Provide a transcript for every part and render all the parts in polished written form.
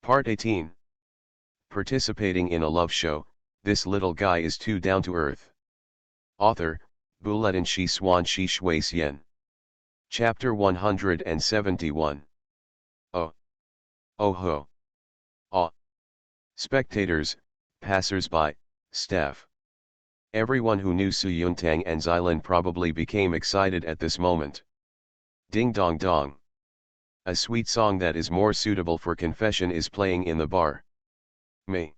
Part 18. Participating in a love show, this little guy is too down to earth. Author, Buletin Shi Swan Shi Shui Xian. Chapter 171. Oh. Oh ho. Ah. Spectators, passers-by, staff. Everyone who knew Su Yuntang and Xylin probably became excited at this moment. Ding dong dong. A sweet song that is more suitable for confession is playing in the bar. Me.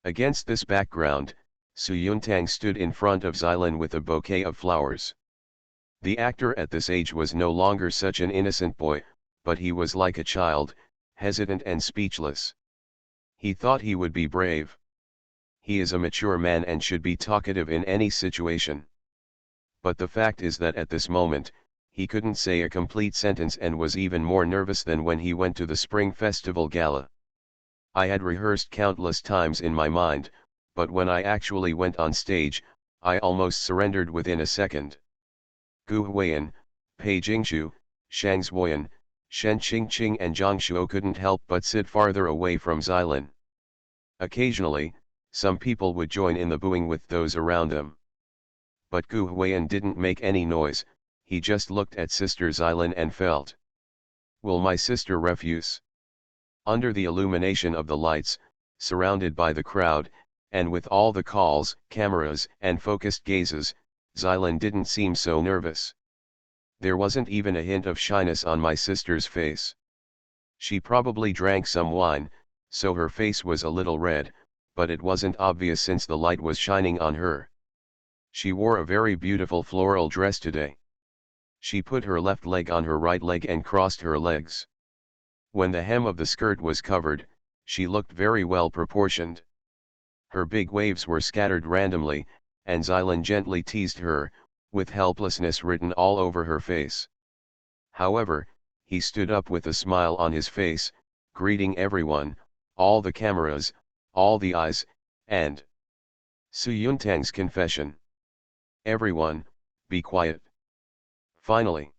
Against this background, Su Yuntang stood in front of Xylin with a bouquet of flowers. The actor at this age was no longer such an innocent boy, but he was like a child, hesitant and speechless. He thought he would be brave. He is a mature man and should be talkative in any situation. But the fact is that at this moment, he couldn't say a complete sentence and was even more nervous than when he went to the Spring Festival Gala. I had rehearsed countless times in my mind, but when I actually went on stage, I almost surrendered within a second. Gu Huiyan, Pei Jingshu, Shang Zuoyan, Shen Qingqing and Zhang Shuo couldn't help but sit farther away from Xylin. Occasionally, some people would join in the booing with those around them. But Gu Huiyan didn't make any noise, he just looked at Sister Xylin and felt. Will my sister refuse? Under the illumination of the lights, surrounded by the crowd, and with all the calls, cameras, and focused gazes, Xylin didn't seem so nervous. There wasn't even a hint of shyness on my sister's face. She probably drank some wine, so her face was a little red, but it wasn't obvious since the light was shining on her. She wore a very beautiful floral dress today. She put her left leg on her right leg and crossed her legs. When the hem of the skirt was covered, she looked very well proportioned. Her big waves were scattered randomly, and Xylin gently teased her, with helplessness written all over her face. However, he stood up with a smile on his face, greeting everyone, all the cameras, all the eyes, and Su Yuntang's confession. Everyone, be quiet. Finally,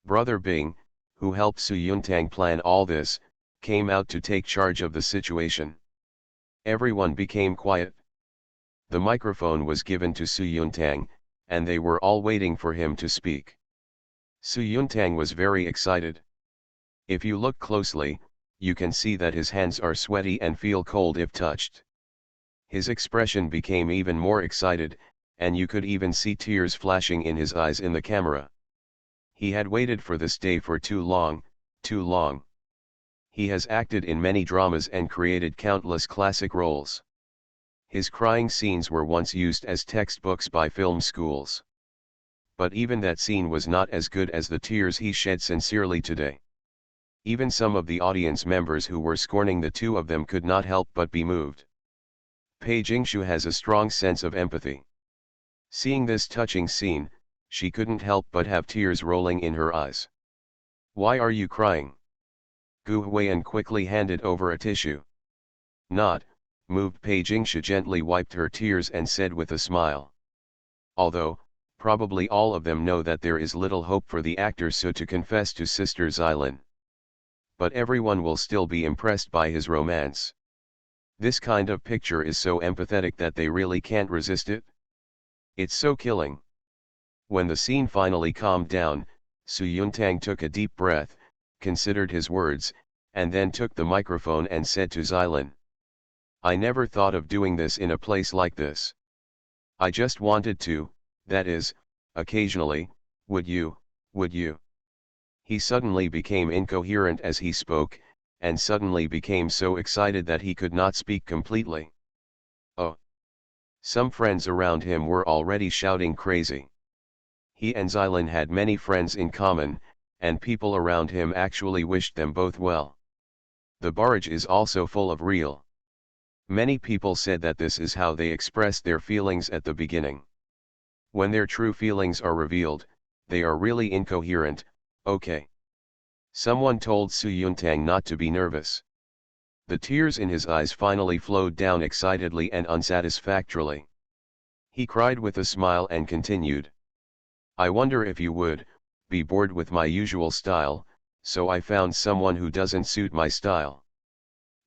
Brother Bing, who helped Su Yuntang plan all this, came out to take charge of the situation. Everyone became quiet. The microphone was given to Su Yuntang, and they were all waiting for him to speak. Su Yuntang was very excited. If you look closely, you can see that his hands are sweaty and feel cold if touched. His expression became even more excited, and you could even see tears flashing in his eyes in the camera. He had waited for this day for too long, too long. He has acted in many dramas and created countless classic roles. His crying scenes were once used as textbooks by film schools. But even that scene was not as good as the tears he shed sincerely today. Even some of the audience members who were scorning the two of them could not help but be moved. Pei Jingshu has a strong sense of empathy. Seeing this touching scene, she couldn't help but have tears rolling in her eyes. Why are you crying? Gu Huiyan quickly handed over a tissue. Not, moved Pei Jingshu gently wiped her tears and said with a smile. Although, probably all of them know that there is little hope for the actor Su to confess to Sister Xylin. But everyone will still be impressed by his romance. This kind of picture is so empathetic that they really can't resist it. It's so killing. When the scene finally calmed down, Su Yuntang took a deep breath, considered his words, and then took the microphone and said to Xylin. I never thought of doing this in a place like this. I just wanted to, that is, occasionally, would you? He suddenly became incoherent as he spoke, and suddenly became so excited that he could not speak completely. Oh! Some friends around him were already shouting crazy. He and Xylin had many friends in common, and people around him actually wished them both well. The barrage is also full of real. Many people said that this is how they expressed their feelings at the beginning. When their true feelings are revealed, they are really incoherent, okay. Someone told Su Yuntang not to be nervous. The tears in his eyes finally flowed down excitedly and unsatisfactorily. He cried with a smile and continued. I wonder if you would, be bored with my usual style, so I found someone who doesn't suit my style.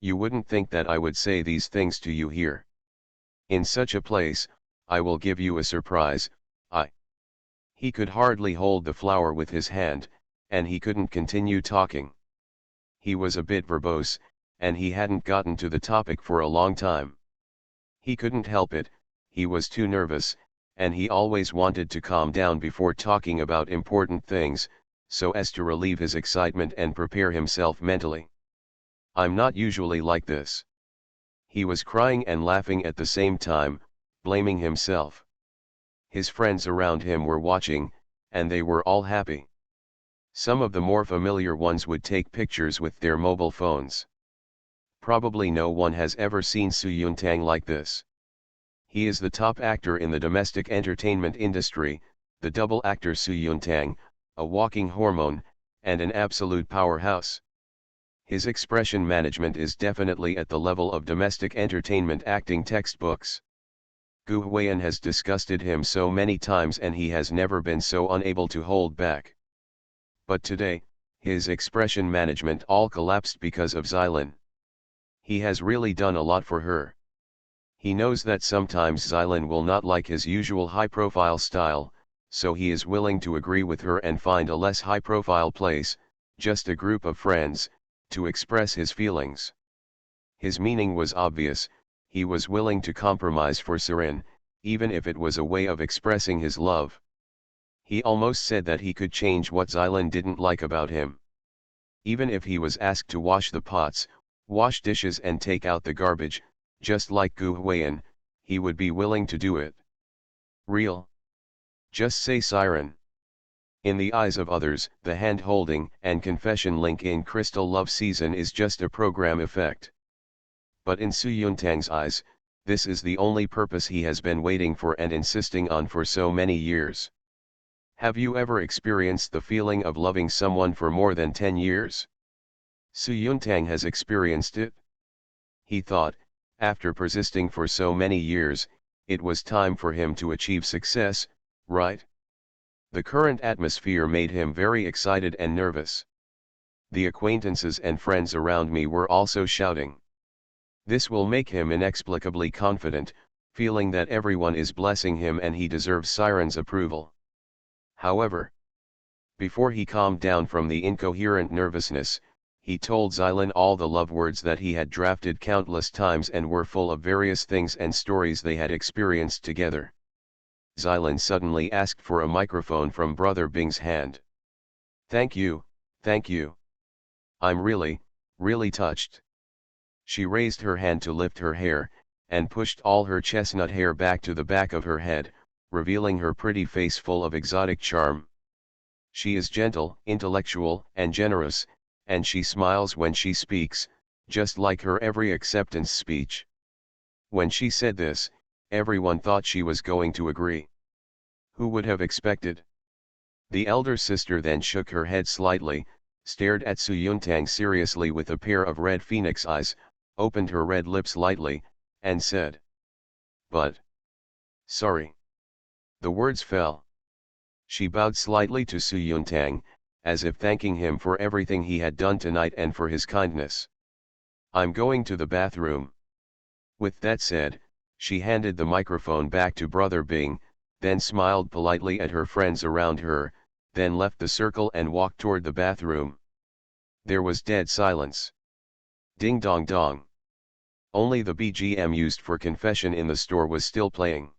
You wouldn't think that I would say these things to you here. In such a place, I will give you a surprise. I. He could hardly hold the flower with his hand, and he couldn't continue talking. He was a bit verbose, and he hadn't gotten to the topic for a long time. He couldn't help it, he was too nervous, and he always wanted to calm down before talking about important things, so as to relieve his excitement and prepare himself mentally. I'm not usually like this. He was crying and laughing at the same time, blaming himself. His friends around him were watching, and they were all happy. Some of the more familiar ones would take pictures with their mobile phones. Probably no one has ever seen Su Yuntang like this. He is the top actor in the domestic entertainment industry, the double actor Su Yuntang, a walking hormone, and an absolute powerhouse. His expression management is definitely at the level of domestic entertainment acting textbooks. Gu Huiyan has disgusted him so many times and he has never been so unable to hold back. But today, his expression management all collapsed because of Xylin. He has really done a lot for her. He knows that sometimes Xylin will not like his usual high-profile style, so he is willing to agree with her and find a less high-profile place, just a group of friends, to express his feelings. His meaning was obvious, he was willing to compromise for Sirin, even if it was a way of expressing his love. He almost said that he could change what Xylin didn't like about him. Even if he was asked to wash the pots, wash dishes and take out the garbage, just like Gu Huiyan, he would be willing to do it. Real. Just say Siren. In the eyes of others, the hand-holding and confession link in Crystal Love Season is just a program effect. But in Su Yuntang's eyes, this is the only purpose he has been waiting for and insisting on for so many years. Have you ever experienced the feeling of loving someone for more than 10 years? Su Yuntang has experienced it. He thought, after persisting for so many years, it was time for him to achieve success, right? The current atmosphere made him very excited and nervous. The acquaintances and friends around me were also shouting. This will make him inexplicably confident, feeling that everyone is blessing him and he deserves Siren's approval. However, before he calmed down from the incoherent nervousness, he told Xylin all the love words that he had drafted countless times and were full of various things and stories they had experienced together. Xylin suddenly asked for a microphone from Brother Bing's hand. Thank you, thank you. I'm really, really touched. She raised her hand to lift her hair, and pushed all her chestnut hair back to the back of her head, revealing her pretty face full of exotic charm. She is gentle, intellectual, and generous, and she smiles when she speaks, just like her every acceptance speech. When she said this, everyone thought she was going to agree. Who would have expected? The elder sister then shook her head slightly, stared at Su Yuntang seriously with a pair of red phoenix eyes, opened her red lips lightly, and said, "But. Sorry." The words fell. She bowed slightly to Su Yuntang, as if thanking him for everything he had done tonight and for his kindness. "I'm going to the bathroom." With that said, she handed the microphone back to Brother Bing, then smiled politely at her friends around her, then left the circle and walked toward the bathroom. There was dead silence. Ding dong dong. Only the BGM used for confession in the store was still playing.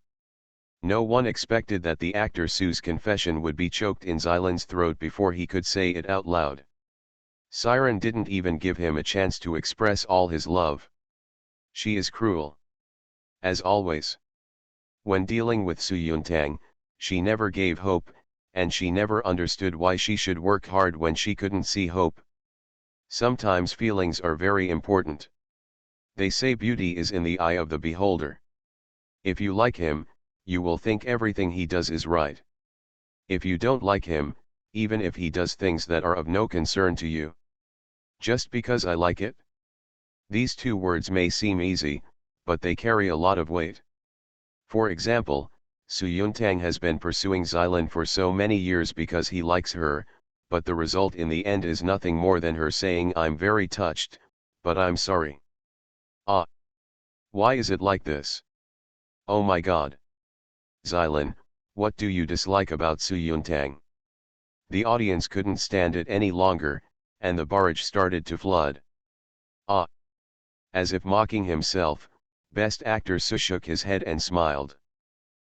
No one expected that the actor Su's confession would be choked in Xylin's throat before he could say it out loud. Siren didn't even give him a chance to express all his love. She is cruel. As always. When dealing with Su Yuntang, she never gave hope, and she never understood why she should work hard when she couldn't see hope. Sometimes feelings are very important. They say beauty is in the eye of the beholder. If you like him, you will think everything he does is right. If you don't like him, even if he does things that are of no concern to you. Just because I like it? These two words may seem easy, but they carry a lot of weight. For example, Su Yuntang has been pursuing Xylin for so many years because he likes her, but the result in the end is nothing more than her saying, "I'm very touched, but I'm sorry." Ah, why is it like this? Oh my god. Xylan, what do you dislike about Su Yuntang? The audience couldn't stand it any longer, and the barrage started to flood. Ah. As if mocking himself, Best Actor Su shook his head and smiled.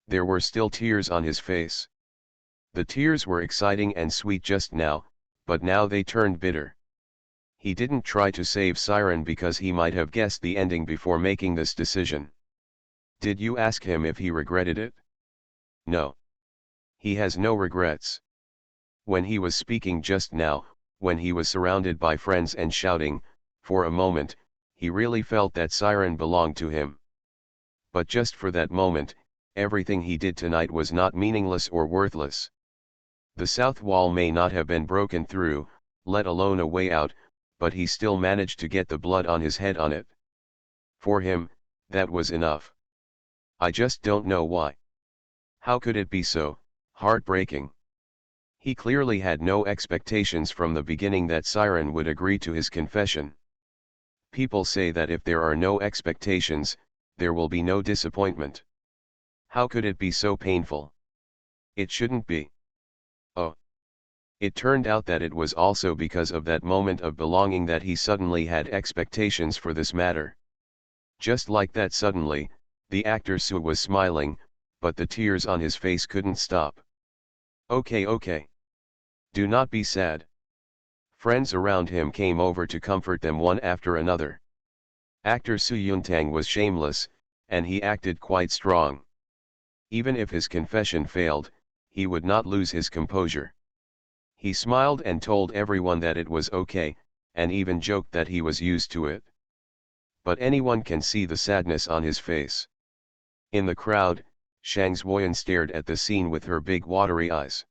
There were still tears on his face. The tears were exciting and sweet just now, but now they turned bitter. He didn't try to save Siren because he might have guessed the ending before making this decision. Did you ask him if he regretted it? No. He has no regrets. When he was speaking just now, when he was surrounded by friends and shouting, for a moment, he really felt that Siren belonged to him. But just for that moment, everything he did tonight was not meaningless or worthless. The south wall may not have been broken through, let alone a way out, but he still managed to get the blood on his head on it. For him, that was enough. I just don't know why. How could it be so heartbreaking? He clearly had no expectations from the beginning that Siren would agree to his confession. People say that if there are no expectations, there will be no disappointment. How could it be so painful? It shouldn't be. Oh. It turned out that it was also because of that moment of belonging that he suddenly had expectations for this matter. Just like that suddenly, the actor Su was smiling, but the tears on his face couldn't stop. Okay. Do not be sad. Friends around him came over to comfort them one after another. Actor Su Yuntang was shameless, and he acted quite strong. Even if his confession failed, he would not lose his composure. He smiled and told everyone that it was okay, and even joked that he was used to it. But anyone can see the sadness on his face. In the crowd, Shang Zuoyan stared at the scene with her big watery eyes.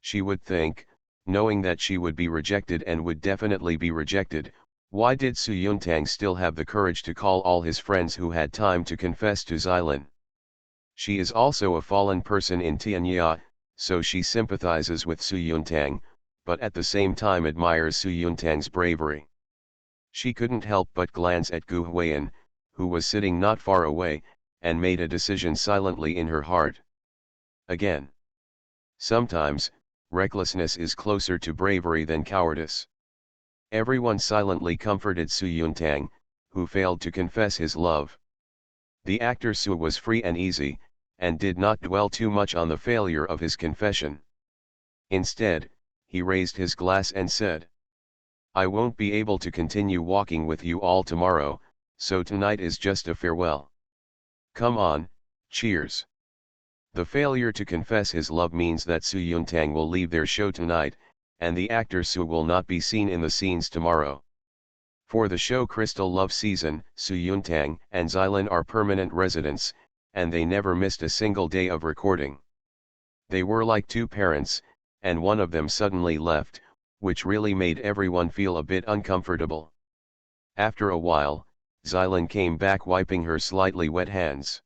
She would think, knowing that she would be rejected and would definitely be rejected, why did Su Yuntang still have the courage to call all his friends who had time to confess to Xylan? She is also a fallen person in Tianya, so she sympathizes with Su Yuntang, but at the same time admires Su Yuntang's bravery. She couldn't help but glance at Gu Huiyan, who was sitting not far away, and made a decision silently in her heart. Again. Sometimes, recklessness is closer to bravery than cowardice. Everyone silently comforted Su Yuntang, who failed to confess his love. The actor Su was free and easy, and did not dwell too much on the failure of his confession. Instead, he raised his glass and said, I won't be able to continue walking with you all tomorrow, so tonight is just a farewell. Come on, cheers. The failure to confess his love means that Su Yuntang will leave their show tonight, and the actor Su will not be seen in the scenes tomorrow. For the show Crystal Love Season, Su Yuntang and Xylan are permanent residents, and they never missed a single day of recording. They were like two parents, and one of them suddenly left, which really made everyone feel a bit uncomfortable. After a while, Xylan came back wiping her slightly wet hands.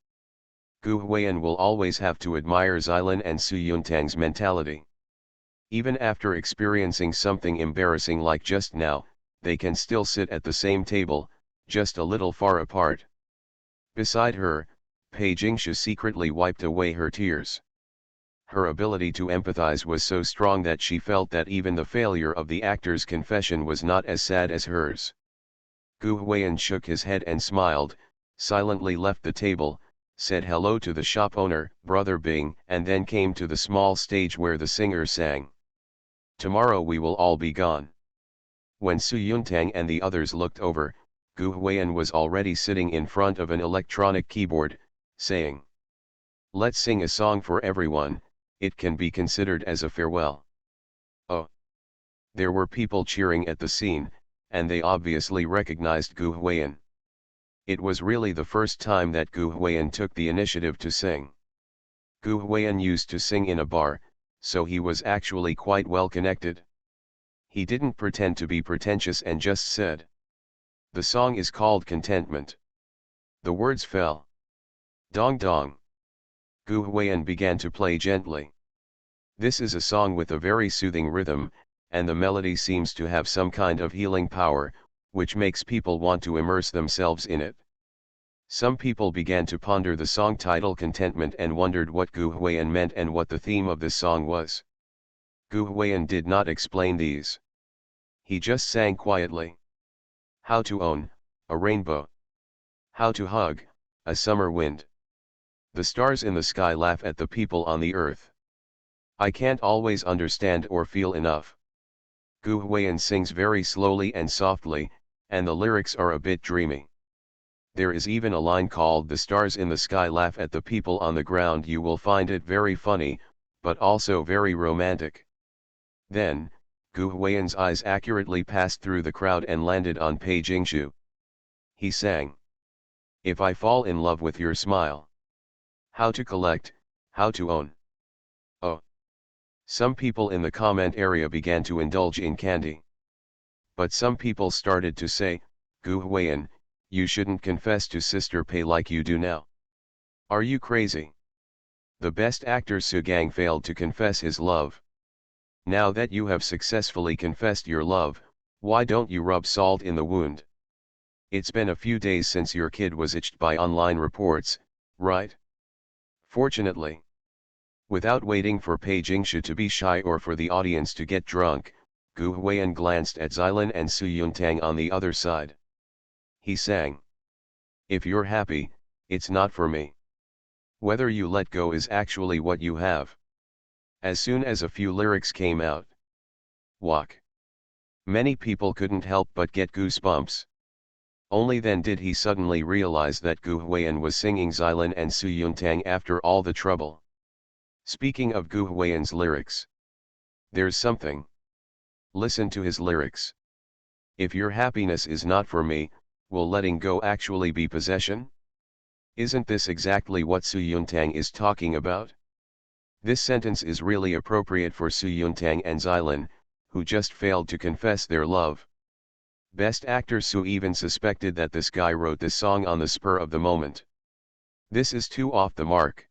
Gu Huiyan will always have to admire Xylan and Su Yuntang's mentality. Even after experiencing something embarrassing like just now, they can still sit at the same table, just a little far apart. Beside her, Pei Jingshu secretly wiped away her tears. Her ability to empathize was so strong that she felt that even the failure of the actor's confession was not as sad as hers. Gu Huiyan shook his head and smiled, silently left the table, said hello to the shop owner, Brother Bing, and then came to the small stage where the singer sang. Tomorrow we will all be gone. When Su Yuntang and the others looked over, Gu Huiyan was already sitting in front of an electronic keyboard, saying, Let's sing a song for everyone, it can be considered as a farewell. Oh! There were people cheering at the scene, and they obviously recognized Gu Huiyan. It was really the first time that Gu Huiyan took the initiative to sing. Gu Huiyan used to sing in a bar, so he was actually quite well connected. He didn't pretend to be pretentious and just said. The song is called Contentment. The words fell. Dong dong. Gu Huiyan began to play gently. This is a song with a very soothing rhythm, and the melody seems to have some kind of healing power, which makes people want to immerse themselves in it. Some people began to ponder the song title Contentment and wondered what Gu Huiyan meant and what the theme of this song was. Gu Huiyan did not explain these. He just sang quietly. How to own, a rainbow. How to hug, a summer wind. The stars in the sky laugh at the people on the earth. I can't always understand or feel enough. Gu Huiyan sings very slowly and softly, and the lyrics are a bit dreamy. There is even a line called "The stars in the sky laugh at the people on the ground." You will find it very funny, but also very romantic. Then, Gu Huiyan's eyes accurately passed through the crowd and landed on Pei Jingshu. He sang, "If I fall in love with your smile. How to collect, how to own." Oh. Some people in the comment area began to indulge in candy. But some people started to say, "Gu Huiyan, you shouldn't confess to Sister Pei like you do now. Are you crazy? The best actor Su Gang failed to confess his love. Now that you have successfully confessed your love, why don't you rub salt in the wound? It's been a few days since your kid was itched by online reports, right?" Fortunately, without waiting for Pei Jingshu to be shy or for the audience to get drunk, Gu Huiyan glanced at Xylin and Su Yuntang on the other side. He sang, "If you're happy, it's not for me. Whether you let go is actually what you have." As soon as a few lyrics came out, walk. Many people couldn't help but get goosebumps. Only then did he suddenly realize that Gu Huiyan was singing Xylin and Su Yuntang after all the trouble. Speaking of Gu Huiyan's lyrics, there's something. Listen to his lyrics. If your happiness is not for me, will letting go actually be possession? Isn't this exactly what Su Yuntang is talking about? This sentence is really appropriate for Su Yuntang and Xylin, who just failed to confess their love. Best actor Su even suspected that this guy wrote this song on the spur of the moment. This is too off the mark.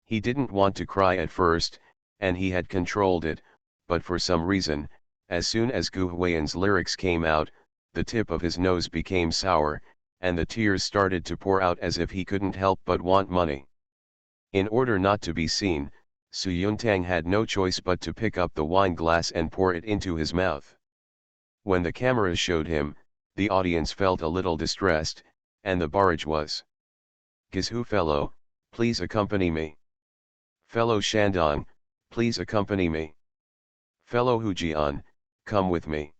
He didn't want to cry at first, and he had controlled it, but for some reason, as soon as Gu Huiyan's lyrics came out, the tip of his nose became sour, and the tears started to pour out as if he couldn't help but want money. In order not to be seen, Su Yuntang had no choice but to pick up the wine glass and pour it into his mouth. When the cameras showed him, the audience felt a little distressed, and the barrage was, "Gizhu fellow, please accompany me. Fellow Shandong, please accompany me. Fellow Hujian, come with me."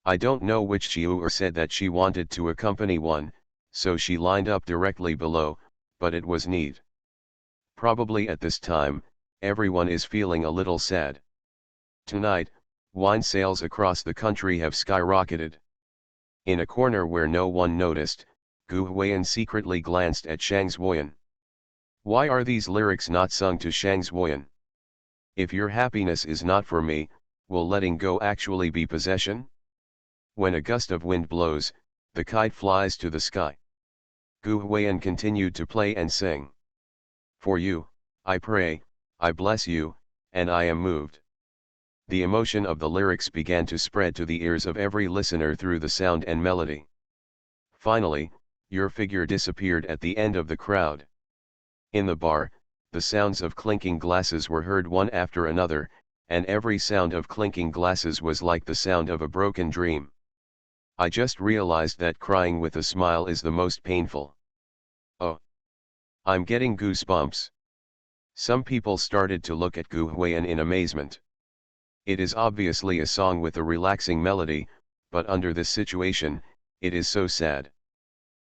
I don't know which Chiuer said that she wanted to accompany one, so she lined up directly below, but it was neat. Probably at this time, everyone is feeling a little sad. Tonight, wine sales across the country have skyrocketed. In a corner where no one noticed, Gu Huiyan secretly glanced at Shang Zuoyan. Why are these lyrics not sung to Shang Zuoyan? If your happiness is not for me, will letting go actually be possession? When a gust of wind blows, the kite flies to the sky. Gu Huiyan continued to play and sing. For you, I pray, I bless you, and I am moved. The emotion of the lyrics began to spread to the ears of every listener through the sound and melody. Finally, your figure disappeared at the end of the crowd. In the bar, the sounds of clinking glasses were heard one after another, and every sound of clinking glasses was like the sound of a broken dream. I just realized that crying with a smile is the most painful. Oh. I'm getting goosebumps. Some people started to look at Gu Huiyan in amazement. It is obviously a song with a relaxing melody, but under this situation, it is so sad.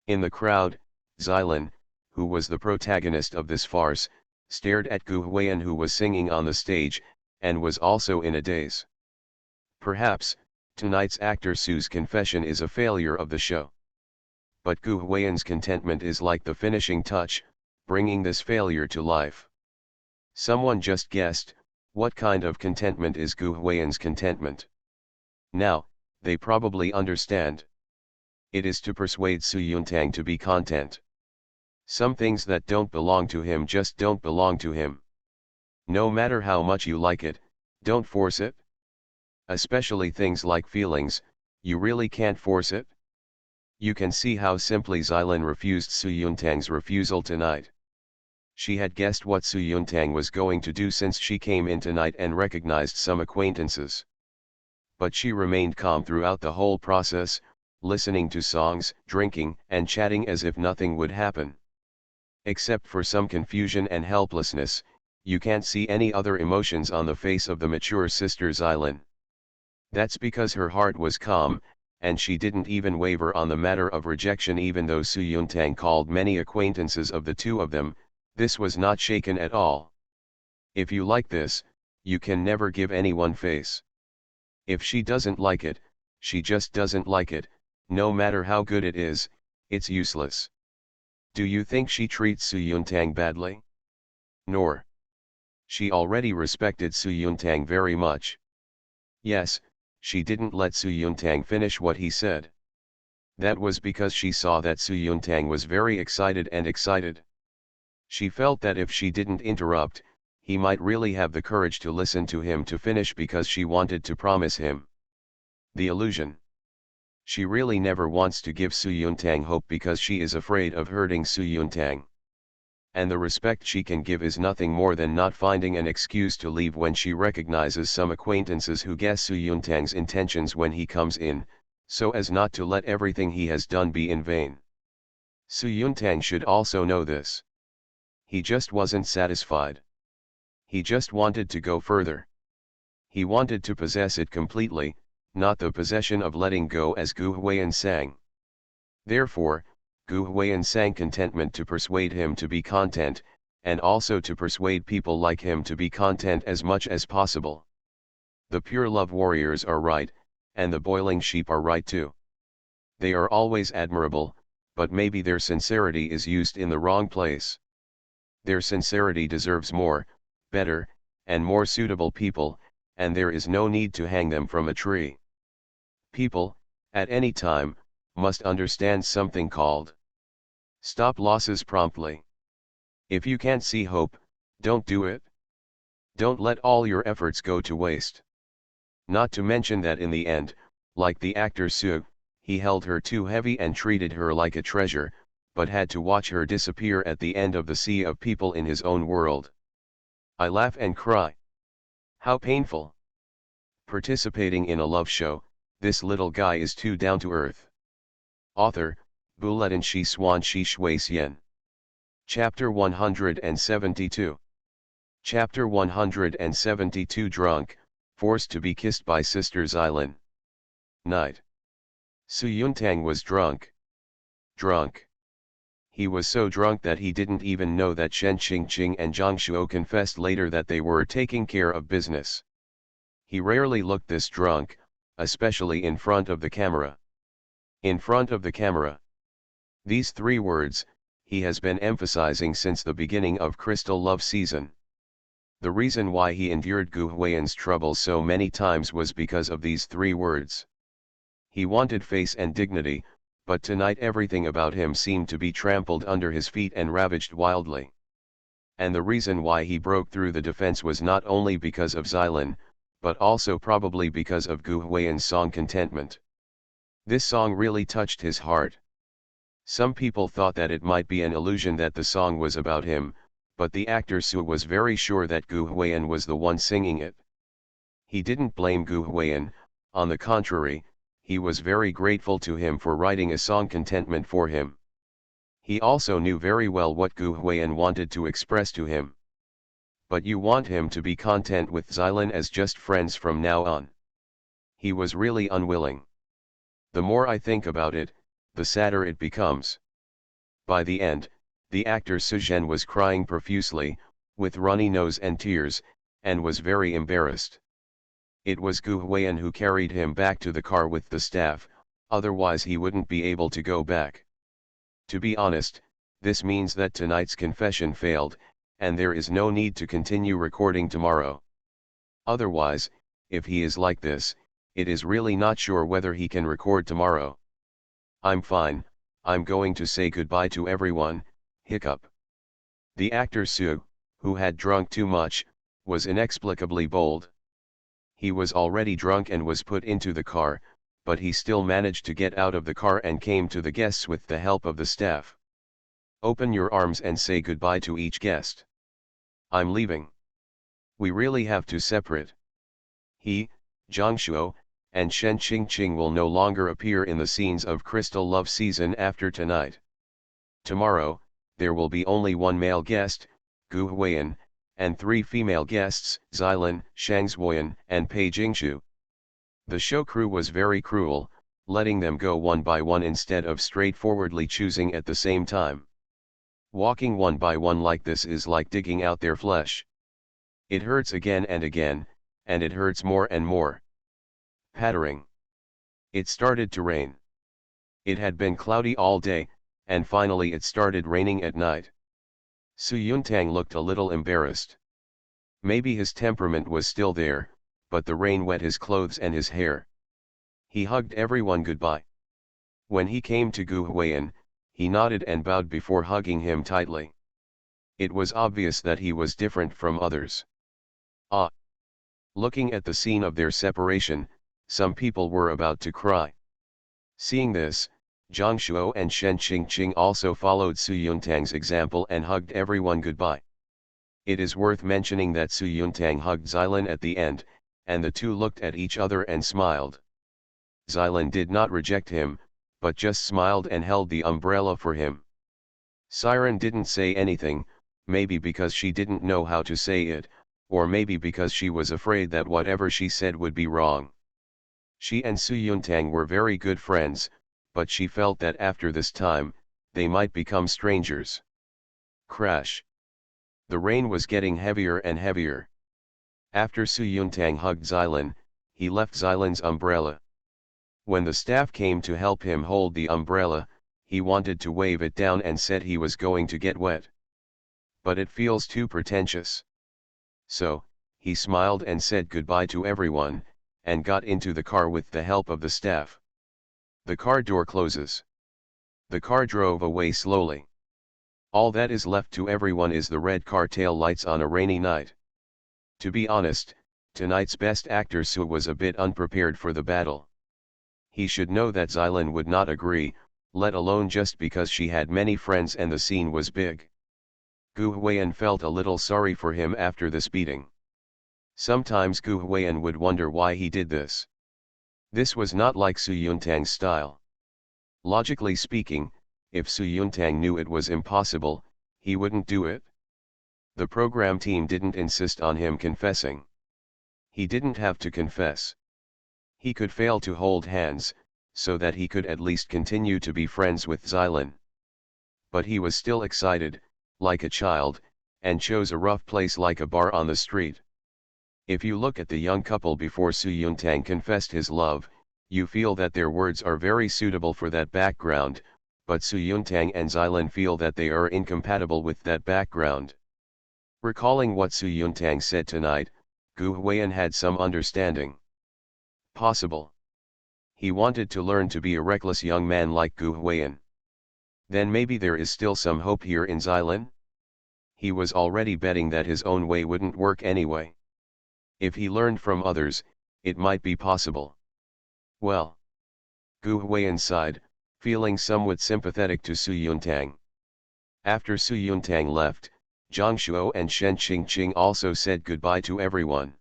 In the crowd, Xylin, who was the protagonist of this farce, stared at Gu Huiyan who was singing on the stage, and was also in a daze. Perhaps, tonight's actor Su's confession is a failure of the show. But Gu Huiyan's contentment is like the finishing touch, bringing this failure to life. Someone just guessed, what kind of contentment is Gu Huiyan's contentment? Now, they probably understand. It is to persuade Su Yuntang to be content. Some things that don't belong to him just don't belong to him. No matter how much you like it, don't force it. Especially things like feelings, You really can't force it? You can see how simply Xylin refused Su Yuntang's refusal tonight. She had guessed what Su Yuntang was going to do since she came in tonight and recognized some acquaintances. But she remained calm throughout the whole process, listening to songs, drinking, and chatting as if nothing would happen. Except for some confusion and helplessness, you can't see any other emotions on the face of the mature sister Xylin. That's because her heart was calm, and she didn't even waver on the matter of rejection even though Su Yuntang called many acquaintances of the two of them. This was not shaken at all. If you like this, you can never give anyone face. If she doesn't like it, she just doesn't like it, no matter how good it is, it's useless. Do you think she treats Su Yuntang badly? Nor. She already respected Su Yuntang very much. Yes, she didn't let Su Yuntang finish what he said. That was because she saw that Su Yuntang was very excited. She felt that if she didn't interrupt, he might really have the courage to listen to him to finish because she wanted to promise him. The illusion. She really never wants to give Su Yuntang hope because she is afraid of hurting Su Yuntang. And the respect she can give is nothing more than not finding an excuse to leave when she recognizes some acquaintances who guess Su Yuntang's intentions when he comes in, so as not to let everything he has done be in vain. Su Yuntang should also know this. He just wasn't satisfied. He just wanted to go further. He wanted to possess it completely, not the possession of letting go as Gu Huiyan sang. Therefore, Gu Huiyan sang contentment to persuade him to be content, and also to persuade people like him to be content as much as possible. The pure love warriors are right, and the boiling sheep are right too. They are always admirable, but maybe their sincerity is used in the wrong place. Their sincerity deserves more, better, and more suitable people, and there is no need to hang them from a tree. People, at any time, must understand something called stop losses promptly. If you can't see hope, don't do it. Don't let all your efforts go to waste. Not to mention that in the end, like the actor Su, he held her too heavy and treated her like a treasure, but had to watch her disappear at the end of the sea of people in his own world. I laugh and cry. How painful. Participating in a love show, this little guy is too down to earth. Author, Buletin Shi Swan Shi Shui Xian. Chapter 172. Chapter 172 Drunk, forced to be kissed by Sister Xylin. Night. Su Yuntang was drunk. Drunk. He was so drunk that he didn't even know that Shen Qingqing and Zhang Shuo confessed later that they were taking care of business. He rarely looked this drunk, especially in front of the camera. In front of the camera. These three words, he has been emphasizing since the beginning of Crystal Love season. The reason why he endured Gu Huiyan's troubles so many times was because of these three words. He wanted face and dignity, but tonight everything about him seemed to be trampled under his feet and ravaged wildly. And the reason why he broke through the defense was not only because of Xylin, but also probably because of Gu Huiyan's song Contentment. This song really touched his heart. Some people thought that it might be an illusion that the song was about him, but the actor Su was very sure that Gu Huiyan was the one singing it. He didn't blame Gu Huiyan, on the contrary, he was very grateful to him for writing a song Contentment for him. He also knew very well what Gu Huiyan wanted to express to him. But you want him to be content with Xylin as just friends from now on. He was really unwilling. The more I think about it, the sadder it becomes. By the end, the actor Su Zhen was crying profusely, with runny nose and tears, and was very embarrassed. It was Gu Huiyan who carried him back to the car with the staff, otherwise he wouldn't be able to go back. To be honest, this means that tonight's confession failed, and there is no need to continue recording tomorrow. Otherwise, if he is like this, it is really not sure whether he can record tomorrow. I'm fine, I'm going to say goodbye to everyone, hiccup. The actor Su, who had drunk too much, was inexplicably bold. He was already drunk and was put into the car, but he still managed to get out of the car and came to the guests with the help of the staff. Open your arms and say goodbye to each guest. I'm leaving. We really have to separate. He, Zhang Shuo, and Shen Qingqing will no longer appear in the scenes of Crystal Love season after tonight. Tomorrow, there will be only one male guest, Gu Huiyan, and 3 female guests, Xilin, Shang Zuoyan, and Pei Jingshu. The show crew was very cruel, letting them go one by one instead of straightforwardly choosing at the same time. Walking one by one like this is like digging out their flesh. It hurts again and again, and it hurts more and more. Pattering. It started to rain. It had been cloudy all day, and finally it started raining at night. Su Yuntang looked a little embarrassed. Maybe his temperament was still there, but the rain wet his clothes and his hair. He hugged everyone goodbye. When he came to Gu Huiyan, he nodded and bowed before hugging him tightly. It was obvious that he was different from others. Ah! Looking at the scene of their separation, some people were about to cry. Seeing this, Zhang Shuo and Shen Qingqing also followed Su Yuntang's example and hugged everyone goodbye. It is worth mentioning that Su Yuntang hugged Xilin at the end, and the two looked at each other and smiled. Xilin did not reject him, but just smiled and held the umbrella for him. Siren didn't say anything, maybe because she didn't know how to say it, or maybe because she was afraid that whatever she said would be wrong. She and Su Yuntang were very good friends, but she felt that after this time, they might become strangers. Crash. The rain was getting heavier and heavier. After Su Yuntang hugged Xilin, he left Xilin's umbrella. When the staff came to help him hold the umbrella, he wanted to wave it down and said he was going to get wet. But it feels too pretentious. So, he smiled and said goodbye to everyone, and got into the car with the help of the staff. The car door closes. The car drove away slowly. All that is left to everyone is the red car tail lights on a rainy night. To be honest, tonight's best actor Su was a bit unprepared for the battle. He should know that Xilin would not agree, let alone just because she had many friends and the scene was big. Gu Huiyan felt a little sorry for him after this beating. Sometimes Gu Huiyan would wonder why he did this. This was not like Su Yuntang's style. Logically speaking, if Su Yuntang knew it was impossible, he wouldn't do it. The program team didn't insist on him confessing. He didn't have to confess. He could fail to hold hands, so that he could at least continue to be friends with Xilin. But he was still excited, like a child, and chose a rough place like a bar on the street. If you look at the young couple before Su Yuntang confessed his love, you feel that their words are very suitable for that background, but Su Yuntang and Xilin feel that they are incompatible with that background. Recalling what Su Yuntang said tonight, Gu Huiyan had some understanding. Possible. He wanted to learn to be a reckless young man like Gu Huiyan. Then maybe there is still some hope here in Xilin? He was already betting that his own way wouldn't work anyway. If he learned from others, it might be possible. Well. Gu Huiyan sighed, feeling somewhat sympathetic to Su Yuntang. After Su Yuntang left, Zhang Shuo and Shen Qingqing also said goodbye to everyone.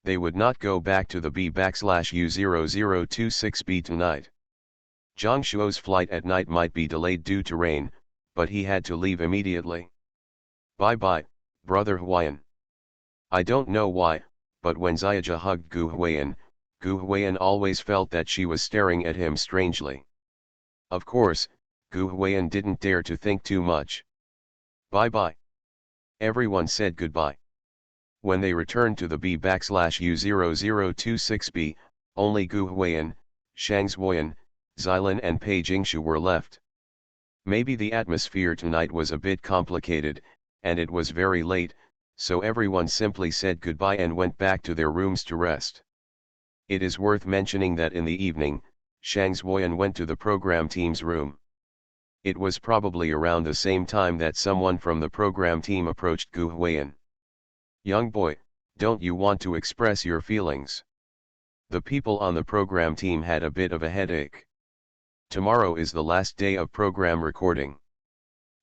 They would not go back to the B/U0026B tonight. Zhang Shuo's flight at night might be delayed due to rain, but he had to leave immediately. Bye-bye, brother Huiyan. I don't know why, but when Xiaja hugged Gu Huiyan always felt that she was staring at him strangely. Of course, Gu Huiyan didn't dare to think too much. Bye-bye. Everyone said goodbye. When they returned to the B/U0026B, only Gu Huiyan, Shang Zuoyan, Xilin and Pei Jingshu were left. Maybe the atmosphere tonight was a bit complicated, and it was very late, so everyone simply said goodbye and went back to their rooms to rest. It is worth mentioning that in the evening, Shang Zuoyan went to the program team's room. It was probably around the same time that someone from the program team approached Gu Huiyan. Young boy, don't you want to express your feelings? The people on the program team had a bit of a headache. Tomorrow is the last day of program recording.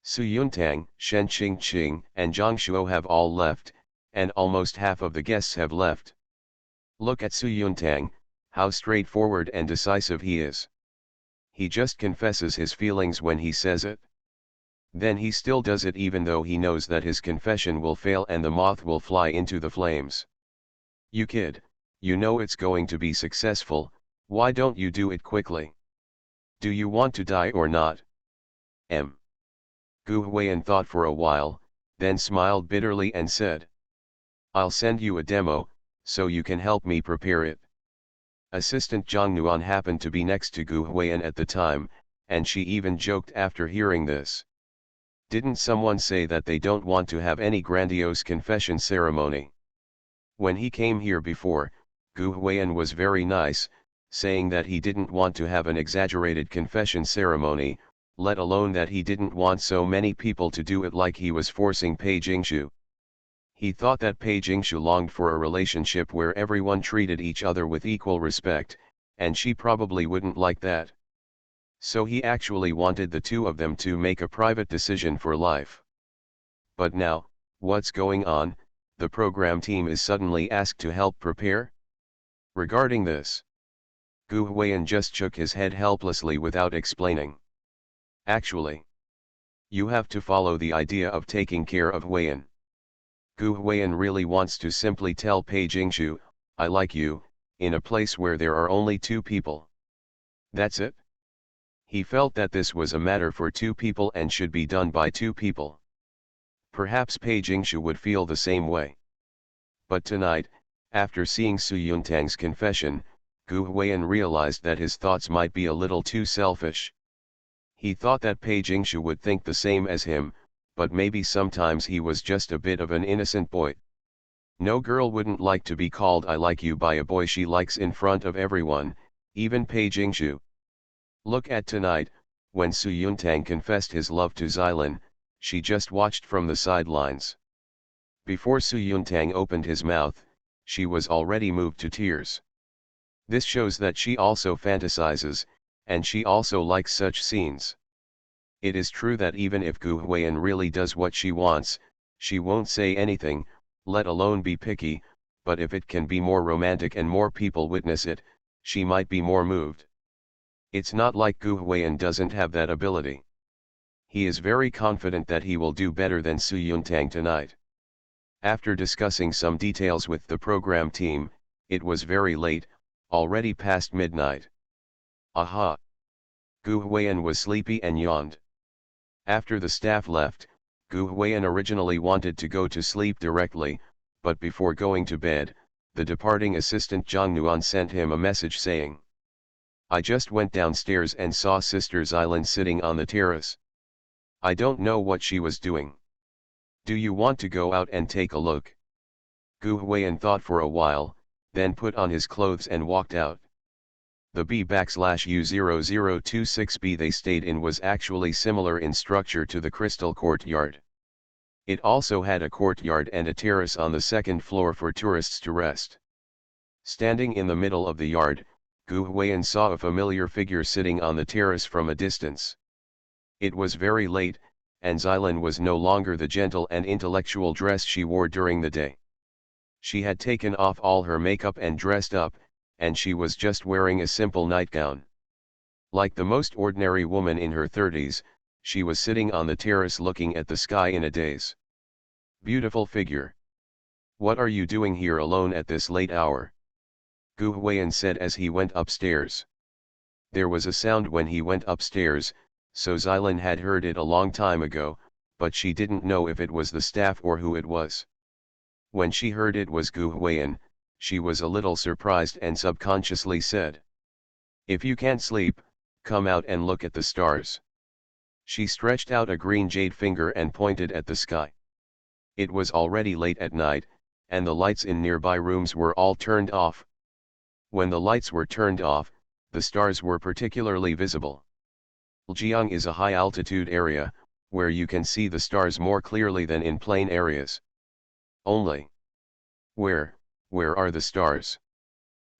Su Yuntang, Shen Qingqing, and Zhang Shuo have all left, and almost half of the guests have left. Look at Su Yuntang, how straightforward and decisive he is. He just confesses his feelings when he says it. Then he still does it even though he knows that his confession will fail and the moth will fly into the flames. You kid, you know it's going to be successful, why don't you do it quickly? Do you want to die or not? Gu Huiyan thought for a while, then smiled bitterly and said. I'll send you a demo, so you can help me prepare it. Assistant Zhang Nuan happened to be next to Gu Huiyan at the time, and she even joked after hearing this. Didn't someone say that they don't want to have any grandiose confession ceremony? When he came here before, Gu Huiyan was very nice, saying that he didn't want to have an exaggerated confession ceremony, let alone that he didn't want so many people to do it like he was forcing Pei Jingshu. He thought that Pei Jingshu longed for a relationship where everyone treated each other with equal respect, and she probably wouldn't like that. So he actually wanted the two of them to make a private decision for life. But now, what's going on? The program team is suddenly asked to help prepare? Regarding this, Gu Huiyan just shook his head helplessly without explaining. Actually, you have to follow the idea of taking care of Huiyan. Gu Huiyan really wants to simply tell Pei Jingshu, I like you, in a place where there are only two people. That's it. He felt that this was a matter for two people and should be done by two people. Perhaps Pei Jingshu would feel the same way. But tonight, after seeing Su Yuntang's confession, Gu Huiyan realized that his thoughts might be a little too selfish. He thought that Pei Jingshu would think the same as him, but maybe sometimes he was just a bit of an innocent boy. No girl wouldn't like to be called I like you by a boy she likes in front of everyone, even Pei Jingshu. Look at tonight, when Su Yuntang confessed his love to Xylin, she just watched from the sidelines. Before Su Yuntang opened his mouth, she was already moved to tears. This shows that she also fantasizes, and she also likes such scenes. It is true that even if Gu Huiyan really does what she wants, she won't say anything, let alone be picky, but if it can be more romantic and more people witness it, she might be more moved. It's not like Gu Huiyan doesn't have that ability. He is very confident that he will do better than Su Yuntang tonight. After discussing some details with the program team, it was very late, already past midnight. Aha! Gu Huiyan was sleepy and yawned. After the staff left, Gu Huiyan originally wanted to go to sleep directly, but before going to bed, the departing assistant Zhang Nuan sent him a message saying, I just went downstairs and saw Sister Xylin sitting on the terrace. I don't know what she was doing. Do you want to go out and take a look? Gu Huiyan thought for a while, then put on his clothes and walked out. The B/U0026B they stayed in was actually similar in structure to the Crystal Courtyard. It also had a courtyard and a terrace on the second floor for tourists to rest. Standing in the middle of the yard, Gu Huiyan saw a familiar figure sitting on the terrace from a distance. It was very late, and Xylin was no longer the gentle and intellectual dress she wore during the day. She had taken off all her makeup and dressed up, and she was just wearing a simple nightgown. Like the most ordinary woman in her 30s, she was sitting on the terrace looking at the sky in a daze. Beautiful figure. What are you doing here alone at this late hour? Gu Huiyan said as he went upstairs. There was a sound when he went upstairs, so Xylin had heard it a long time ago, but she didn't know if it was the staff or who it was. When she heard it was Gu Huiyan, she was a little surprised and subconsciously said, if you can't sleep, come out and look at the stars. She stretched out a green jade finger and pointed at the sky. It was already late at night, and the lights in nearby rooms were all turned off. When the lights were turned off, the stars were particularly visible. Lijiang is a high-altitude area, where you can see the stars more clearly than in plain areas. Only. Where are the stars?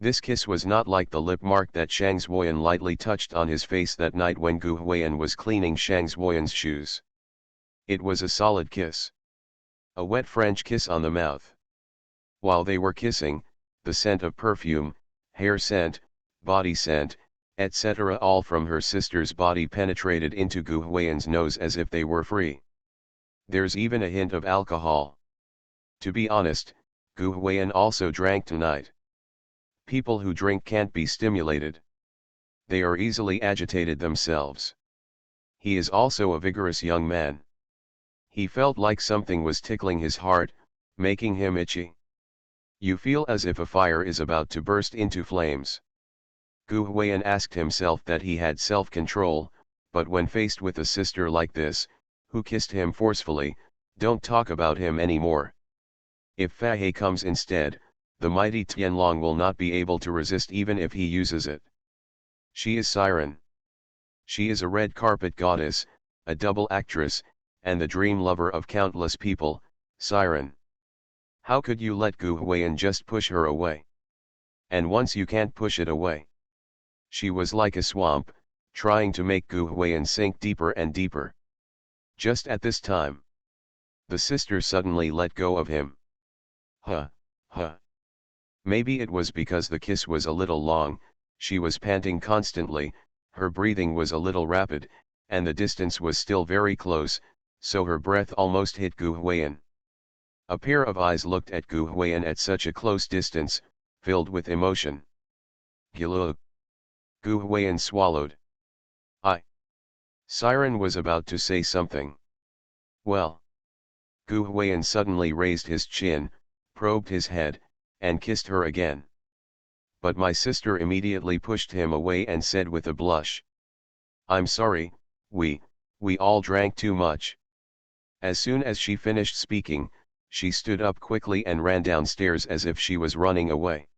This kiss was not like the lip mark that Shang Xuan lightly touched on his face that night when Gu Huiyan was cleaning Shang Xuan's shoes. It was a solid kiss. A wet French kiss on the mouth. While they were kissing, the scent of perfume, hair scent, body scent, etc. all from her sister's body penetrated into Gu Huiyan's nose as if they were free. There's even a hint of alcohol. To be honest, Gu Huiyan also drank tonight. People who drink can't be stimulated. They are easily agitated themselves. He is also a vigorous young man. He felt like something was tickling his heart, making him itchy. You feel as if a fire is about to burst into flames. Gu Huiyan asked himself that he had self-control, but when faced with a sister like this, who kissed him forcefully, don't talk about him anymore. If Fa He comes instead, the mighty Tianlong will not be able to resist even if he uses it. She is Siren. She is a red carpet goddess, a double actress, and the dream lover of countless people, Siren. How could you let Gu Huiyan just push her away? And once you can't push it away. She was like a swamp, trying to make Gu Huiyan sink deeper and deeper. Just at this time, the sister suddenly let go of him. Huh. Maybe it was because the kiss was a little long, she was panting constantly, her breathing was a little rapid, and the distance was still very close, so her breath almost hit Gu Huiyan. A pair of eyes looked at Gu Huiyan at such a close distance, filled with emotion. Gilug. Gu Huiyan swallowed. Siren was about to say something. Well. Gu Huiyan suddenly raised his chin, probed his head, and kissed her again. But my sister immediately pushed him away and said with a blush. I'm sorry, we all drank too much. As soon as she finished speaking, she stood up quickly and ran downstairs as if she was running away.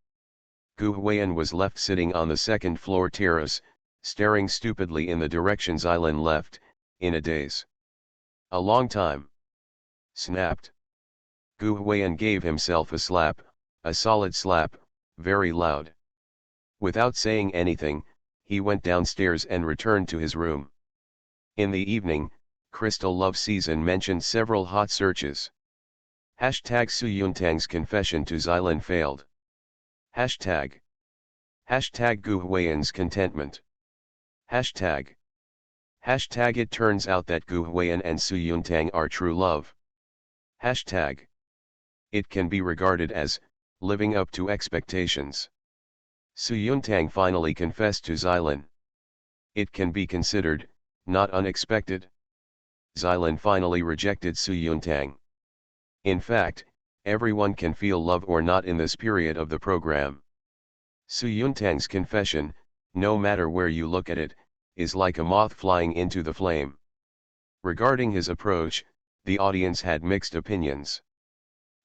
Gu Huiyan was left sitting on the second floor terrace, staring stupidly in the direction Xylan left, in a daze. A long time. Snapped. Gu Huiyan gave himself a slap, a solid slap, very loud. Without saying anything, he went downstairs and returned to his room. In the evening, Crystal Love Season mentioned several hot searches. Hashtag Su Yuntang's confession to Xylan failed. Hashtag Gu Huiyan's contentment. Hashtag it turns out that Gu Huiyan and Su Yuntang are true love. Hashtag it can be regarded as living up to expectations. Su Yuntang finally confessed to Xylan. It can be considered not unexpected. Xylan finally rejected Su Yuntang. In fact, everyone can feel love or not in this period of the program. Su Yuntang's confession, no matter where you look at it, is like a moth flying into the flame. Regarding his approach, the audience had mixed opinions.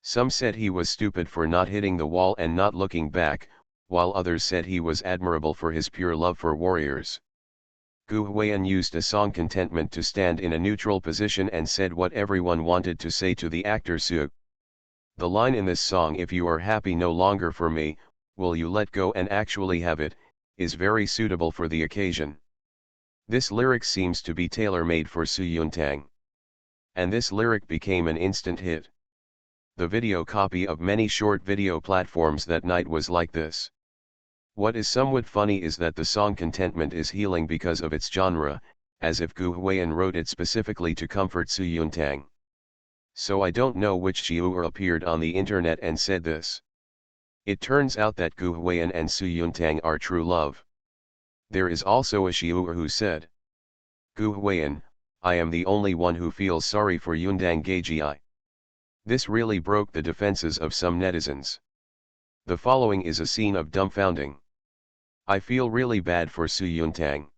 Some said he was stupid for not hitting the wall and not looking back, while others said he was admirable for his pure love for warriors. Gu Huiyan used a song Contentment to stand in a neutral position and said what everyone wanted to say to the actor Su. The line in this song, "If you are happy no longer for me, will you let go and actually have it," is very suitable for the occasion. This lyric seems to be tailor-made for Su Yuntang. And this lyric became an instant hit. The video copy of many short video platforms that night was like this. What is somewhat funny is that the song Contentment is healing because of its genre, as if Gu Huiyan wrote it specifically to comfort Su Yuntang. So I don't know which Xiuer appeared on the internet and said this. It turns out that Gu Huiyan and Su Yuntang are true love. There is also a Xiuer who said, Gu Huiyan, I am the only one who feels sorry for Yuntang Gaiji. This really broke the defenses of some netizens. The following is a scene of dumbfounding. I feel really bad for Su Yuntang.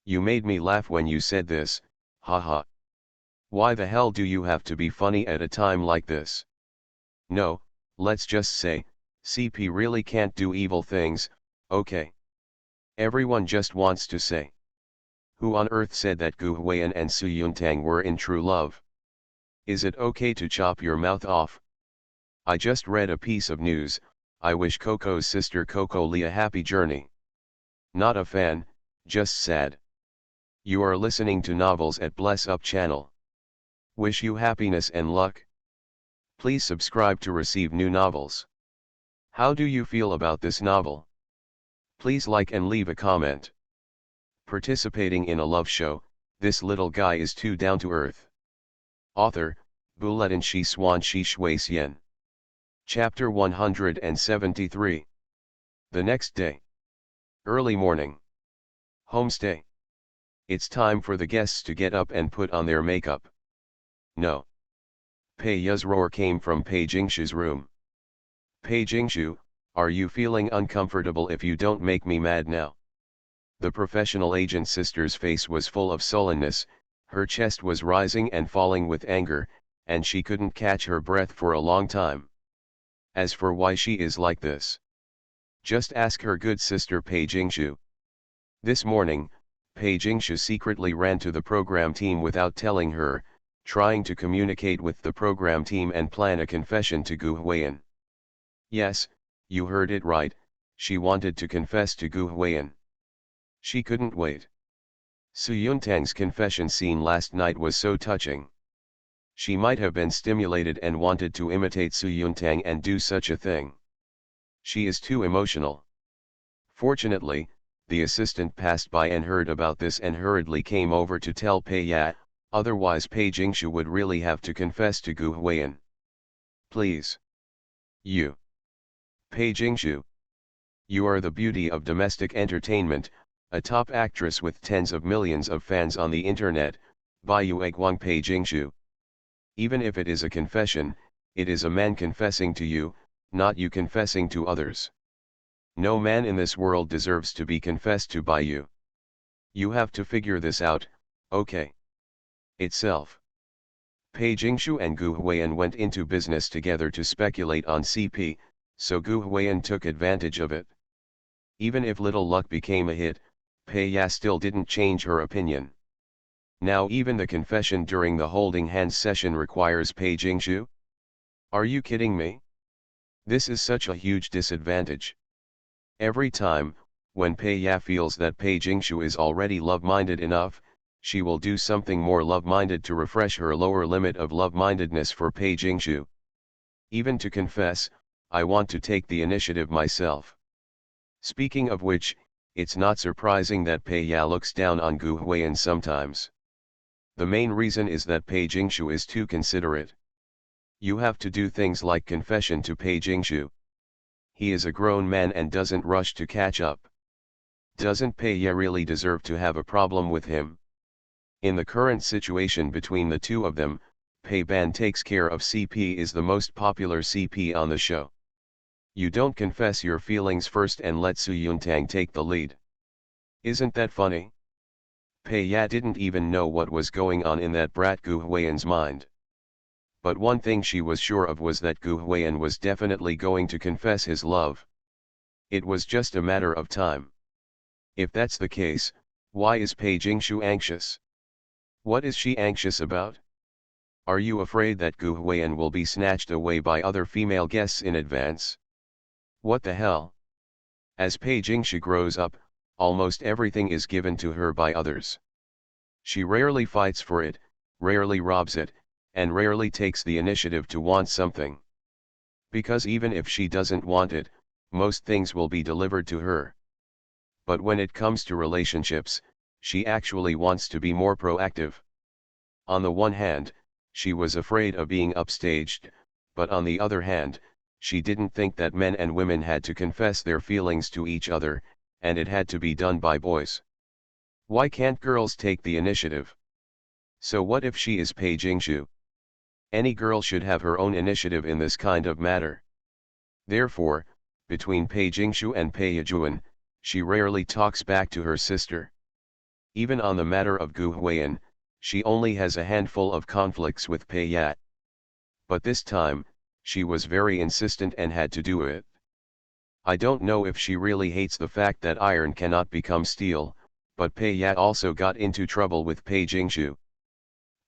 You made me laugh when you said this, haha. Why the hell do you have to be funny at a time like this? No, let's just say, CP really can't do evil things, okay? Everyone just wants to say. Who on earth said that Gu Huiyan and Su Yuntang were in true love? Is it okay to chop your mouth off? I just read a piece of news, I wish Coco's sister Coco Lee a happy journey. Not a fan, just sad. You are listening to Novels at Bless Up channel. Wish you happiness and luck. Please subscribe to receive new novels. How do you feel about this novel? Please like and leave a comment. Participating in a love show, this little guy is too down to earth. Author, Buletin Shi Swan Shi Shui Xian. Chapter 173. The next day. Early morning. Homestay. It's time for the guests to get up and put on their makeup. No. Pei Ya's roar came from Pei Jingshu's room. Pei Jingshu, are you feeling uncomfortable if you don't make me mad now? The professional agent sister's face was full of sullenness, her chest was rising and falling with anger, and she couldn't catch her breath for a long time. As for why she is like this, just ask her good sister Pei Jingshu. This morning, Pei Jingshu secretly ran to the program team without telling her, trying to communicate with the program team and plan a confession to Gu Huiyan. Yes, you heard it right, she wanted to confess to Gu Huiyan. She couldn't wait. Su Yuntang's confession scene last night was so touching. She might have been stimulated and wanted to imitate Su Yuntang and do such a thing. She is too emotional. Fortunately, the assistant passed by and heard about this and hurriedly came over to tell Pei Ya, otherwise Pei Jingshu would really have to confess to Gu Huiyan. Please. You. Pei Jingshu. You are the beauty of domestic entertainment, a top actress with tens of millions of fans on the internet, Baiyu Eguang Pei Jingshu. Even if it is a confession, it is a man confessing to you, not you confessing to others. No man in this world deserves to be confessed to by you. You have to figure this out, okay? Itself. Pei Jingshu and Gu Huiyan went into business together to speculate on CP, so Gu Huiyan took advantage of it. Even if Little Luck became a hit, Pei Ya still didn't change her opinion. Now even the confession during the holding hands session requires Pei Jingshu? Are you kidding me? This is such a huge disadvantage. Every time, when Pei Ya feels that Pei Jingshu is already love-minded enough, she will do something more love-minded to refresh her lower limit of love-mindedness for Pei Jingshu. Even to confess, I want to take the initiative myself. Speaking of which, it's not surprising that Pei Ya looks down on Gu Huiyan sometimes. The main reason is that Pei Jingshu is too considerate. You have to do things like confession to Pei Jingshu. He is a grown man and doesn't rush to catch up. Doesn't Pei Ya really deserve to have a problem with him? In the current situation between the two of them, Pei Ban takes care of CP is the most popular CP on the show. You don't confess your feelings first and let Su Yuntang take the lead. Isn't that funny? Pei Ya didn't even know what was going on in that brat Gu Huiyan's mind. But one thing she was sure of was that Gu Huiyan was definitely going to confess his love. It was just a matter of time. If that's the case, why is Pei Jingshu anxious? What is she anxious about? Are you afraid that Gu Huiyan will be snatched away by other female guests in advance? What the hell? As Pei Jingshu grows up, almost everything is given to her by others. She rarely fights for it, rarely robs it, and rarely takes the initiative to want something. Because even if she doesn't want it, most things will be delivered to her. But when it comes to relationships, she actually wants to be more proactive. On the one hand, she was afraid of being upstaged, but on the other hand, she didn't think that men and women had to confess their feelings to each other, and it had to be done by boys. Why can't girls take the initiative? So what if she is Pei Jingshu? Any girl should have her own initiative in this kind of matter. Therefore, between Pei Jingshu and Pei Yajuan, she rarely talks back to her sister. Even on the matter of Gu Huiyan, she only has a handful of conflicts with Pei Ya. But this time, she was very insistent and had to do it. I don't know if she really hates the fact that iron cannot become steel, but Pei Ya also got into trouble with Pei Jingshu.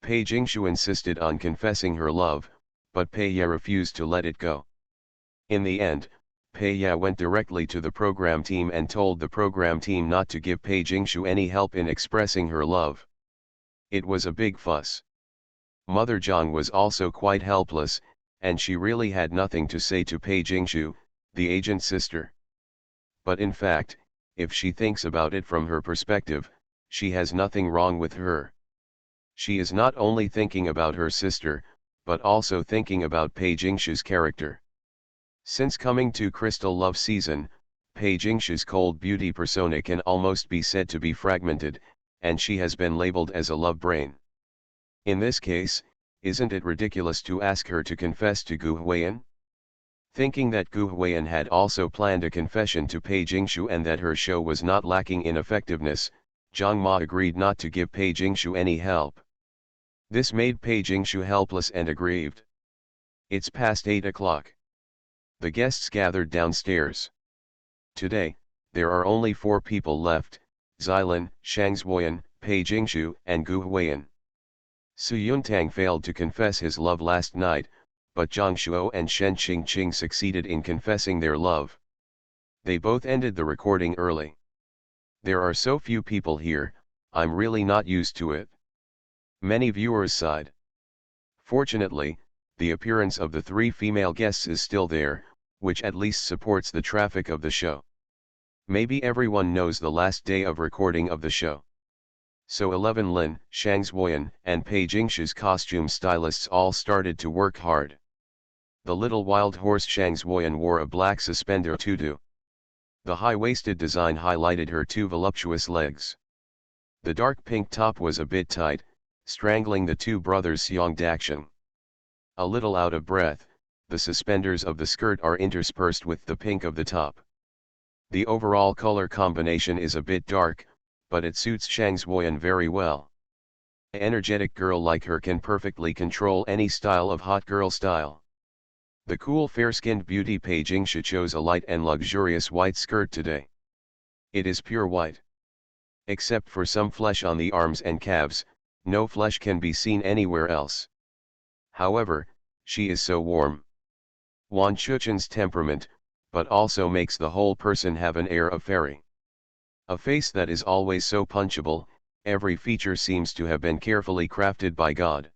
Pei Jingshu insisted on confessing her love, but Pei Ya refused to let it go. In the end, Pei went directly to the program team and told the program team not to give Pei Jingshu any help in expressing her love. It was a big fuss. Mother Zhang was also quite helpless, and she really had nothing to say to Pei Jingshu, the agent's sister. But in fact, if she thinks about it from her perspective, she has nothing wrong with her. She is not only thinking about her sister, but also thinking about Pei Jingshu's character. Since coming to Crystal Love season, Pei Jingshu's cold beauty persona can almost be said to be fragmented, and she has been labeled as a love brain. In this case, isn't it ridiculous to ask her to confess to Gu Huiyan? Thinking that Gu Huiyan had also planned a confession to Pei Jingshu and that her show was not lacking in effectiveness, Zhang Ma agreed not to give Pei Jingshu any help. This made Pei Jingshu helpless and aggrieved. It's past 8 o'clock. The guests gathered downstairs. Today, there are only 4 people left: Xilin, Shang Zuoyan, Pei Jingshu, and Gu Huiyan. Su Yuntang failed to confess his love last night, but Zhang Shuo and Shen Qingqing succeeded in confessing their love. They both ended the recording early. There are so few people here, I'm really not used to it. Many viewers sighed. Fortunately, the appearance of the 3 female guests is still there, which at least supports the traffic of the show. Maybe everyone knows the last day of recording of the show. So 11 Lin, Shang Zuoyan, and Pei Jingshu's costume stylists all started to work hard. The little wild horse Shang Zuoyan wore a black suspender tutu. The high-waisted design highlighted her 2 voluptuous legs. The dark pink top was a bit tight, strangling the 2 brothers Xiang Daxiang. A little out of breath, the suspenders of the skirt are interspersed with the pink of the top. The overall color combination is a bit dark, but it suits Shang Zuoyan very well. An energetic girl like her can perfectly control any style of hot girl style. The cool fair-skinned beauty Pei Jingshu chose a light and luxurious white skirt today. It is pure white. Except for some flesh on the arms and calves, no flesh can be seen anywhere else. However, she is so warm. Wan Chuchen's temperament, but also makes the whole person have an air of fairy. A face that is always so punchable, every feature seems to have been carefully crafted by God.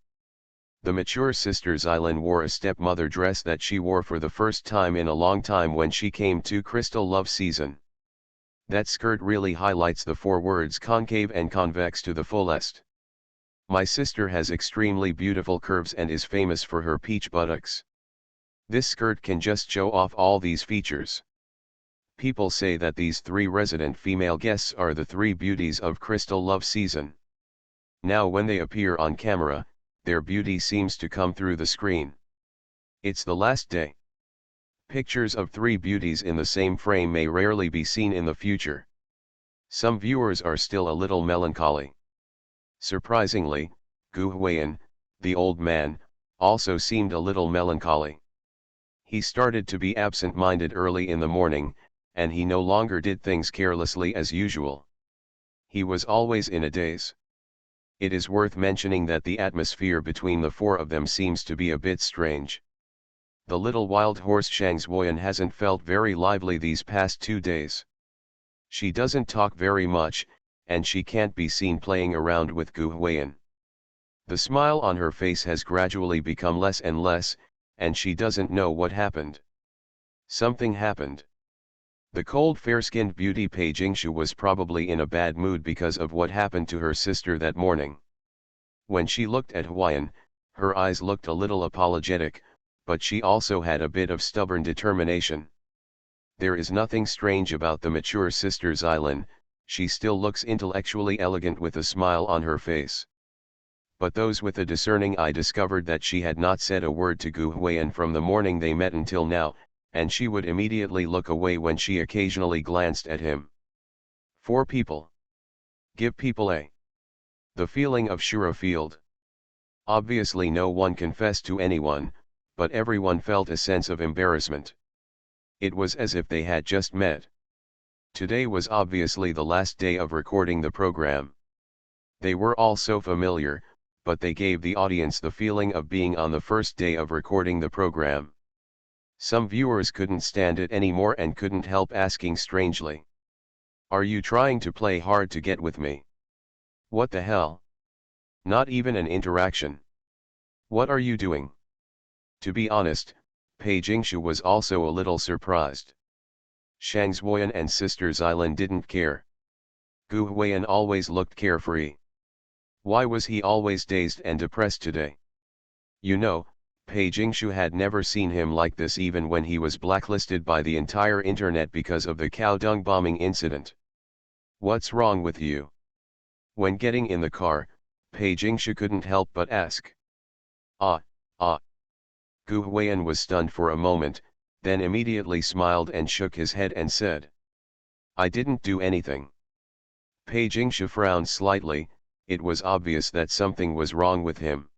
The mature sister Xilin wore a stepmother dress that she wore for the first time in a long time when she came to Crystal Love season. That skirt really highlights the 4 words concave and convex to the fullest. My sister has extremely beautiful curves and is famous for her peach buttocks. This skirt can just show off all these features. People say that these 3 resident female guests are the 3 beauties of Crystal Love season. Now when they appear on camera, their beauty seems to come through the screen. It's the last day. Pictures of 3 beauties in the same frame may rarely be seen in the future. Some viewers are still a little melancholy. Surprisingly, Gu Huiyan, the old man, also seemed a little melancholy. He started to be absent-minded early in the morning, and he no longer did things carelessly as usual. He was always in a daze. It is worth mentioning that the atmosphere between the 4 of them seems to be a bit strange. The little wild horse Shang Zuoyan hasn't felt very lively these past 2 days. She doesn't talk very much, and she can't be seen playing around with Gu Huiyan. The smile on her face has gradually become less and less, and she doesn't know what happened. Something happened. The cold fair-skinned beauty Pei Jingshu was probably in a bad mood because of what happened to her sister that morning. When she looked at Huiyan, her eyes looked a little apologetic, but she also had a bit of stubborn determination. There is nothing strange about the mature sister Xilin, she still looks intellectually elegant with a smile on her face. But those with a discerning eye discovered that she had not said a word to Gu Huiyan from the morning they met until now, and she would immediately look away when she occasionally glanced at him. 4 people. Give people the feeling of Shura field. Obviously no one confessed to anyone, but everyone felt a sense of embarrassment. It was as if they had just met. Today was obviously the last day of recording the program. They were all so familiar, but they gave the audience the feeling of being on the first day of recording the program. Some viewers couldn't stand it anymore and couldn't help asking strangely. Are you trying to play hard to get with me? What the hell? Not even an interaction. What are you doing? To be honest, Pei Jingshu was also a little surprised. Shang Zuoyan and Sister Xylan didn't care. Gu Huiyan always looked carefree. Why was he always dazed and depressed today? You know, Pei Jingshu had never seen him like this even when he was blacklisted by the entire internet because of the cow dung bombing incident. What's wrong with you? When getting in the car, Pei Jingshu couldn't help but ask. Ah. Gu Huiyan was stunned for a moment, then immediately smiled and shook his head and said. I didn't do anything. Pei Jingshu frowned slightly. It was obvious that something was wrong with him.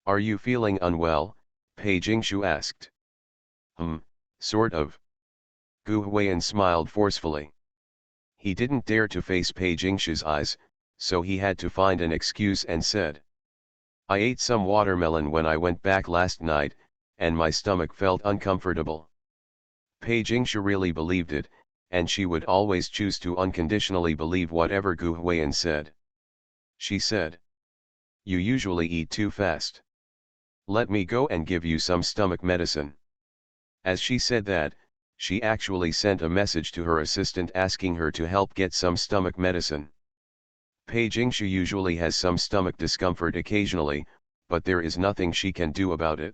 Are you feeling unwell? Pei Jingshu asked. Sort of. Gu Huiyan smiled forcefully. He didn't dare to face Pei Jingshu's eyes, so he had to find an excuse and said. I ate some watermelon when I went back last night, and my stomach felt uncomfortable. Pei Jingshu really believed it, and she would always choose to unconditionally believe whatever Gu Huiyan said. She said. You usually eat too fast. Let me go and give you some stomach medicine. As she said that, she actually sent a message to her assistant asking her to help get some stomach medicine. Pei Jingshu usually has some stomach discomfort occasionally, but there is nothing she can do about it.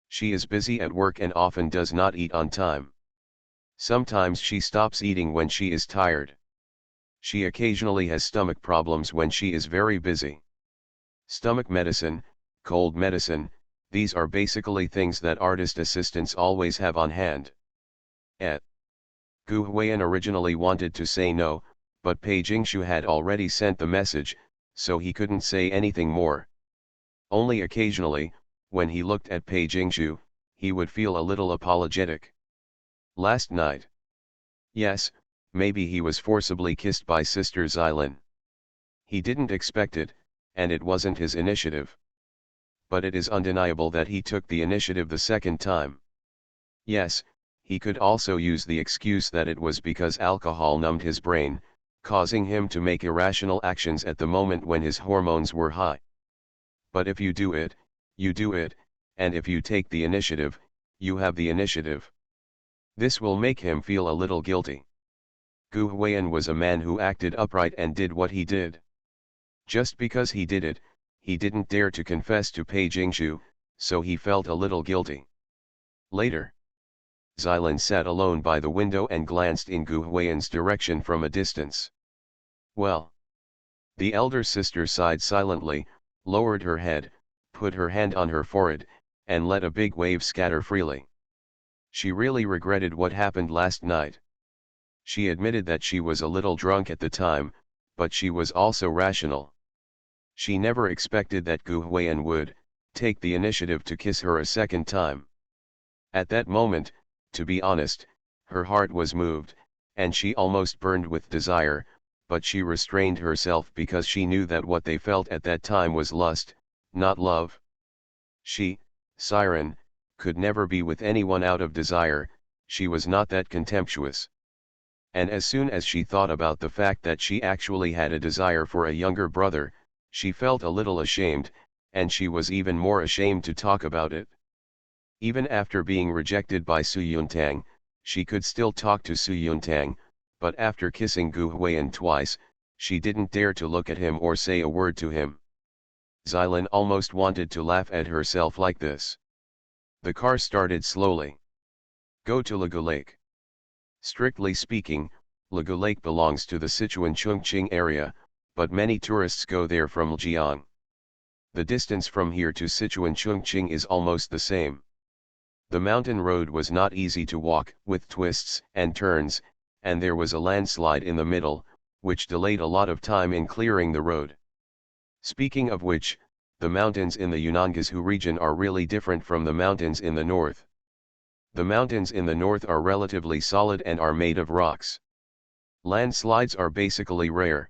She is busy at work and often does not eat on time. Sometimes she stops eating when she is tired. She occasionally has stomach problems when she is very busy. Stomach medicine, cold medicine, these are basically things that artist assistants always have on hand. Gu Huiyan originally wanted to say no, but Pei Jingshu had already sent the message, so he couldn't say anything more. Only occasionally, when he looked at Pei Jingshu, he would feel a little apologetic. Last night. Yes, maybe he was forcibly kissed by Sister Xylan. He didn't expect it, and it wasn't his initiative. But it is undeniable that he took the initiative the second time. Yes, he could also use the excuse that it was because alcohol numbed his brain, causing him to make irrational actions at the moment when his hormones were high. But if you do it, you do it, and if you take the initiative, you have the initiative. This will make him feel a little guilty. Gu Huiyan was a man who acted upright and did what he did. Just because he did it, he didn't dare to confess to Pei Jingshu, so he felt a little guilty. Later, Xylan sat alone by the window and glanced in Gu Huiyan's direction from a distance. Well. The elder sister sighed silently, lowered her head, put her hand on her forehead, and let a big wave scatter freely. She really regretted what happened last night. She admitted that she was a little drunk at the time, but she was also rational. She never expected that Gu Huiyan would take the initiative to kiss her a second time. At that moment, to be honest, her heart was moved, and she almost burned with desire, but she restrained herself because she knew that what they felt at that time was lust, not love. She, Siren, could never be with anyone out of desire. She was not that contemptuous. And as soon as she thought about the fact that she actually had a desire for a younger brother, she felt a little ashamed, and she was even more ashamed to talk about it. Even after being rejected by Su Yuntang, she could still talk to Su Yuntang, but after kissing Gu Huiyan twice, she didn't dare to look at him or say a word to him. Xylan almost wanted to laugh at herself like this. The car started slowly. Go to Lagu Lake. Strictly speaking, Lagu Lake belongs to the Sichuan Chongqing area, but many tourists go there from Lijiang. The distance from here to Sichuan Chongqing is almost the same. The mountain road was not easy to walk, with twists and turns, and there was a landslide in the middle, which delayed a lot of time in clearing the road. Speaking of which, the mountains in the Yunnan-Guizhou region are really different from the mountains in the north. The mountains in the north are relatively solid and are made of rocks. Landslides are basically rare.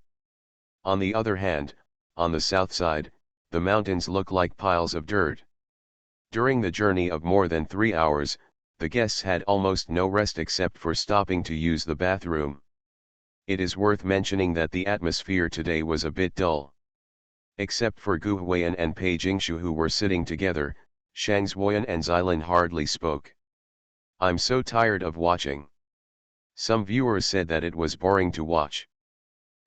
On the other hand, on the south side, the mountains look like piles of dirt. During the journey of more than 3 hours, The guests had almost no rest except for stopping to use the bathroom. It is worth mentioning that the atmosphere today was a bit dull. Except for Gu Huiyan and Pei Jingshu who were sitting together, Shang Zuoyan and Xilin hardly spoke. "I'm so tired of watching." Some viewers said that it was boring to watch.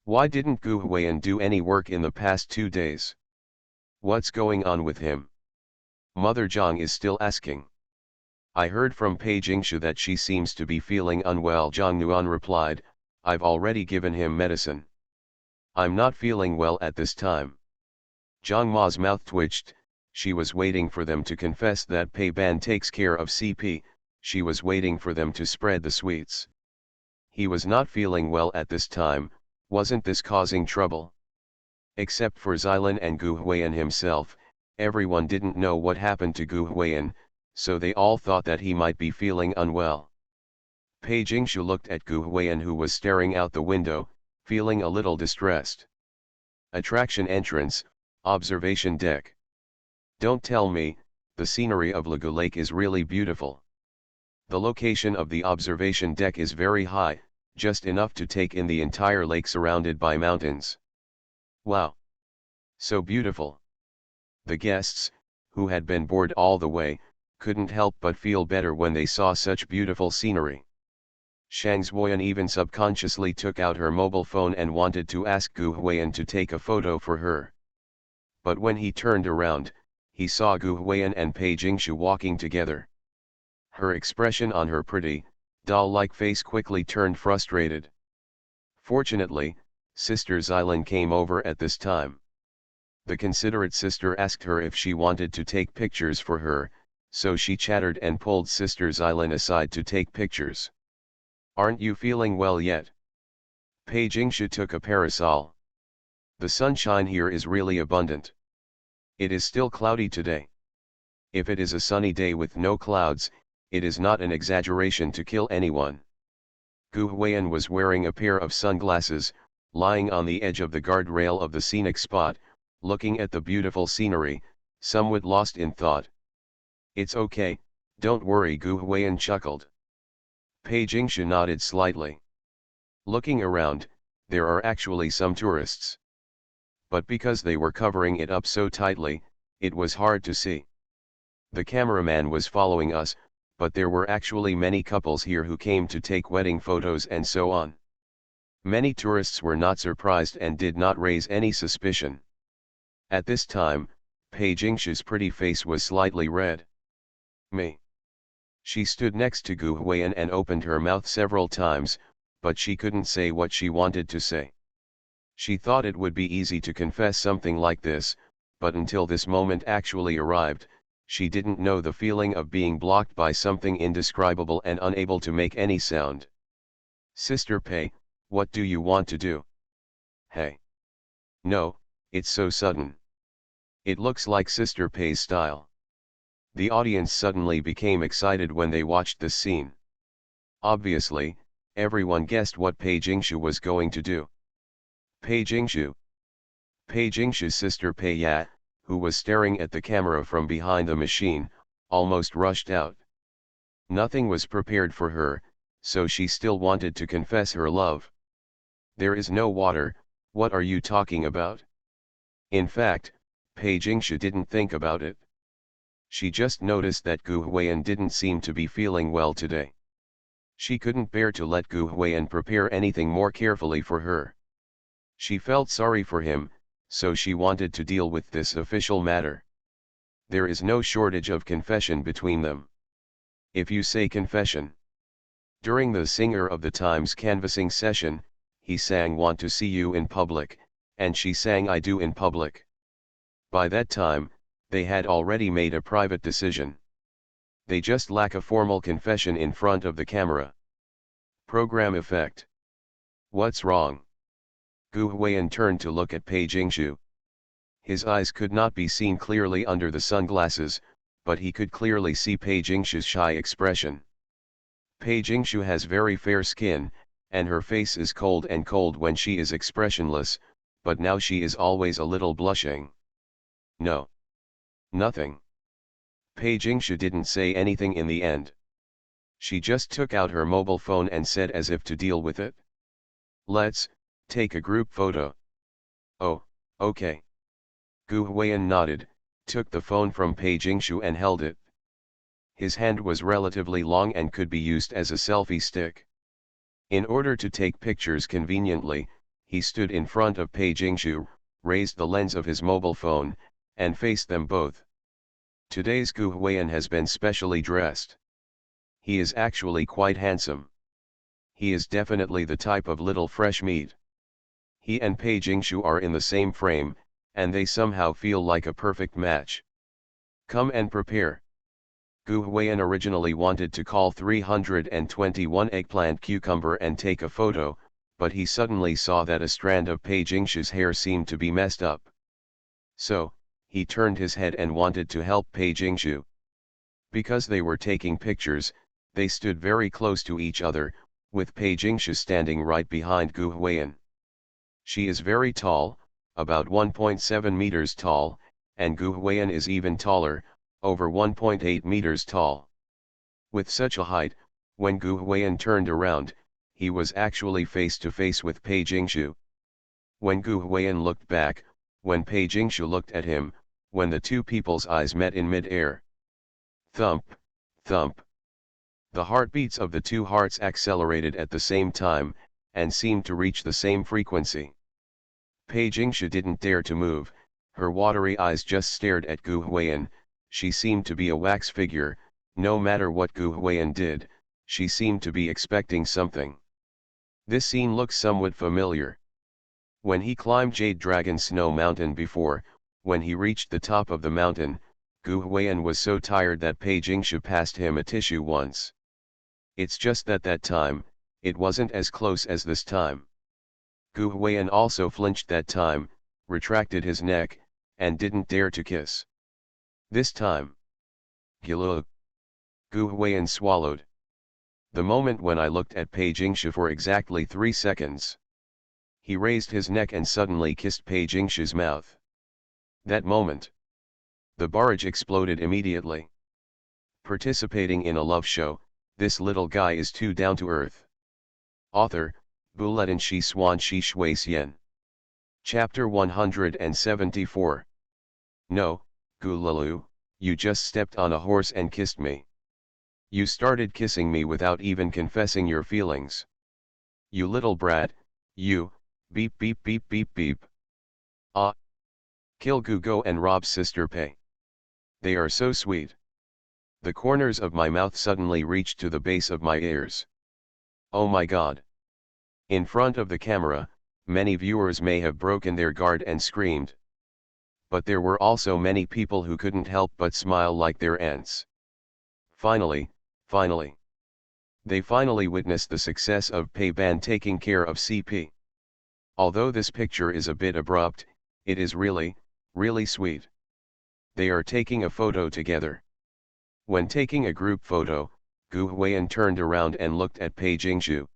Why didn't Gu Huiyan do any work in the past 2 days? What's going on with him? Mother Zhang is still asking. I heard from Pei Jingshu that she seems to be feeling unwell. Zhang Nuan replied, I've already given him medicine. I'm not feeling well at this time. Zhang Ma's mouth twitched. She was waiting for them to confess that Pei Ban takes care of CP, she was waiting for them to spread the sweets. He was not feeling well at this time, wasn't this causing trouble? Except for Xilin and Gu Huiyan himself, everyone didn't know what happened to Gu Huiyan, so they all thought that he might be feeling unwell. Pei Jingshu looked at Gu Huiyan who was staring out the window, feeling a little distressed. Attraction entrance, observation deck. Don't tell me, the scenery of Lagu Lake is really beautiful. The location of the observation deck is very high, just enough to take in the entire lake surrounded by mountains. Wow! So beautiful. The guests, who had been bored all the way, couldn't help but feel better when they saw such beautiful scenery. Shang Zuoyan even subconsciously took out her mobile phone and wanted to ask Gu Huiyan to take a photo for her. But when he turned around, he saw Gu Huiyan and Pei Jingshu walking together. Her expression on her pretty, doll-like face quickly turned frustrated. Fortunately, Sister Xilin came over at this time. The considerate sister asked her if she wanted to take pictures for her, so she chattered and pulled Sister Xilin aside to take pictures. Aren't you feeling well yet? Pei Jingshu took a parasol. The sunshine here is really abundant. It is still cloudy today. If it is a sunny day with no clouds, it is not an exaggeration to kill anyone. Gu Huiyan was wearing a pair of sunglasses, lying on the edge of the guardrail of the scenic spot, looking at the beautiful scenery, somewhat lost in thought. It's okay, don't worry, Gu Huiyan chuckled. Pei Jingshu nodded slightly. Looking around, there are actually some tourists. But because they were covering it up so tightly, it was hard to see. The cameraman was following us, but there were actually many couples here who came to take wedding photos and so on. Many tourists were not surprised and did not raise any suspicion. At this time, Pei Jingshu's pretty face was slightly red. Me. She stood next to Gu Huiyan and opened her mouth several times, but she couldn't say what she wanted to say. She thought it would be easy to confess something like this, but until this moment actually arrived, she didn't know the feeling of being blocked by something indescribable and unable to make any sound. Sister Pei, what do you want to do? Hey. No, it's so sudden. It looks like Sister Pei's style. The audience suddenly became excited when they watched this scene. Obviously, everyone guessed what Pei Jingshu was going to do. Pei Jingshu. Pei Jingshu's sister Pei Ya, who was staring at the camera from behind the machine, almost rushed out. Nothing was prepared for her, so she still wanted to confess her love. There is no water, what are you talking about? In fact, Pei Jingshu didn't think about it. She just noticed that Gu Huiyan didn't seem to be feeling well today. She couldn't bear to let Gu Huiyan prepare anything more carefully for her. She felt sorry for him, so she wanted to deal with this official matter. There is no shortage of confession between them. If you say confession. During the Singer of the Times canvassing session, he sang Want to See You in Public, and she sang I Do in Public. By that time, they had already made a private decision. They just lack a formal confession in front of the camera. Program effect. What's wrong? Gu Huiyan turned to look at Pei Jingshu. His eyes could not be seen clearly under the sunglasses, but he could clearly see Pei Jingshu's shy expression. Pei Jingshu has very fair skin, and her face is cold when she is expressionless, but now she is always a little blushing. No. Nothing. Pei Jingshu didn't say anything in the end. She just took out her mobile phone and said as if to deal with it. "Let's take a group photo." "Oh, okay." Gu Huiyan nodded, took the phone from Pei Jingshu and held it. His hand was relatively long and could be used as a selfie stick. In order to take pictures conveniently, he stood in front of Pei Jingshu, raised the lens of his mobile phone, and faced them both. Today's Gu Huiyan has been specially dressed. He is actually quite handsome. He is definitely the type of little fresh meat. He and Pei Jingshu are in the same frame, and they somehow feel like a perfect match. "Come and prepare." Gu Huiyan originally wanted to call 321 eggplant cucumber and take a photo, but he suddenly saw that a strand of Pei Jingshu's hair seemed to be messed up. So, he turned his head and wanted to help Pei Jingshu. Because they were taking pictures, they stood very close to each other, with Pei Jingshu standing right behind Gu Huiyan. She is very tall, about 1.7 meters tall, and Gu Huiyan is even taller, over 1.8 meters tall. With such a height, when Gu Huiyan turned around, he was actually face to face with Pei Jingshu. When Gu Huiyan looked back, when Pei Jingshu looked at him, when the two people's eyes met in mid-air. Thump, thump. The heartbeats of the two hearts accelerated at the same time, and seemed to reach the same frequency. Pei Jingshu didn't dare to move, her watery eyes just stared at Gu Huiyan. She seemed to be a wax figure, no matter what Gu Huiyan did, she seemed to be expecting something. This scene looks somewhat familiar. When he climbed Jade Dragon Snow Mountain before, when he reached the top of the mountain, Gu Huiyan was so tired that Pei Jingshu passed him a tissue once. It's just that time, it wasn't as close as this time. Gu Huiyan also flinched that time, retracted his neck, and didn't dare to kiss. This time. Gilug. Gu Huiyan swallowed. The moment when I looked at Pei Jingshu for exactly 3 seconds. He raised his neck and suddenly kissed Pei Jingshu's mouth. That moment. The barrage exploded immediately. Participating in a love show, this little guy is too down to earth. Author, Buletin Shi Swan Shi Shui Xian. Chapter 174. No, Gulalu, you just stepped on a horse and kissed me. You started kissing me without even confessing your feelings. You little brat, you, beep beep beep beep beep. Ah. Kill Gugo and Rob's sister Pei. They are so sweet. The corners of my mouth suddenly reached to the base of my ears. Oh my god. In front of the camera, many viewers may have broken their guard and screamed. But there were also many people who couldn't help but smile like their ants. Finally. They finally witnessed the success of Pei Ban taking care of CP. Although this picture is a bit abrupt, it is really sweet. They are taking a photo together. When taking a group photo, Gu Huiyan turned around and looked at Pei Jingshu.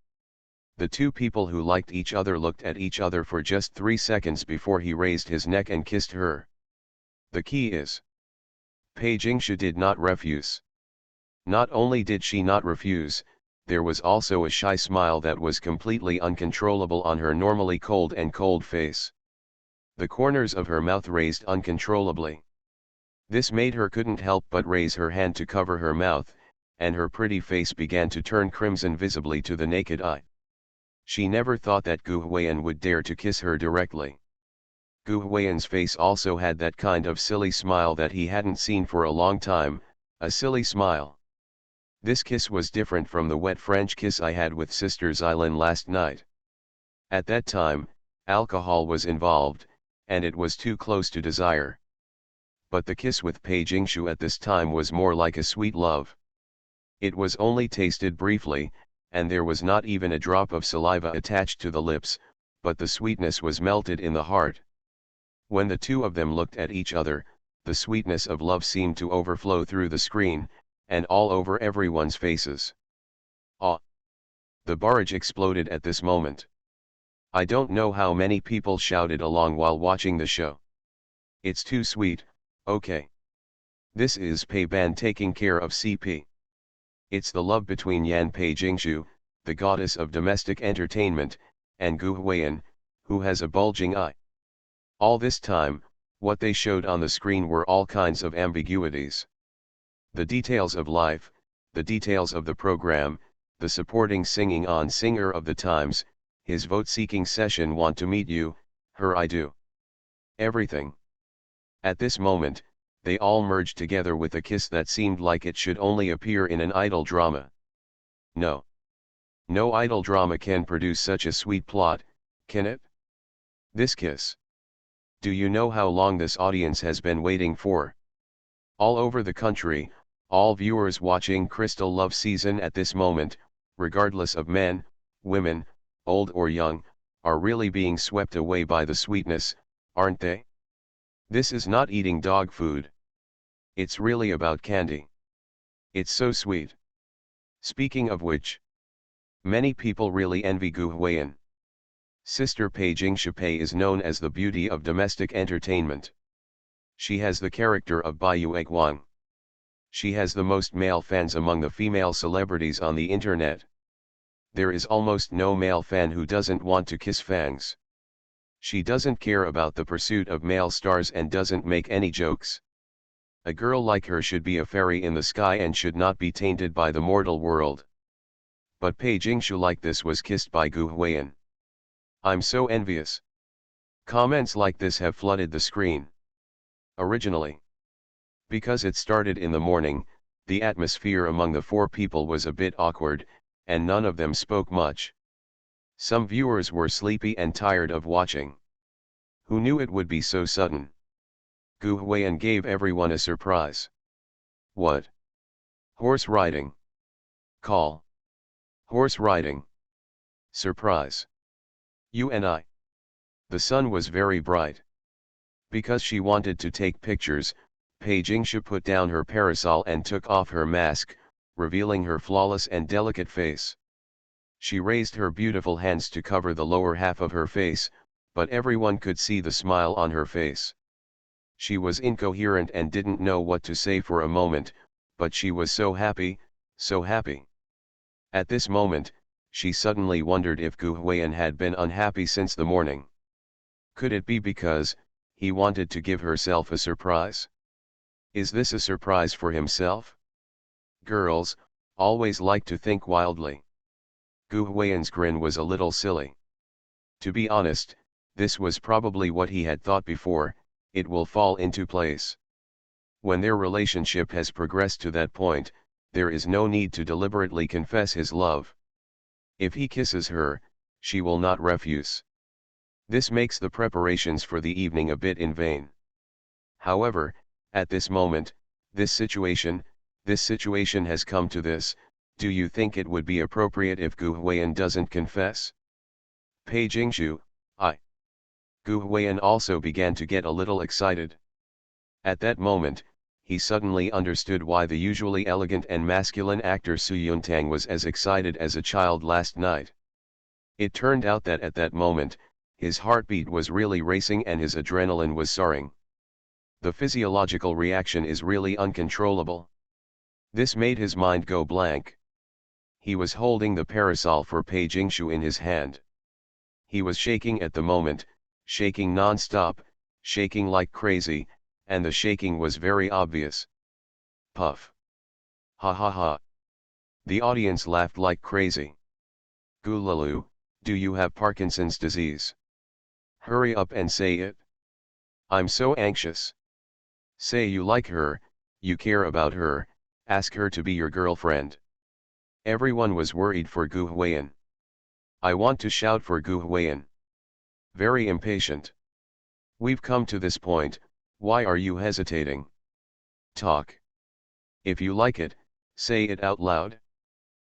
The two people who liked each other looked at each other for just 3 seconds before he raised his neck and kissed her. The key is, Pei Jingshu did not refuse. Not only did she not refuse, there was also a shy smile that was completely uncontrollable on her normally cold face. The corners of her mouth raised uncontrollably. This made her couldn't help but raise her hand to cover her mouth, and her pretty face began to turn crimson visibly to the naked eye. She never thought that Gu Huiyan would dare to kiss her directly. Gu Huiyan's face also had that kind of silly smile that he hadn't seen for a long time, a silly smile. This kiss was different from the wet French kiss I had with Sister Xylin last night. At that time, alcohol was involved, and it was too close to desire. But the kiss with Pei Jingshu at this time was more like a sweet love. It was only tasted briefly, and there was not even a drop of saliva attached to the lips, but the sweetness was melted in the heart. When the two of them looked at each other, the sweetness of love seemed to overflow through the screen, and all over everyone's faces. Ah! The barrage exploded at this moment. I don't know how many people shouted along while watching the show. It's too sweet, okay. This is Pei Ban taking care of CP. It's the love between Yan Pei Jingshu, the goddess of domestic entertainment, and Gu Huiyan, who has a bulging eye. All this time, what they showed on the screen were all kinds of ambiguities. The details of life, the details of the program, the supporting singing on Singer of the Times, his vote-seeking session Want to Meet You, her I Do. Everything. At this moment, they all merged together with a kiss that seemed like it should only appear in an idol drama. No. No idol drama can produce such a sweet plot, can it? This kiss. Do you know how long this audience has been waiting for? All over the country, all viewers watching Crystal Love Season at this moment, regardless of men, women, old or young, are really being swept away by the sweetness, aren't they? This is not eating dog food. It's really about candy. It's so sweet. Speaking of which, many people really envy Gu Huiyan. Sister Pei Jingshu is known as the beauty of domestic entertainment. She has the character of Bai Yue Guang. She has the most male fans among the female celebrities on the internet. There is almost no male fan who doesn't want to kiss Fangs. She doesn't care about the pursuit of male stars and doesn't make any jokes. A girl like her should be a fairy in the sky and should not be tainted by the mortal world. But Pei Jingshu like this was kissed by Gu Huiyan. I'm so envious. Comments like this have flooded the screen. Originally, because it started in the morning, the atmosphere among the four people was a bit awkward, and none of them spoke much. Some viewers were sleepy and tired of watching. Who knew it would be so sudden? Gu Huiyan gave everyone a surprise. What? Horse riding. Call. Horse riding. Surprise. You and I. The sun was very bright. Because she wanted to take pictures, Pei Jingshu put down her parasol and took off her mask, revealing her flawless and delicate face. She raised her beautiful hands to cover the lower half of her face, but everyone could see the smile on her face. She was incoherent and didn't know what to say for a moment, but she was so happy, so happy. At this moment, she suddenly wondered if Gu Huiyan had been unhappy since the morning. Could it be because he wanted to give herself a surprise? Is this a surprise for himself? Girls always like to think wildly. Gu Huiyan's grin was a little silly. To be honest, this was probably what he had thought before. It will fall into place. When their relationship has progressed to that point, there is no need to deliberately confess his love. If he kisses her, she will not refuse. This makes the preparations for the evening a bit in vain. However, at this moment, this situation has come to this. Do you think it would be appropriate if Gu Huiyan doesn't confess? Pei Jingshu, Gu Huiyan also began to get a little excited. At that moment, he suddenly understood why the usually elegant and masculine actor Su Yuntang was as excited as a child last night. It turned out that at that moment, his heartbeat was really racing and his adrenaline was soaring. The physiological reaction is really uncontrollable. This made his mind go blank. He was holding the parasol for Pei Jingshu in his hand. He was shaking at the moment, shaking non-stop, shaking like crazy, and the shaking was very obvious. Puff. Ha ha ha. The audience laughed like crazy. Gulalu, do you have Parkinson's disease? Hurry up and say it. I'm so anxious. Say you like her, you care about her, ask her to be your girlfriend. Everyone was worried for Gu Huiyan. I want to shout for Gu Huiyan. Very impatient. We've come to this point, why are you hesitating? Talk. If you like it, say it out loud.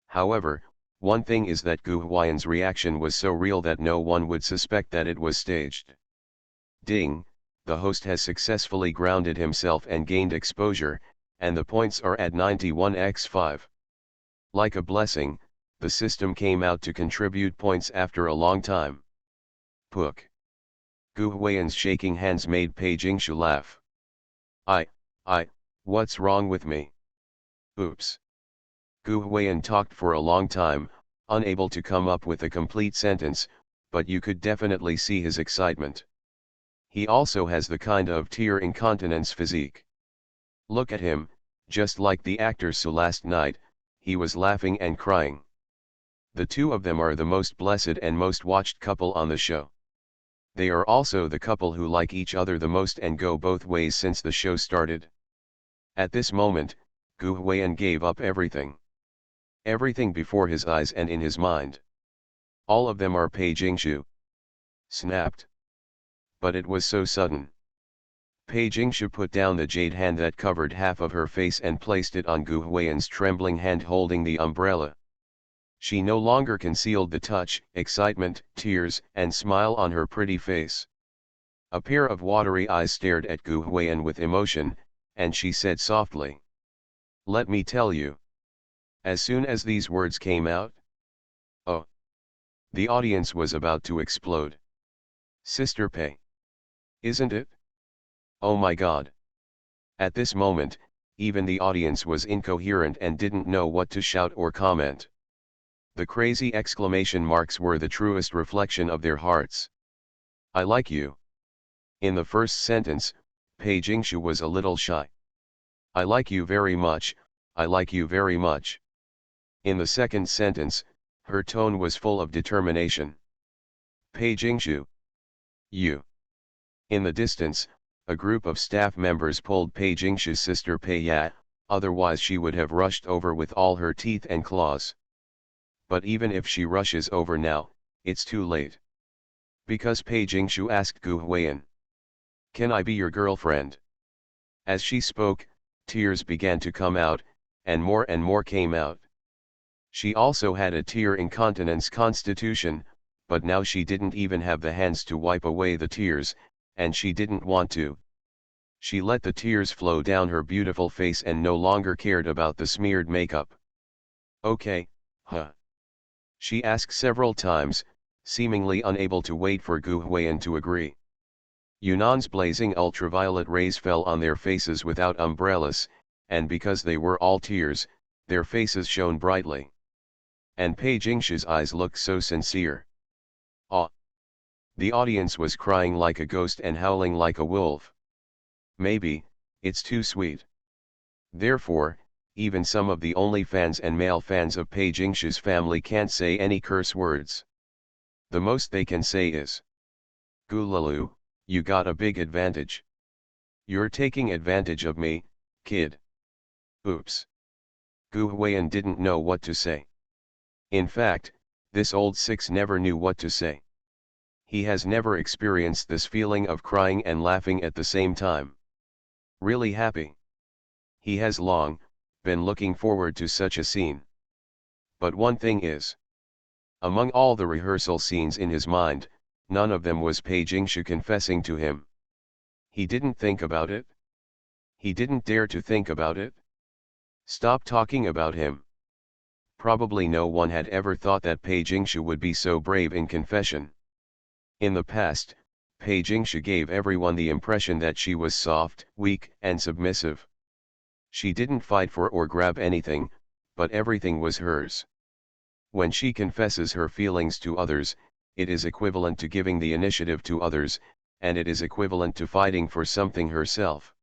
However, one thing is that Gu Huiyan's reaction was so real that no one would suspect that it was staged. Ding, the host has successfully grounded himself and gained exposure, and the points are at 91x5. Like a blessing, the system came out to contribute points after a long time. Pook. Gu Huiyan's shaking hands made Pei Jingshu laugh. What's wrong with me? Oops. Gu Huiyan talked for a long time, unable to come up with a complete sentence, but you could definitely see his excitement. He also has the kind of tear incontinence physique. Look at him, just like the actor so last night, he was laughing and crying. The two of them are the most blessed and most watched couple on the show. They are also the couple who like each other the most and go both ways since the show started. At this moment, Gu Huiyan gave up everything. Everything before his eyes and in his mind. All of them are Pei Jingshu. Snapped. But it was so sudden. Pei Jingshu put down the jade hand that covered half of her face and placed it on Gu Huiyan's trembling hand holding the umbrella. She no longer concealed the touch, excitement, tears, and smile on her pretty face. A pair of watery eyes stared at Gu Huiyan with emotion, and she said softly, "Let me tell you." As soon as these words came out, oh! The audience was about to explode. Sister Pei. Isn't it? Oh my God. At this moment, even the audience was incoherent and didn't know what to shout or comment. The crazy exclamation marks were the truest reflection of their hearts. I like you. In the first sentence, Pei Jingshu was a little shy. I like you very much, I like you very much. In the second sentence, her tone was full of determination. Pei Jingshu. You. In the distance, a group of staff members pulled Pei Jingshu's sister Pei Ya, otherwise she would have rushed over with all her teeth and claws. But even if she rushes over now, it's too late. Because Pei Jingshu asked Gu Huiyan, "Can I be your girlfriend?" As she spoke, tears began to come out, and more came out. She also had a tear incontinence constitution, but now she didn't even have the hands to wipe away the tears, and she didn't want to. She let the tears flow down her beautiful face and no longer cared about the smeared makeup. Okay, huh? She asked several times, seemingly unable to wait for Gu Huiyan to agree. Yunan's blazing ultraviolet rays fell on their faces without umbrellas, and because they were all tears, their faces shone brightly. And Pei Jingshu's eyes looked so sincere. Ah! The audience was crying like a ghost and howling like a wolf. Maybe, it's too sweet. Therefore, even some of the only fans and male fans of Pei Jingshu's family can't say any curse words. The most they can say is, "Gulalu, you got a big advantage. You're taking advantage of me, kid." Oops. Gu Huiyan didn't know what to say. In fact, this old six never knew what to say. He has never experienced this feeling of crying and laughing at the same time. Really happy. He has long been looking forward to such a scene. But one thing is, among all the rehearsal scenes in his mind, none of them was Pei Jingshu confessing to him. He didn't think about it. He didn't dare to think about it. Stop talking about him. Probably no one had ever thought that Pei Jingshu would be so brave in confession. In the past, Pei Jingshu gave everyone the impression that she was soft, weak, and submissive. She didn't fight for or grab anything, but everything was hers. When she confesses her feelings to others, it is equivalent to giving the initiative to others, and it is equivalent to fighting for something herself.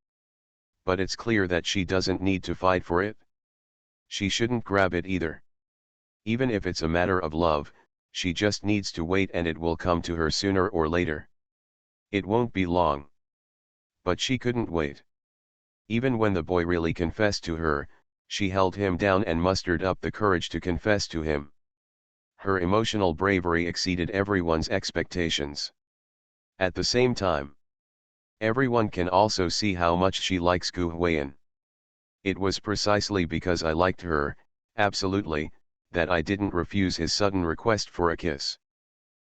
But it's clear that she doesn't need to fight for it. She shouldn't grab it either. Even if it's a matter of love, she just needs to wait and it will come to her sooner or later. It won't be long. But she couldn't wait. Even when the boy really confessed to her, she held him down and mustered up the courage to confess to him. Her emotional bravery exceeded everyone's expectations. At the same time, everyone can also see how much she likes Gu Huiyan. It was precisely because I liked her, absolutely, that I didn't refuse his sudden request for a kiss.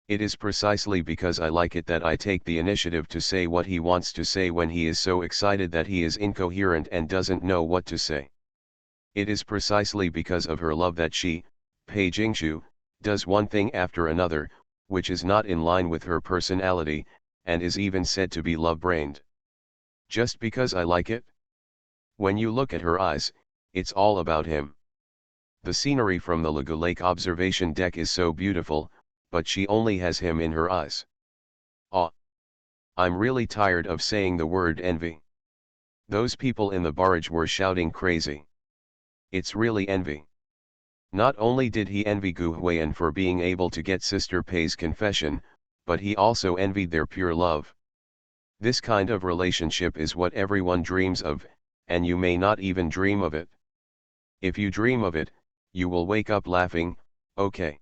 It is precisely because I like it that I take the initiative to say what he wants to say when he is so excited that he is incoherent and doesn't know what to say. It is precisely because of her love that she, Pei Jingshu, does one thing after another, which is not in line with her personality, and is even said to be love-brained. Just because I like it? When you look at her eyes, it's all about him. The scenery from the Lagu Lake observation deck is so beautiful, but she only has him in her eyes. Ah! I'm really tired of saying the word envy. Those people in the barrage were shouting crazy. It's really envy. Not only did he envy Gu Huiyan for being able to get Sister Pei's confession, but he also envied their pure love. This kind of relationship is what everyone dreams of, and you may not even dream of it. If you dream of it, you will wake up laughing, okay.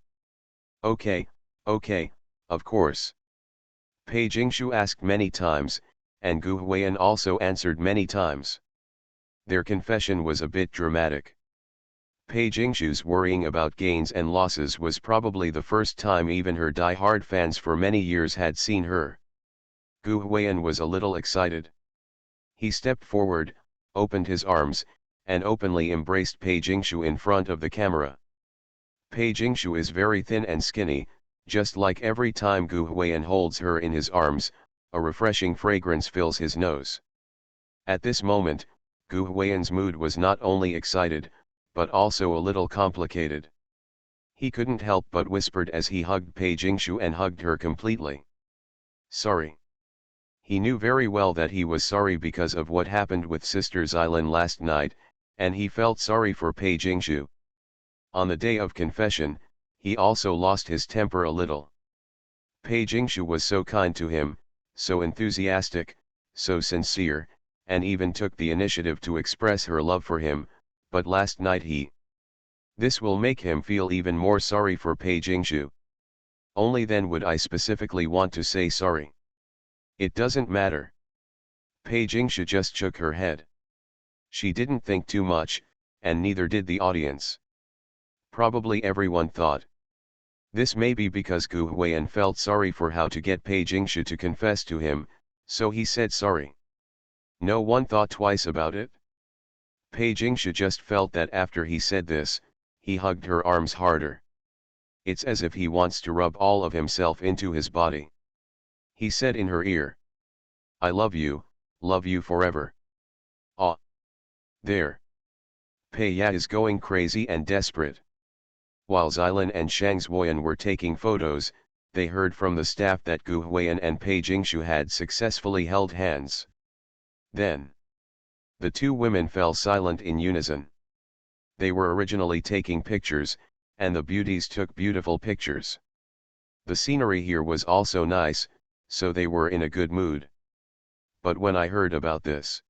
Okay, okay, of course. Pei Jingshu asked many times, and Gu Huiyan also answered many times. Their confession was a bit dramatic. Pei Jingshu's worrying about gains and losses was probably the first time even her die-hard fans for many years had seen her. Gu Huiyan was a little excited. He stepped forward, opened his arms, and openly embraced Pei Jingshu in front of the camera. Pei Jingshu is very thin and skinny, just like every time Gu Huiyan holds her in his arms, a refreshing fragrance fills his nose. At this moment, Gu Huiyan's mood was not only excited, but also a little complicated. He couldn't help but whispered as he hugged Pei Jingshu and hugged her completely. Sorry. He knew very well that he was sorry because of what happened with Sister Xylin last night, and he felt sorry for Pei Jingshu. On the day of confession, he also lost his temper a little. Pei Jingshu was so kind to him, so enthusiastic, so sincere, and even took the initiative to express her love for him, but last night This will make him feel even more sorry for Pei Jingshu. Only then would I specifically want to say sorry. It doesn't matter. Pei Jingshu just shook her head. She didn't think too much, and neither did the audience. Probably everyone thought. This may be because Gu Huiyan felt sorry for how to get Pei Jingshu to confess to him, so he said sorry. No one thought twice about it. Pei Jingshu just felt that after he said this, he hugged her arms harder. It's as if he wants to rub all of himself into his body. He said in her ear, I love you forever. Ah. There. Pei Ya is going crazy and desperate. While Xylin and Shang Zuoyan were taking photos, they heard from the staff that Gu Huiyan and Pei Jingshu had successfully held hands. Then, the two women fell silent in unison. They were originally taking pictures, and the beauties took beautiful pictures. The scenery here was also nice, so they were in a good mood. But when I heard about this,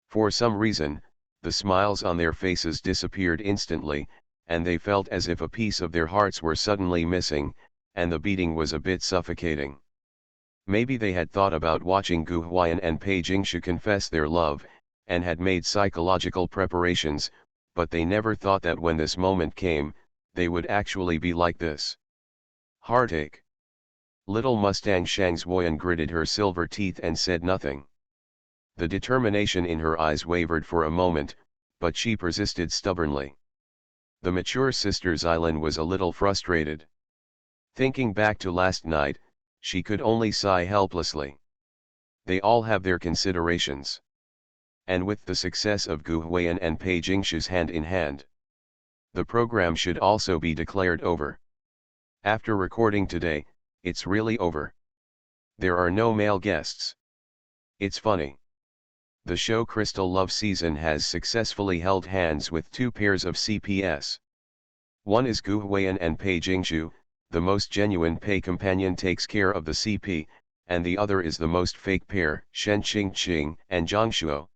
for some reason, the smiles on their faces disappeared instantly, and they felt as if a piece of their hearts were suddenly missing, and the beating was a bit suffocating. Maybe they had thought about watching Gu Huiyan and Pei Jingshu confess their love, and had made psychological preparations, but they never thought that when this moment came, they would actually be like this. Heartache. Little Mustang Shang Zuoyan gritted her silver teeth and said nothing. The determination in her eyes wavered for a moment, but she persisted stubbornly. The mature Sister Xylin was a little frustrated. Thinking back to last night, she could only sigh helplessly. They all have their considerations. And with the success of Gu Huiyan and Pei Jingshu's hand in hand, the program should also be declared over. After recording today, it's really over. There are no male guests. It's funny. The show Crystal Love Season has successfully held hands with two pairs of CPS. One is Gu Huiyan and Pei Jingshu, the most genuine Pei companion takes care of the CP, and the other is the most fake pair, Shen Qingqing and Zhang Shuo.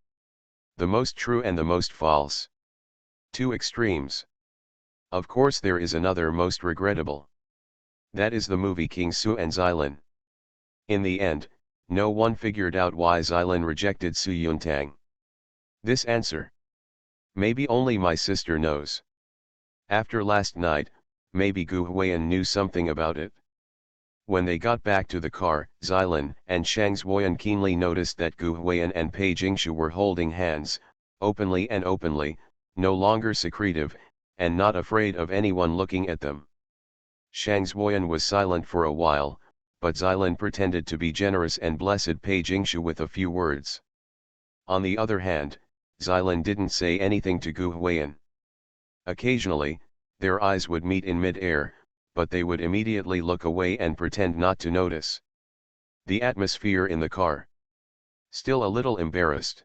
The most true and the most false. Two extremes. Of course there is another most regrettable. That is the movie King Su and Xylin. In the end, no one figured out why Xylin rejected Su Yuntang. This answer. Maybe only my sister knows. After last night, maybe Gu Huiyan knew something about it. When they got back to the car, Xylin and Shang Zuoyan keenly noticed that Gu Huiyan and Pei Jingshu were holding hands, openly, no longer secretive, and not afraid of anyone looking at them. Shang Zuoyan was silent for a while, but Xylin pretended to be generous and blessed Pei Jingshu with a few words. On the other hand, Xylin didn't say anything to Gu Huiyan. Occasionally, their eyes would meet in mid-air, but they would immediately look away and pretend not to notice. The atmosphere in the car. Still a little embarrassed.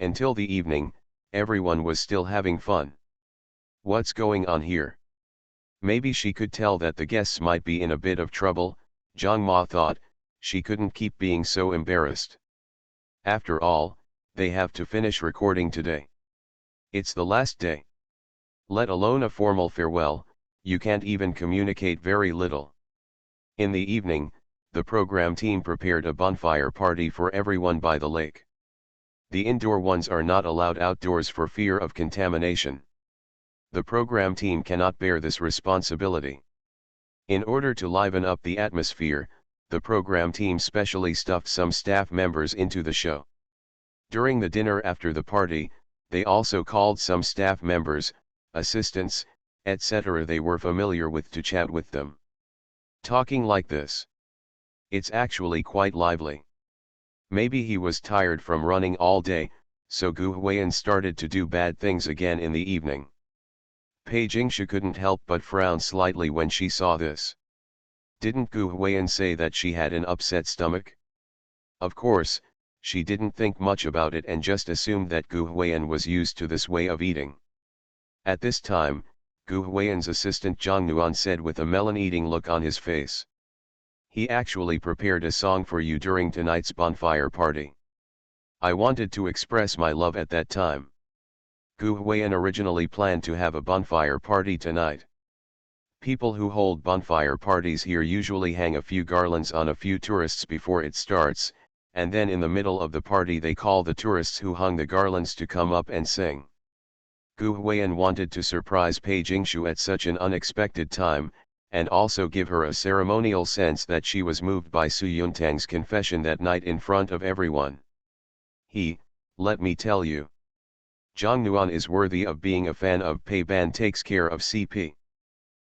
Until the evening, everyone was still having fun. What's going on here? Maybe she could tell that the guests might be in a bit of trouble, Zhang Ma thought. She couldn't keep being so embarrassed. After all, they have to finish recording today. It's the last day. Let alone a formal farewell, you can't even communicate very little. In the evening, the program team prepared a bonfire party for everyone by the lake. The indoor ones are not allowed outdoors for fear of contamination. The program team cannot bear this responsibility. In order to liven up the atmosphere, the program team specially stuffed some staff members into the show. During the dinner after the party, they also called some staff members, assistants, etc. they were familiar with to chat with them. Talking like this. It's actually quite lively. Maybe he was tired from running all day, so Gu Huiyan started to do bad things again in the evening. Pei Jingshu couldn't help but frown slightly when she saw this. Didn't Gu Huiyan say that she had an upset stomach? Of course, she didn't think much about it and just assumed that Gu Huiyan was used to this way of eating. At this time, Gu Huiyan's assistant Zhang Nuan said with a melon-eating look on his face. He actually prepared a song for you during tonight's bonfire party. I wanted to express my love at that time. Gu Huiyan originally planned to have a bonfire party tonight. People who hold bonfire parties here usually hang a few garlands on a few tourists before it starts, and then in the middle of the party they call the tourists who hung the garlands to come up and sing. Gu Huiyan wanted to surprise Pei Jingshu at such an unexpected time, and also give her a ceremonial sense that she was moved by Su Yuntang's confession that night in front of everyone. Let me tell you. Zhang Nuan is worthy of being a fan of Pei Ban takes care of CP.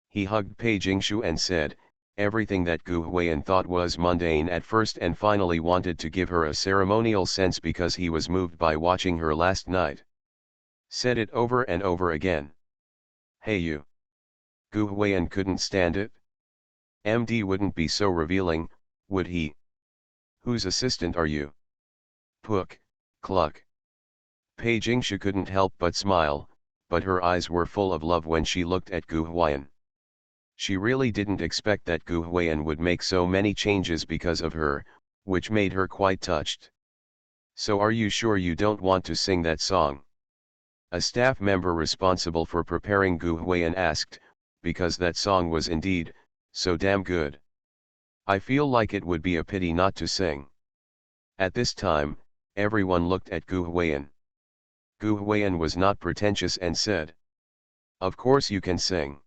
He hugged Pei Jingshu and said, everything that Gu Huiyan thought was mundane at first and finally wanted to give her a ceremonial sense because he was moved by watching her last night. Said it over and over again. Hey you. Gu Huiyan couldn't stand it. MD wouldn't be so revealing, would he? Whose assistant are you? Puck, cluck. Pei Jingshu couldn't help but smile, but her eyes were full of love when she looked at Gu Huiyan. She really didn't expect that Gu Huiyan would make so many changes because of her, which made her quite touched. So are you sure you don't want to sing that song? A staff member responsible for preparing Gu Huiyan asked, because that song was indeed so damn good. I feel like it would be a pity not to sing. At this time, everyone looked at Gu Huiyan. Gu Huiyan was not pretentious and said, of course you can sing.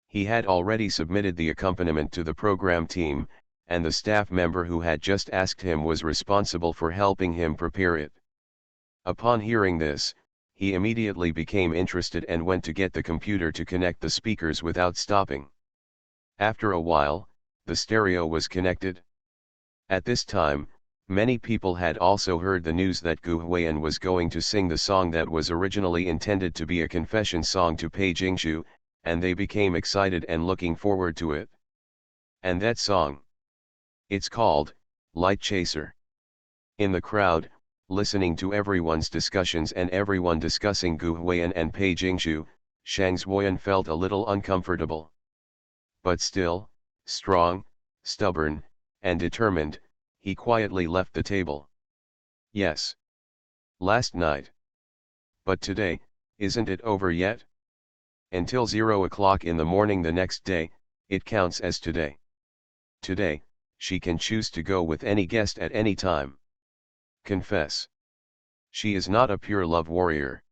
He had already submitted the accompaniment to the program team, and the staff member who had just asked him was responsible for helping him prepare it. Upon hearing this, he immediately became interested and went to get the computer to connect the speakers without stopping. After a while, the stereo was connected. At this time, many people had also heard the news that Gu Huiyan was going to sing the song that was originally intended to be a confession song to Pei Jingshu, and they became excited and looking forward to it. And that song? It's called Light Chaser. In the crowd, listening to everyone's discussions and everyone discussing Gu Huiyan and Pei Jingshu, Shang Zuoyan felt a little uncomfortable. But still, strong, stubborn, and determined, he quietly left the table. Yes. Last night. But today, isn't it over yet? Until 0 o'clock in the morning the next day, it counts as today. Today, she can choose to go with any guest at any time. Confess. She is not a pure love warrior.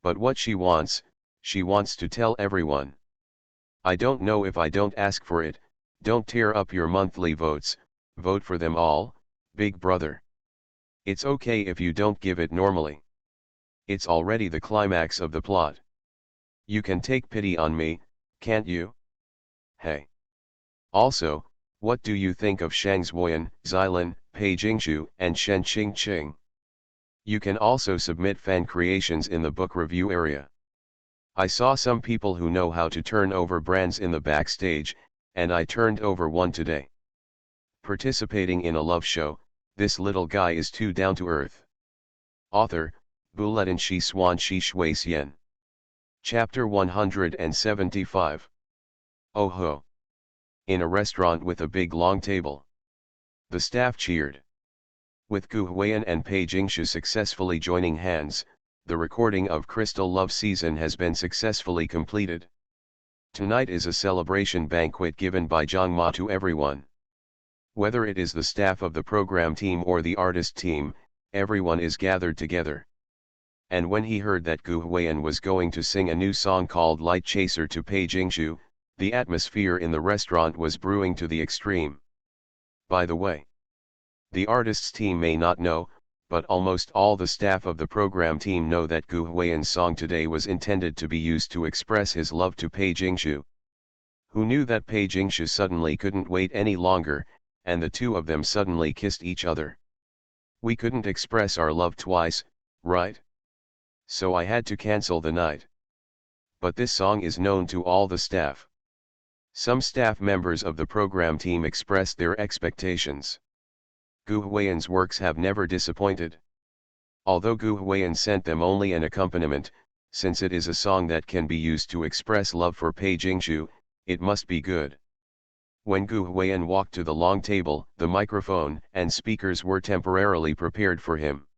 But what she wants to tell everyone. I don't know if I don't ask for it, don't tear up your monthly votes, vote for them all, big brother. It's okay if you don't give it normally. It's already the climax of the plot. You can take pity on me, can't you? Hey. Also, what do you think of Shang Zuoyan, Xilan, Pei Jingshu, and Shen Qingqing? You can also submit fan creations in the book review area. I saw some people who know how to turn over brands in the backstage, and I turned over one today. Participating in a love show, this little guy is too down to earth. Author, Buletin Shi Swan Shi Shui Xian. Chapter 175. Oh ho! In a restaurant with a big long table. The staff cheered. With Gu Huiyan and Pei Jingshu successfully joining hands, the recording of Crystal Love Season has been successfully completed. Tonight is a celebration banquet given by Zhang Ma to everyone. Whether it is the staff of the program team or the artist team, everyone is gathered together. And when he heard that Gu Huiyan was going to sing a new song called Light Chaser to Pei Jingshu, the atmosphere in the restaurant was brewing to the extreme. By the way, the artists team may not know, but almost all the staff of the program team know that Gu Huiyan's song today was intended to be used to express his love to Pei Jingshu. Who knew that Pei Jingshu suddenly couldn't wait any longer, and the two of them suddenly kissed each other. We couldn't express our love twice, right? So I had to cancel the night. But this song is known to all the staff. Some staff members of the program team expressed their expectations. Gu Huiyan's works have never disappointed. Although Gu Huiyan sent them only an accompaniment, since it is a song that can be used to express love for Pei Jingshu, it must be good. When Gu Huiyan walked to the long table, the microphone and speakers were temporarily prepared for him.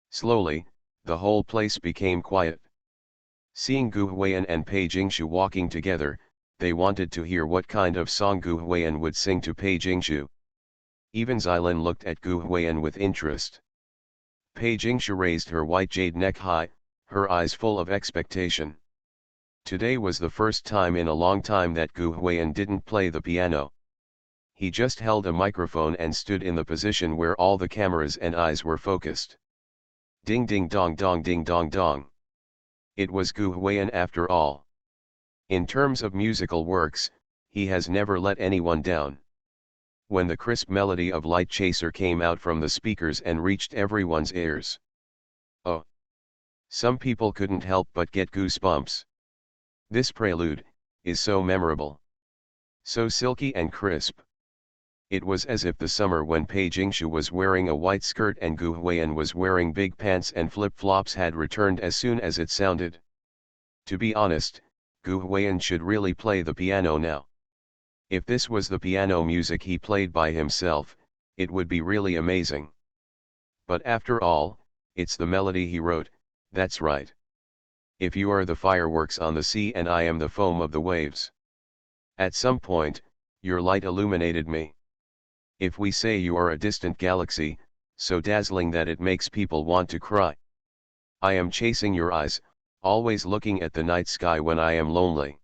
Slowly, the whole place became quiet. Seeing Gu Huiyan and Pei Jingshu walking together, they wanted to hear what kind of song Gu Huiyan would sing to Pei Jingshu. Even Xylin looked at Gu Huiyan with interest. Pei Jingshu raised her white jade neck-high, her eyes full of expectation. Today was the first time in a long time that Gu Huiyan didn't play the piano. He just held a microphone and stood in the position where all the cameras and eyes were focused. Ding ding dong dong ding dong dong. It was Gu Huiyan after all. In terms of musical works, he has never let anyone down. When the crisp melody of Light Chaser came out from the speakers and reached everyone's ears. Oh! Some people couldn't help but get goosebumps. This prelude is so memorable. So silky and crisp. It was as if the summer when Pei Jingshu was wearing a white skirt and Gu Huiyan was wearing big pants and flip-flops had returned as soon as it sounded. To be honest, Gu Huiyan should really play the piano now. If this was the piano music he played by himself, it would be really amazing. But after all, it's the melody he wrote, that's right. If you are the fireworks on the sea and I am the foam of the waves. At some point, your light illuminated me. If we say you are a distant galaxy, so dazzling that it makes people want to cry. I am chasing your eyes, always looking at the night sky when I am lonely.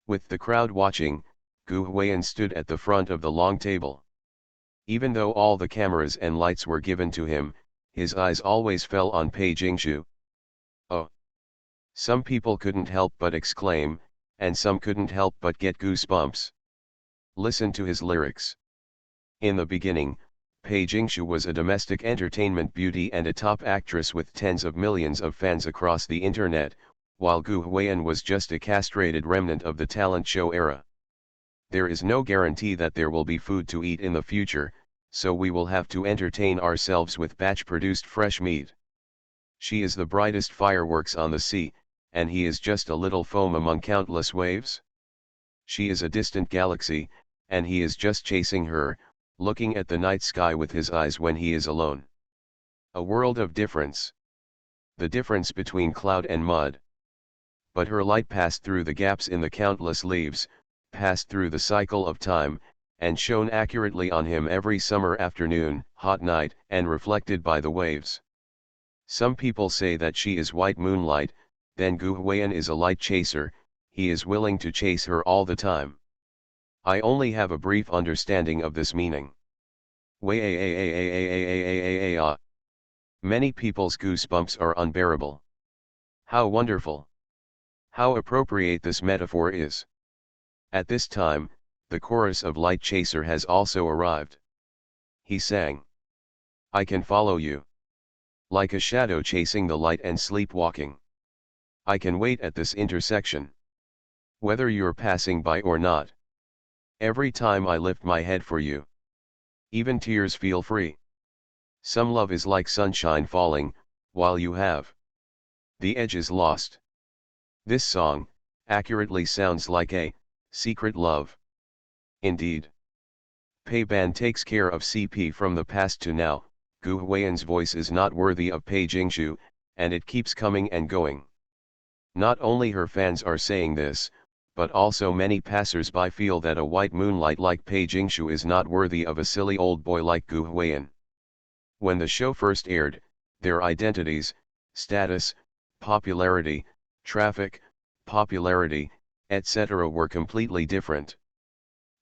With the crowd watching, Gu Huiyan stood at the front of the long table. Even though all the cameras and lights were given to him, his eyes always fell on Pei Jingshu. Oh! Some people couldn't help but exclaim, and some couldn't help but get goosebumps. Listen to his lyrics. In the beginning, Pei Jingshu was a domestic entertainment beauty and a top actress with tens of millions of fans across the internet, while Gu Huiyan was just a castrated remnant of the talent show era. There is no guarantee that there will be food to eat in the future, so we will have to entertain ourselves with batch-produced fresh meat. She is the brightest fireworks on the sea, and he is just a little foam among countless waves. She is a distant galaxy, and he is just chasing her, looking at the night sky with his eyes when he is alone. A world of difference. The difference between cloud and mud. But her light passed through the gaps in the countless leaves, passed through the cycle of time, and shone accurately on him every summer afternoon, hot night, and reflected by the waves. Some people say that she is white moonlight, then Gu Huiyan is a light chaser, he is willing to chase her all the time. I only have a brief understanding of this meaning. Many people's goosebumps are unbearable. How wonderful! How appropriate this metaphor is. At this time, the chorus of Light Chaser has also arrived. He sang. I can follow you. Like a shadow chasing the light and sleepwalking. I can wait at this intersection. Whether you're passing by or not. Every time I lift my head for you. Even tears feel free. Some love is like sunshine falling, while you have the edge is lost. This song, accurately sounds like a secret love. Indeed. Pei Ban takes care of CP from the past to now. Gu Huiyan's voice is not worthy of Pei Jingshu, and it keeps coming and going. Not only her fans are saying this, but also many passers-by feel that a white moonlight like Pei Jingshu is not worthy of a silly old boy like Gu Huiyan. When the show first aired, their identities, status, popularity, traffic, popularity, etc. were completely different.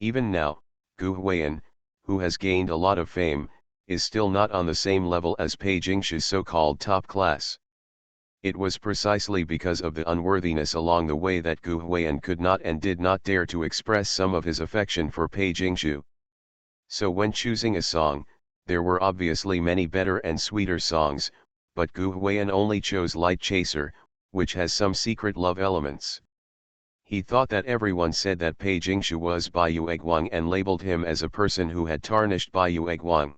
Even now, Gu Huiyan, who has gained a lot of fame, is still not on the same level as Pei Jingshu's so-called top class. It was precisely because of the unworthiness along the way that Gu Huiyan could not and did not dare to express some of his affection for Pei Jingshu. So when choosing a song, there were obviously many better and sweeter songs, but Gu Huiyan only chose Light Chaser, which has some secret love elements. He thought that everyone said that Pei Jingshu was Bai Yueguang and labeled him as a person who had tarnished Bai Yueguang.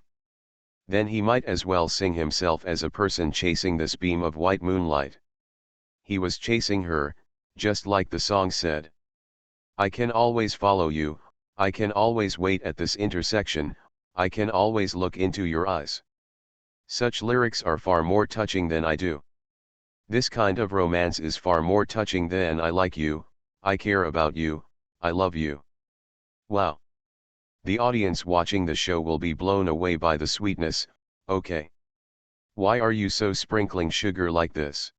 Then he might as well sing himself as a person chasing this beam of white moonlight. He was chasing her, just like the song said. I can always follow you, I can always wait at this intersection, I can always look into your eyes. Such lyrics are far more touching than I do. This kind of romance is far more touching than I like you, I care about you, I love you. Wow. The audience watching the show will be blown away by the sweetness. Okay. Why are you so sprinkling sugar like this?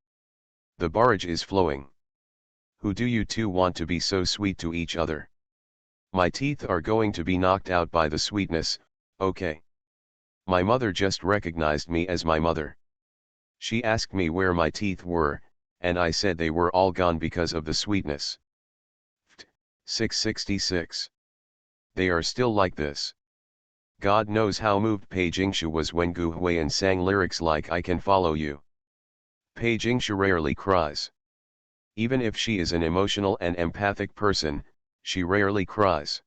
The barrage is flowing. Who do you two want to be so sweet to each other? My teeth are going to be knocked out by the sweetness, okay. My mother just recognized me as my mother. She asked me where my teeth were, and I said they were all gone because of the sweetness. 666. They are still like this. God knows how moved Pei Jingshu was when Gu Huiyan sang lyrics like I can follow you. Pei Jingshu rarely cries. Even if she is an emotional and empathic person, she rarely cries.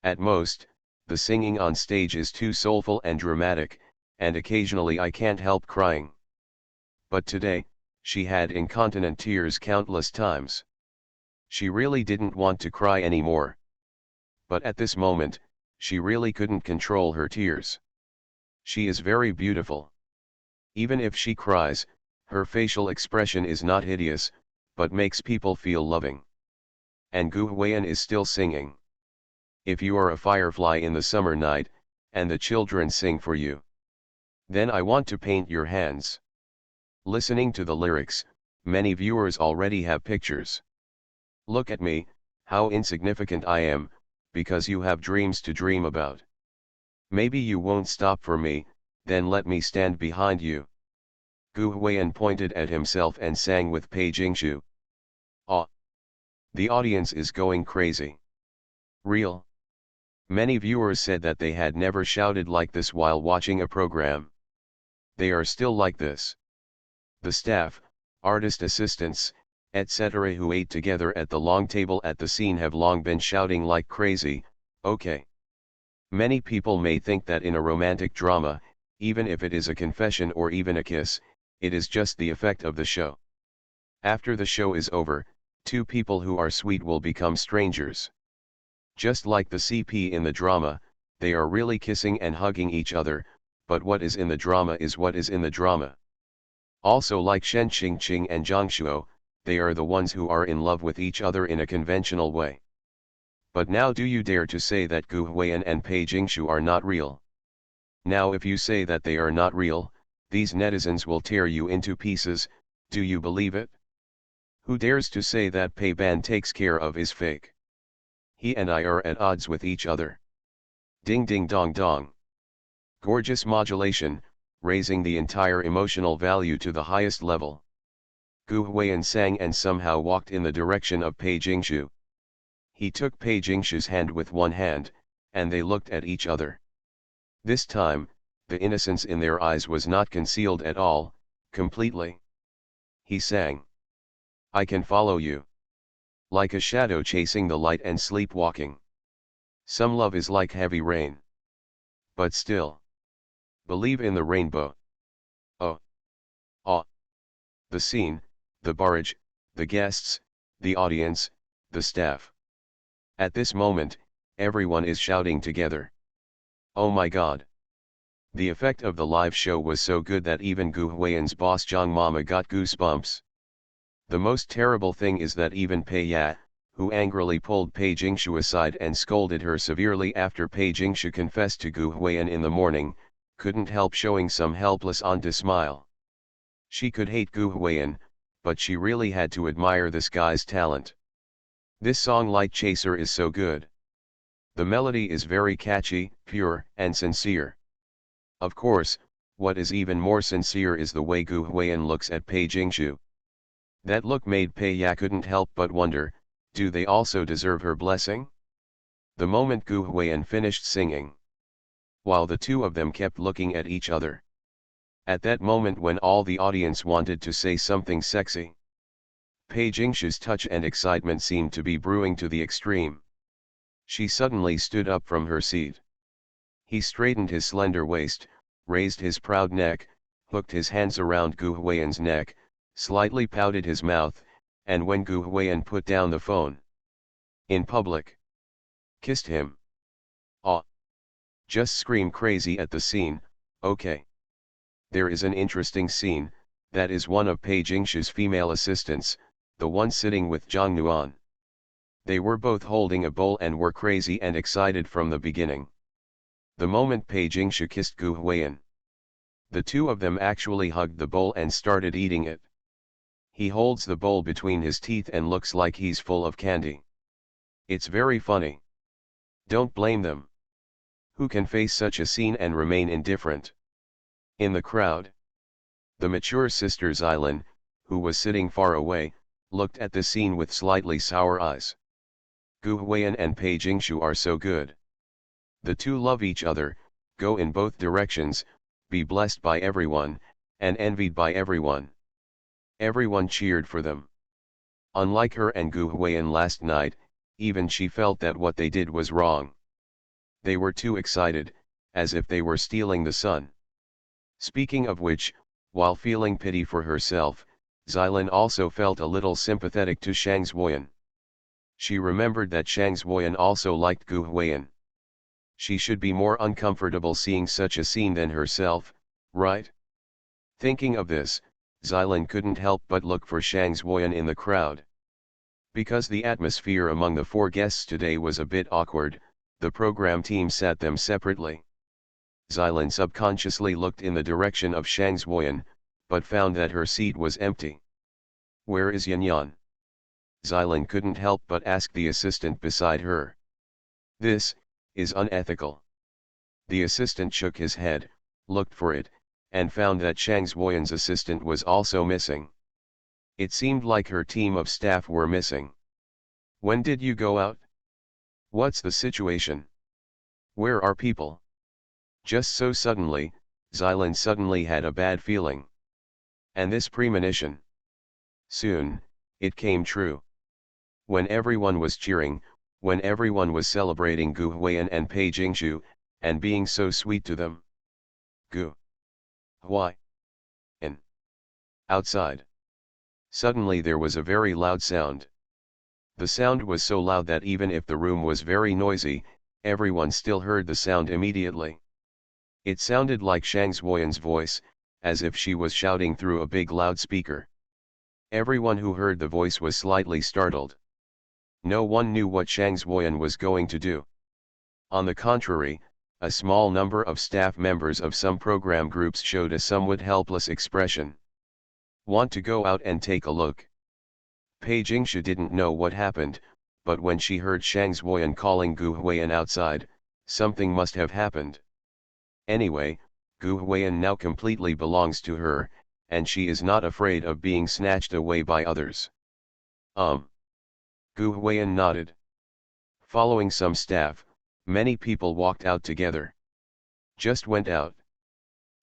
At most, the singing on stage is too soulful and dramatic, and occasionally I can't help crying. But today, she had incontinent tears countless times. She really didn't want to cry anymore. But at this moment, she really couldn't control her tears. She is very beautiful. Even if she cries, her facial expression is not hideous, but makes people feel loving. And Gu Huiyan is still singing. If you are a firefly in the summer night, and the children sing for you, then I want to paint your hands. Listening to the lyrics, many viewers already have pictures. Look at me, how insignificant I am, because you have dreams to dream about. Maybe you won't stop for me, then let me stand behind you. Gu Huiyan pointed at himself and sang with Pei Jingshu. Ah! The audience is going crazy. Real. Many viewers said that they had never shouted like this while watching a program. They are still like this. The staff, artist assistants, etc. who ate together at the long table at the scene have long been shouting like crazy, okay. Many people may think that in a romantic drama, even if it is a confession or even a kiss, it is just the effect of the show. After the show is over, two people who are sweet will become strangers. Just like the CP in the drama, they are really kissing and hugging each other, but what is in the drama is what is in the drama. Also like Shen Qingqing and Zhang Shuo, they are the ones who are in love with each other in a conventional way. But now do you dare to say that Gu Huiyan and Pei Jingshu are not real? Now if you say that they are not real, these netizens will tear you into pieces, do you believe it? Who dares to say that Pei Ban takes care of is fake? He and I are at odds with each other. Ding ding dong dong. Gorgeous modulation, raising the entire emotional value to the highest level. Gu Huiyan sang and somehow walked in the direction of Pei Jingshu. He took Pei Jingshu's hand with one hand, and they looked at each other. This time, the innocence in their eyes was not concealed at all, completely. He sang. I can follow you. Like a shadow chasing the light and sleepwalking. Some love is like heavy rain. But still. Believe in the rainbow. Oh. Ah. The scene, the barrage, the guests, the audience, the staff. At this moment, everyone is shouting together. Oh my god. The effect of the live show was so good that even Gu Huiyan's boss Zhang Mama got goosebumps. The most terrible thing is that even Pei Ya, who angrily pulled Pei Jingshu aside and scolded her severely after Pei Jingshu confessed to Gu Huiyan in the morning, couldn't help showing some helpless onto smile. She could hate Gu Huiyan, but she really had to admire this guy's talent. This song Light Chaser is so good. The melody is very catchy, pure, and sincere. Of course, what is even more sincere is the way Gu Huiyan looks at Pei Jingshu. That look made Pei Ya couldn't help but wonder, do they also deserve her blessing? The moment Gu Huiyan finished singing, while the two of them kept looking at each other. At that moment when all the audience wanted to say something sexy, Pei Jingshu's touch and excitement seemed to be brewing to the extreme. She suddenly stood up from her seat. He straightened his slender waist, raised his proud neck, hooked his hands around Gu Huiyan's neck, slightly pouted his mouth, and when Gu Huiyan put down the phone, in public, kissed him. Ah! Just scream crazy at the scene, okay. There is an interesting scene, that is one of Pei Jingshu's female assistants, the one sitting with Zhang Nuan. They were both holding a bowl and were crazy and excited from the beginning. The moment Pei Jingshu kissed Gu Huiyan, the two of them actually hugged the bowl and started eating it. He holds the bowl between his teeth and looks like he's full of candy. It's very funny. Don't blame them. Who can face such a scene and remain indifferent? In the crowd, the mature sister Xylan, who was sitting far away, looked at the scene with slightly sour eyes. Gu Huiyan and Pei Jingshu are so good. The two love each other, go in both directions, be blessed by everyone, and envied by everyone. Everyone cheered for them. Unlike her and Gu Huiyan last night, even she felt that what they did was wrong. They were too excited, as if they were stealing the sun. Speaking of which, while feeling pity for herself, Xylan also felt a little sympathetic to Shang Xuoyan. She remembered that Shang Xuoyan also liked Gu Huiyan. She should be more uncomfortable seeing such a scene than herself, right? Thinking of this, Xylan couldn't help but look for Shang Xuoyan in the crowd. Because the atmosphere among the four guests today was a bit awkward, the program team sat them separately. Xylan subconsciously looked in the direction of Shang Xuoyan, but found that her seat was empty. Where is Yan Yan? Xylan couldn't help but ask the assistant beside her. This is unethical. The assistant shook his head, looked for it, and found that Shang Xuoyan's assistant was also missing. It seemed like her team of staff were missing. When did you go out? What's the situation? Where are people? Just so suddenly, Xylan suddenly had a bad feeling. And this premonition. Soon, it came true. When everyone was cheering, when everyone was celebrating Gu Huiyan and Pei Jingshu, and being so sweet to them. Gu Huiyan. Outside. Suddenly there was a very loud sound. The sound was so loud that even if the room was very noisy, everyone still heard the sound immediately. It sounded like Shang Xuoyan's voice, as if she was shouting through a big loudspeaker. Everyone who heard the voice was slightly startled. No one knew what Shang Xuoyan was going to do. On the contrary, a small number of staff members of some program groups showed a somewhat helpless expression. Want to go out and take a look? Pei Jingshu didn't know what happened, but when she heard Shang Xuoyan calling Gu Huiyan outside, something must have happened. Anyway, Gu Huiyan now completely belongs to her, and she is not afraid of being snatched away by others. Gu Huiyan nodded. Following some staff, many people walked out together. Just went out.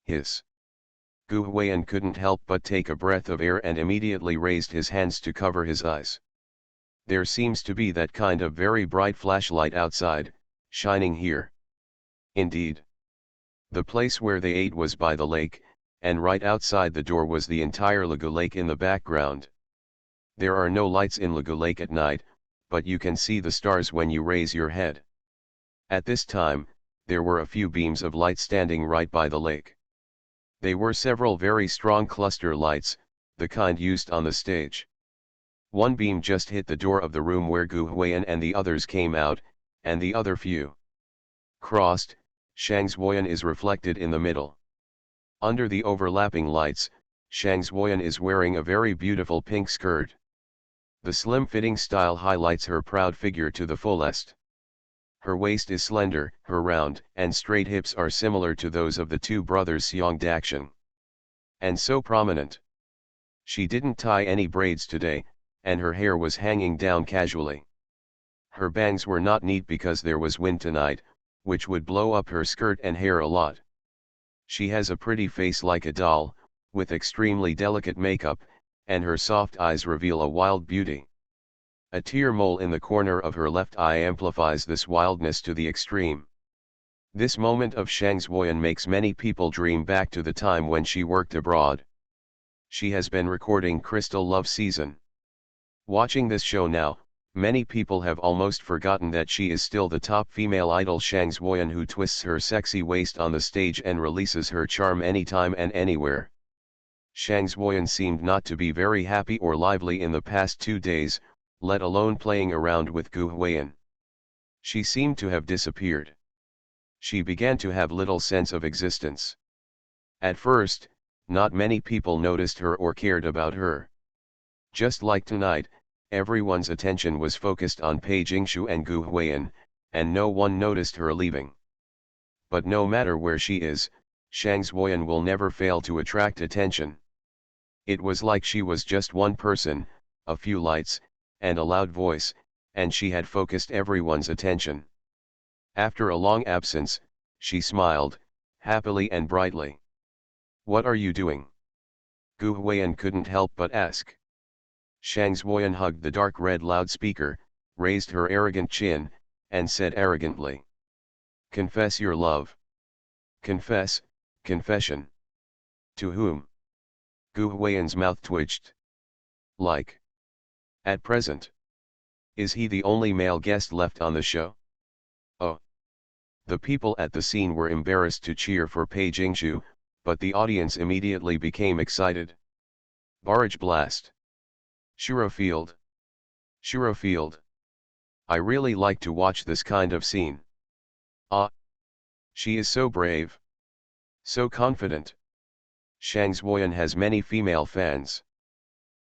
Hiss. Gu Huiyan couldn't help but take a breath of air and immediately raised his hands to cover his eyes. There seems to be that kind of very bright flashlight outside, shining here. Indeed. The place where they ate was by the lake, and right outside the door was the entire Lagu Lake in the background. There are no lights in Lagu Lake at night, but you can see the stars when you raise your head. At this time, there were a few beams of light standing right by the lake. They were several very strong cluster lights, the kind used on the stage. One beam just hit the door of the room where Gu Huiyan and the others came out, and the other few crossed. Shang Xuoyan is reflected in the middle. Under the overlapping lights, Shang Xuoyan is wearing a very beautiful pink skirt. The slim-fitting style highlights her proud figure to the fullest. Her waist is slender, her round and straight hips are similar to those of the two brothers Xiong Daxiang. And so prominent. She didn't tie any braids today, and her hair was hanging down casually. Her bangs were not neat because there was wind tonight, which would blow up her skirt and hair a lot. She has a pretty face like a doll, with extremely delicate makeup, and her soft eyes reveal a wild beauty. A tear mole in the corner of her left eye amplifies this wildness to the extreme. This moment of Shang Xuoyan makes many people dream back to the time when she worked abroad. She has been recording Crystal Love Season. Watching this show now, many people have almost forgotten that she is still the top female idol Shang Xuoyan, who twists her sexy waist on the stage and releases her charm anytime and anywhere. Shang Xuoyan seemed not to be very happy or lively in the past 2 days, let alone playing around with Gu Huiyan. She seemed to have disappeared. She began to have little sense of existence. At first, not many people noticed her or cared about her. Just like tonight, everyone's attention was focused on Pei Jingshu and Gu Huiyan, and no one noticed her leaving. But no matter where she is, Shang Xuoyan will never fail to attract attention. It was like she was just one person, a few lights, and a loud voice, and she had focused everyone's attention. After a long absence, she smiled, happily and brightly. "What are you doing?" Gu Huiyan couldn't help but ask. Shang Xuoyan hugged the dark red loudspeaker, raised her arrogant chin, and said arrogantly, "Confess your love." "Confess, confession. To whom?" Gu Huiyan's mouth twitched. "Like. At present. Is he the only male guest left on the show?" "Oh." The people at the scene were embarrassed to cheer for Pei Jingshu, but the audience immediately became excited. Barrage blast. Shuro Field. Shuro Field. I really like to watch this kind of scene. Ah. She is so brave. So confident. Shang Xuoyan has many female fans.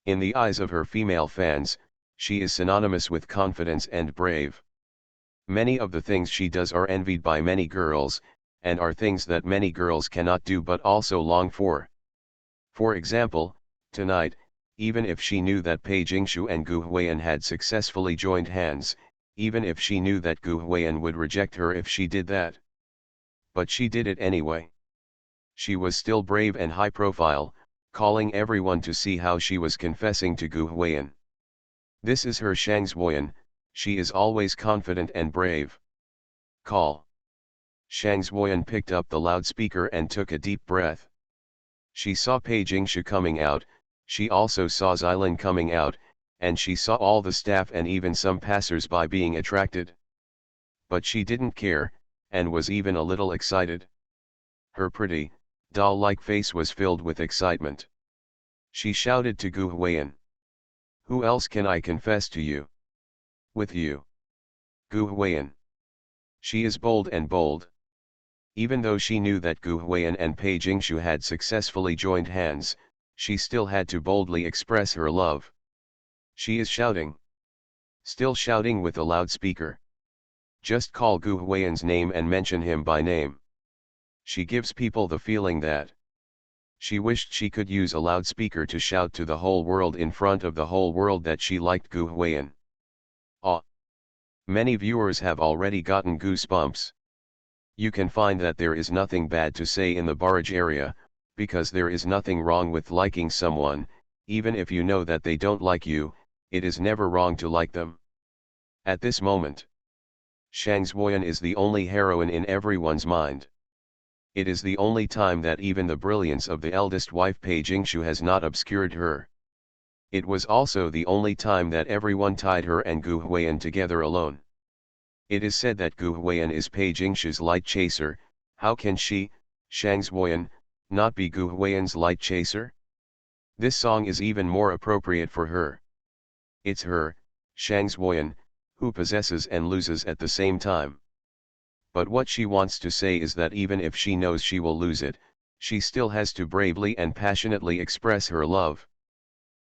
In the eyes of her female fans, she is synonymous with confidence and brave. Many of the things she does are envied by many girls, and are things that many girls cannot do but also long for. For example, tonight, even if she knew that Pei Jingshu and Gu Huiyan had successfully joined hands, even if she knew that Gu Huiyan would reject her if she did that. But she did it anyway. She was still brave and high profile, calling everyone to see how she was confessing to Gu Huiyan. This is her Shang Xuoyan, she is always confident and brave. Call. Shang Xuoyan picked up the loudspeaker and took a deep breath. She saw Pei Jingshu coming out, she also saw Xylin coming out, and she saw all the staff and even some passers-by being attracted. But she didn't care, and was even a little excited. Her pretty, doll-like face was filled with excitement. She shouted to Gu Huiyan. "Who else can I confess to you?" "With you. Gu Huiyan." She is bold and bold. Even though she knew that Gu Huiyan and Pei Jingshu had successfully joined hands, she still had to boldly express her love. She is shouting. Still shouting with a loudspeaker. Just call Gu Huiyan's name and mention him by name. She gives people the feeling that she wished she could use a loudspeaker to shout to the whole world in front of the whole world that she liked Gu Huiyan. Ah! Many viewers have already gotten goosebumps. You can find that there is nothing bad to say in the barrage area, because there is nothing wrong with liking someone, even if you know that they don't like you, it is never wrong to like them. At this moment, Shang Xuan is the only heroine in everyone's mind. It is the only time that even the brilliance of the eldest wife Pei Jingshu has not obscured her. It was also the only time that everyone tied her and Gu Huiyan together alone. It is said that Gu Huiyan is Pei Jingshu's light chaser. How can she, Shang Xuan, not be Gu Huiyan's light chaser? This song is even more appropriate for her. It's her, Shang Xuan, who possesses and loses at the same time. But what she wants to say is that even if she knows she will lose it, she still has to bravely and passionately express her love.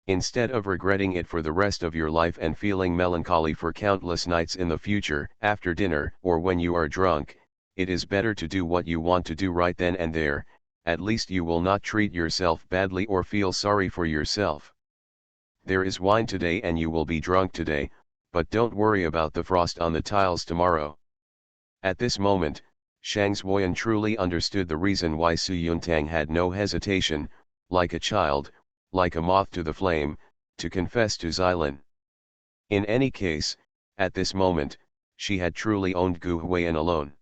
Instead of regretting it for the rest of your life and feeling melancholy for countless nights in the future, after dinner or when you are drunk, it is better to do what you want to do right then and there. At least you will not treat yourself badly or feel sorry for yourself. There is wine today and you will be drunk today, but don't worry about the frost on the tiles tomorrow. At this moment, Shang Xuan truly understood the reason why Su Yuntang had no hesitation, like a child, like a moth to the flame, to confess to Xylin. In any case, at this moment, she had truly owned Gu Huiyan alone.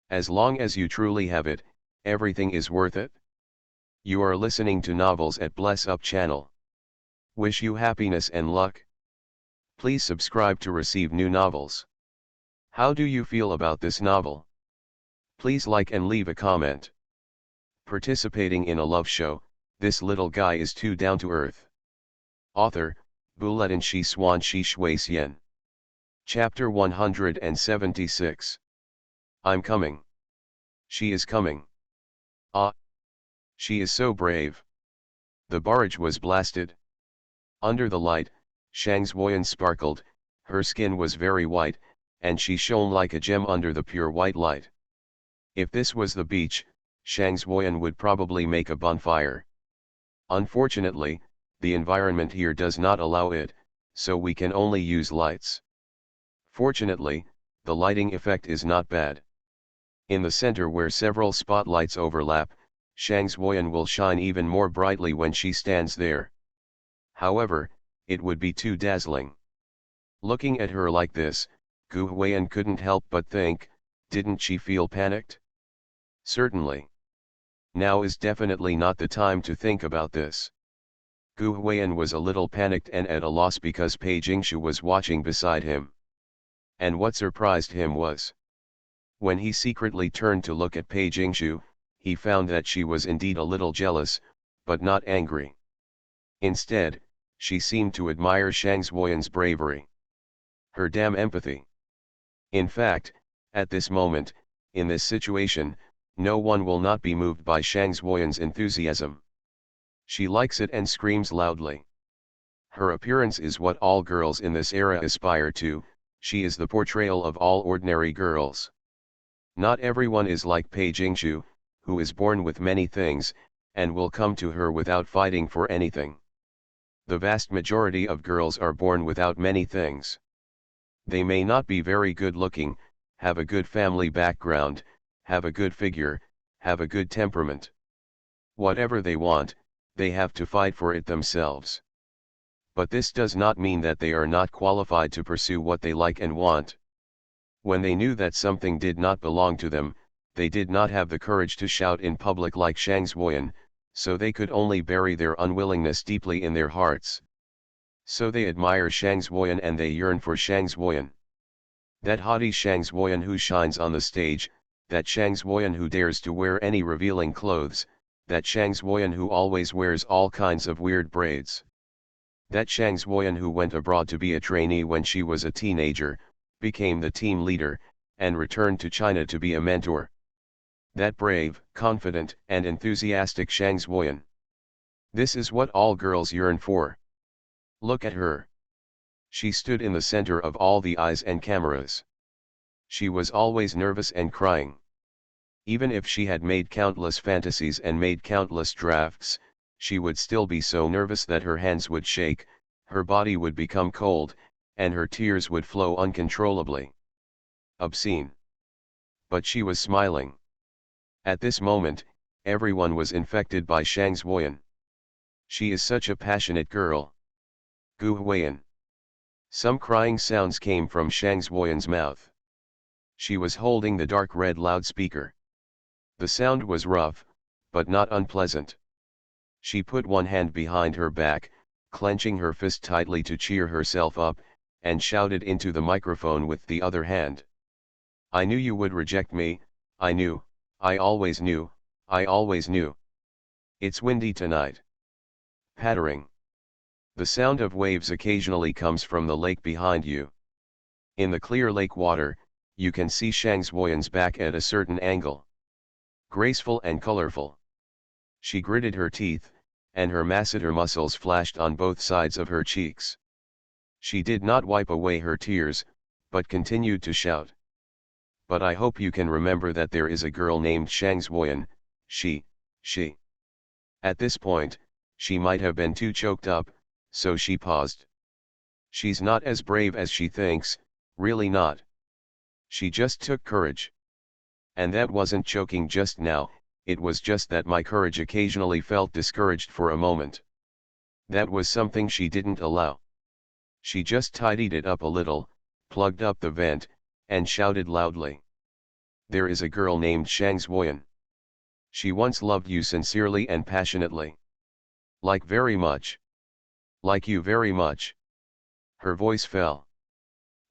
As long as you truly have it, everything is worth it. You are listening to Novels at Bless Up channel. Wish you happiness and luck. Please subscribe to receive new novels. How do you feel about this novel? Please like and leave a comment. Participating in a love show, this little guy is too down to earth. Author, Buletin Shi Swan Shi Shui Xian. Chapter 176. I'm coming. She is coming. Ah! She is so brave. The barrage was blasted. Under the light, Shang Xuan sparkled, her skin was very white, and she shone like a gem under the pure white light. If this was the beach, Shang Xuan would probably make a bonfire. Unfortunately, the environment here does not allow it, so we can only use lights. Fortunately, the lighting effect is not bad. In the center where several spotlights overlap, Shang Xuan will shine even more brightly when she stands there. However, it would be too dazzling. Looking at her like this, Gu Huiyan couldn't help but think, didn't she feel panicked? Certainly. Now is definitely not the time to think about this. Gu Huiyan was a little panicked and at a loss because Pei Jingshu was watching beside him. And what surprised him was, when he secretly turned to look at Pei Jingshu, he found that she was indeed a little jealous, but not angry. Instead, she seemed to admire Shang Xuan's bravery. Her damn empathy. In fact, at this moment, in this situation, no one will not be moved by Shang Xuan's enthusiasm. She likes it and screams loudly. Her appearance is what all girls in this era aspire to, she is the portrayal of all ordinary girls. Not everyone is like Pei Jingshu, who is born with many things, and will come to her without fighting for anything. The vast majority of girls are born without many things. They may not be very good looking, have a good family background, have a good figure, have a good temperament. Whatever they want, they have to fight for it themselves. But this does not mean that they are not qualified to pursue what they like and want. When they knew that something did not belong to them, they did not have the courage to shout in public like Shang Xuan, so they could only bury their unwillingness deeply in their hearts. So they admire Shang Xuan and they yearn for Shang Xuan. That haughty Shang Xuan who shines on the stage, that Shang Xuan who dares to wear any revealing clothes, that Shang Xuan who always wears all kinds of weird braids. That Shang Xuan who went abroad to be a trainee when she was a teenager, became the team leader, and returned to China to be a mentor. That brave, confident, and enthusiastic Shang Xuan. This is what all girls yearn for. Look at her. She stood in the center of all the eyes and cameras. She was always nervous and crying. Even if she had made countless fantasies and made countless drafts, she would still be so nervous that her hands would shake, her body would become cold, and her tears would flow uncontrollably. Obscene. But she was smiling. At this moment, everyone was infected by Shang Xuan. She is such a passionate girl. Gu Huiyan. Some crying sounds came from Shang Xuan's mouth. She was holding the dark red loudspeaker. The sound was rough, but not unpleasant. She put one hand behind her back, clenching her fist tightly to cheer herself up, and shouted into the microphone with the other hand. I knew you would reject me, I knew, I always knew, I always knew. It's windy tonight. Pattering. The sound of waves occasionally comes from the lake behind you. In the clear lake water, you can see Shang Xuan's back at a certain angle. Graceful and colorful. She gritted her teeth, and her masseter muscles flashed on both sides of her cheeks. She did not wipe away her tears, but continued to shout. But I hope you can remember that there is a girl named Shang Xuan, she. At this point, she might have been too choked up, so she paused. She's not as brave as she thinks, really not. She just took courage. And that wasn't choking just now, it was just that my courage occasionally felt discouraged for a moment. That was something she didn't allow. She just tidied it up a little, plugged up the vent, and shouted loudly. There is a girl named Shang Xuan. She once loved you sincerely and passionately. Like very much. Like you very much. Her voice fell.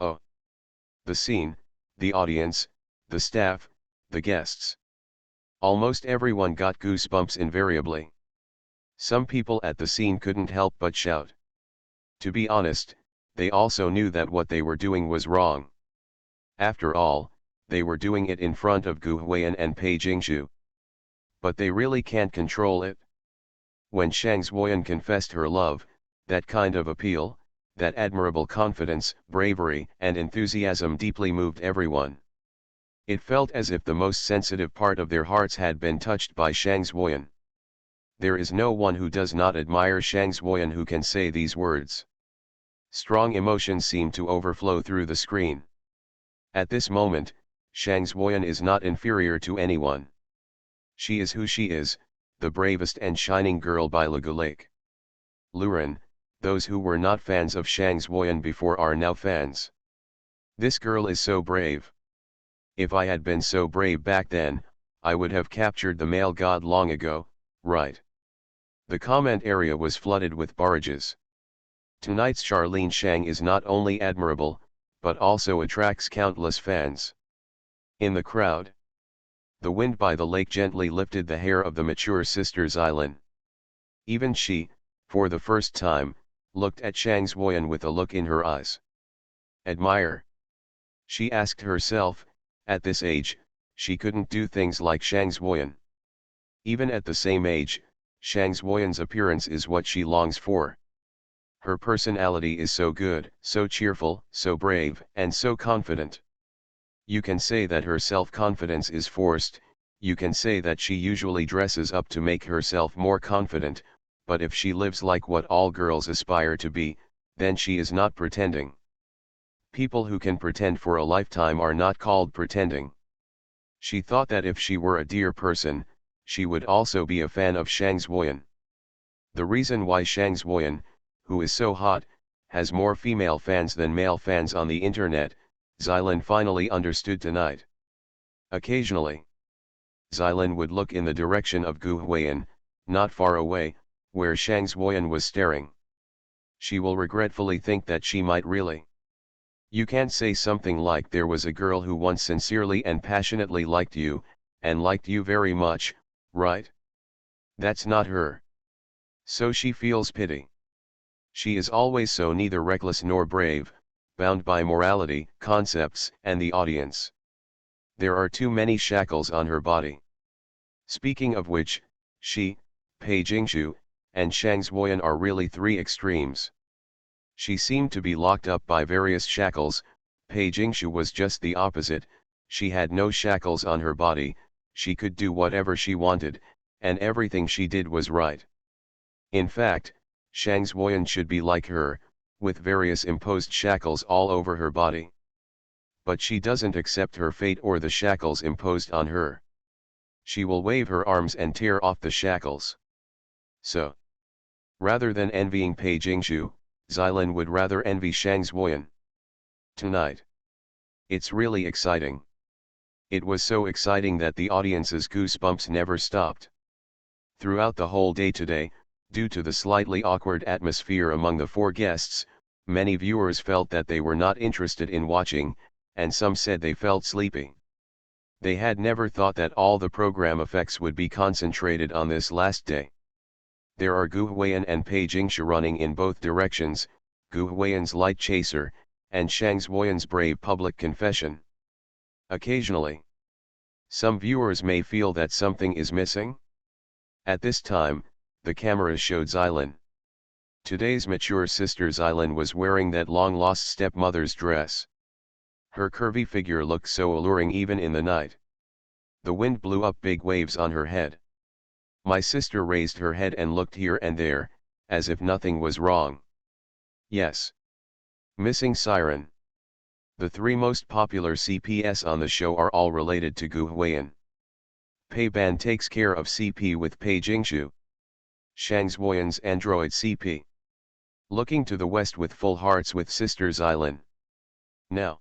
Oh. The scene, the audience, the staff, the guests. Almost everyone got goosebumps invariably. Some people at the scene couldn't help but shout. To be honest, they also knew that what they were doing was wrong. After all, they were doing it in front of Gu Huiyan and Pei Jingshu. But they really can't control it. When Shang Xuan confessed her love, that kind of appeal, that admirable confidence, bravery, and enthusiasm deeply moved everyone. It felt as if the most sensitive part of their hearts had been touched by Shang Xuan. There is no one who does not admire Shang Xuan who can say these words. Strong emotions seem to overflow through the screen. At this moment, Shang Xuan is not inferior to anyone. She is who she is, the bravest and shining girl by Lagu Lake. Luren, those who were not fans of Shang Xuan before are now fans. This girl is so brave. If I had been so brave back then, I would have captured the male god long ago, right? The comment area was flooded with barrages. Tonight's Charlene Shang is not only admirable, but also attracts countless fans. In the crowd, the wind by the lake gently lifted the hair of the mature sister Xylin. Even she, for the first time, looked at Shang Xuan with a look in her eyes. Admire? She asked herself. At this age, she couldn't do things like Shang Xuan. Even at the same age, Shang Xuan's appearance is what she longs for. Her personality is so good, so cheerful, so brave, and so confident. You can say that her self-confidence is forced, you can say that she usually dresses up to make herself more confident, but if she lives like what all girls aspire to be, then she is not pretending. People who can pretend for a lifetime are not called pretending. She thought that if she were a dear person, she would also be a fan of Shang Xuan. The reason why Shang Xuan, who is so hot, has more female fans than male fans on the internet, Xylin finally understood tonight. Occasionally, Xylin would look in the direction of Gu Huiyan, not far away, where Shang Xuan was staring. She will regretfully think that she might really. You can't say something like there was a girl who once sincerely and passionately liked you, and liked you very much, right? That's not her. So she feels pity. She is always so neither reckless nor brave, bound by morality, concepts, and the audience. There are too many shackles on her body. Speaking of which, she, Pei Jingshu, and Shang Xuan are really three extremes. She seemed to be locked up by various shackles. Pei Jingshu was just the opposite, she had no shackles on her body, she could do whatever she wanted, and everything she did was right. In fact, Shang Xuan should be like her, with various imposed shackles all over her body. But she doesn't accept her fate or the shackles imposed on her. She will wave her arms and tear off the shackles. So, rather than envying Pei Jingshu, Xylan would rather envy Shang Zuoyan. Tonight. It's really exciting. It was so exciting that the audience's goosebumps never stopped. Throughout the whole day today, due to the slightly awkward atmosphere among the four guests, many viewers felt that they were not interested in watching, and some said they felt sleepy. They had never thought that all the program effects would be concentrated on this last day. There are Gu Huiyan and Pei Jingshu running in both directions, Gu Huiyan's light chaser, and Shang Zuoyan's brave public confession. Occasionally, some viewers may feel that something is missing. At this time, the cameras showed Xylan. Today's mature sister Xylan was wearing that long-lost stepmother's dress. Her curvy figure looked so alluring even in the night. The wind blew up big waves on her head. My sister raised her head and looked here and there, as if nothing was wrong. Yes. Missing Siren. The three most popular CPS on the show are all related to Gu Huiyan. Pei Ban takes care of CP with Pei Jingshu. Shang Zuoyan's android CP. Looking to the west with full hearts with sister Xylan. Now,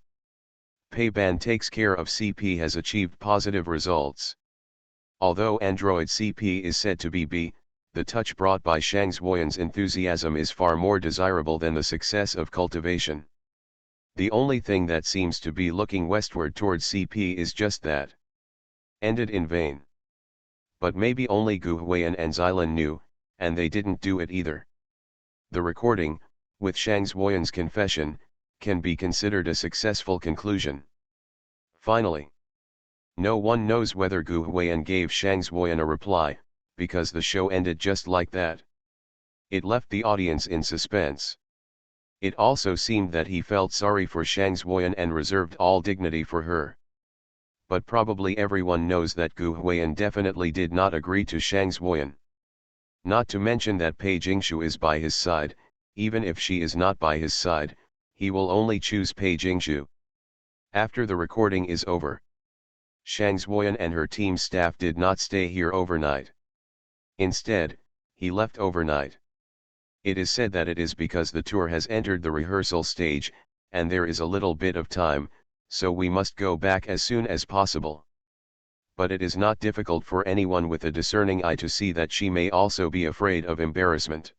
Pei Ban takes care of CP has achieved positive results. Although android CP is said to be B, the touch brought by Shang Zuoyan's enthusiasm is far more desirable than the success of cultivation. The only thing that seems to be looking westward towards CP is just that. Ended in vain. But maybe only Gu Huiyan and Xylan knew, and they didn't do it either. The recording, with Shang Zuoyan's confession, can be considered a successful conclusion. Finally, no one knows whether Gu Huiyan gave Shang Zuoyan a reply, because the show ended just like that. It left the audience in suspense. It also seemed that he felt sorry for Shang Zuoyan and reserved all dignity for her. But probably everyone knows that Gu Huiyan definitely did not agree to Shang Zuoyan. Not to mention that Pei Jingshu is by his side. Even if she is not by his side, he will only choose Pei Jingshu. After the recording is over, Shang Zuoyan and her team staff did not stay here overnight. Instead, he left overnight. It is said that it is because the tour has entered the rehearsal stage, and there is a little bit of time, so we must go back as soon as possible. But it is not difficult for anyone with a discerning eye to see that she may also be afraid of embarrassment.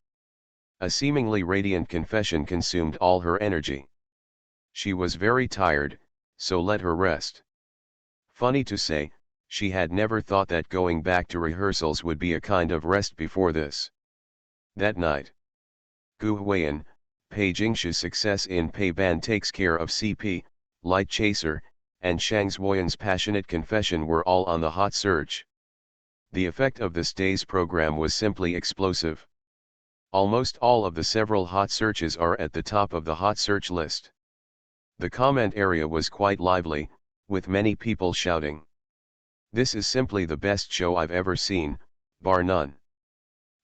A seemingly radiant confession consumed all her energy. She was very tired, so let her rest. Funny to say, she had never thought that going back to rehearsals would be a kind of rest before this. That night, Gu Huiyan, Pei Jingshu's success in Pei Ban takes care of CP, Light Chaser, and Shang Zuoyan's passionate confession were all on the hot search. The effect of this day's program was simply explosive. Almost all of the several hot searches are at the top of the hot search list. The comment area was quite lively, with many people shouting, "This is simply the best show I've ever seen, bar none.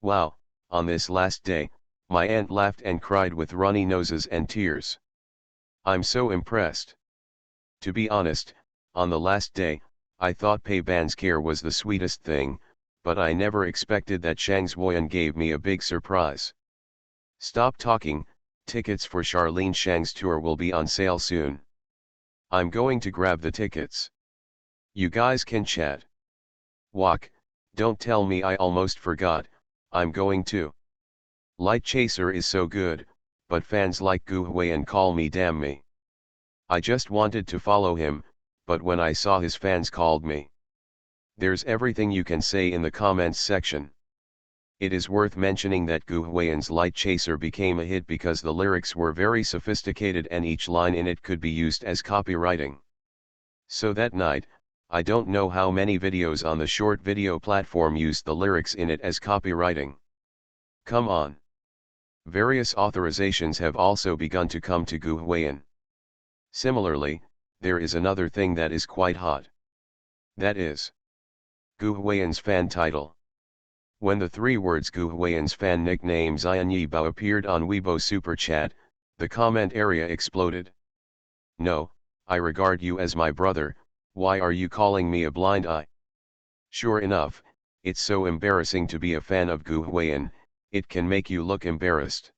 Wow, on this last day, my aunt laughed and cried with runny noses and tears. I'm so impressed. To be honest, on the last day, I thought Pei Ban's care was the sweetest thing, but I never expected that Shang Zuoyan gave me a big surprise. Stop talking, tickets for Charlene Shang's tour will be on sale soon. I'm going to grab the tickets. You guys can chat. Walk, don't tell me I almost forgot, I'm going to. Light Chaser is so good, but fans like Gu Huiyan call me damn me. I just wanted to follow him, but when I saw his fans called me. There's everything you can say in the comments section. It is worth mentioning that Gu Huiyan's Light Chaser became a hit because the lyrics were very sophisticated and each line in it could be used as copywriting. So that night, I don't know how many videos on the short video platform used the lyrics in it as copywriting. Come on. Various authorizations have also begun to come to Gu Huiyan. Similarly, there is another thing that is quite hot. That is Gu Huiyan's fan title. When the three words Gu Huiyan's fan nickname Xian Yibao appeared on Weibo Super Chat, the comment area exploded. No, I regard you as my brother, why are you calling me a blind eye? Sure enough, it's so embarrassing to be a fan of Gu Huiyan, it can make you look embarrassed.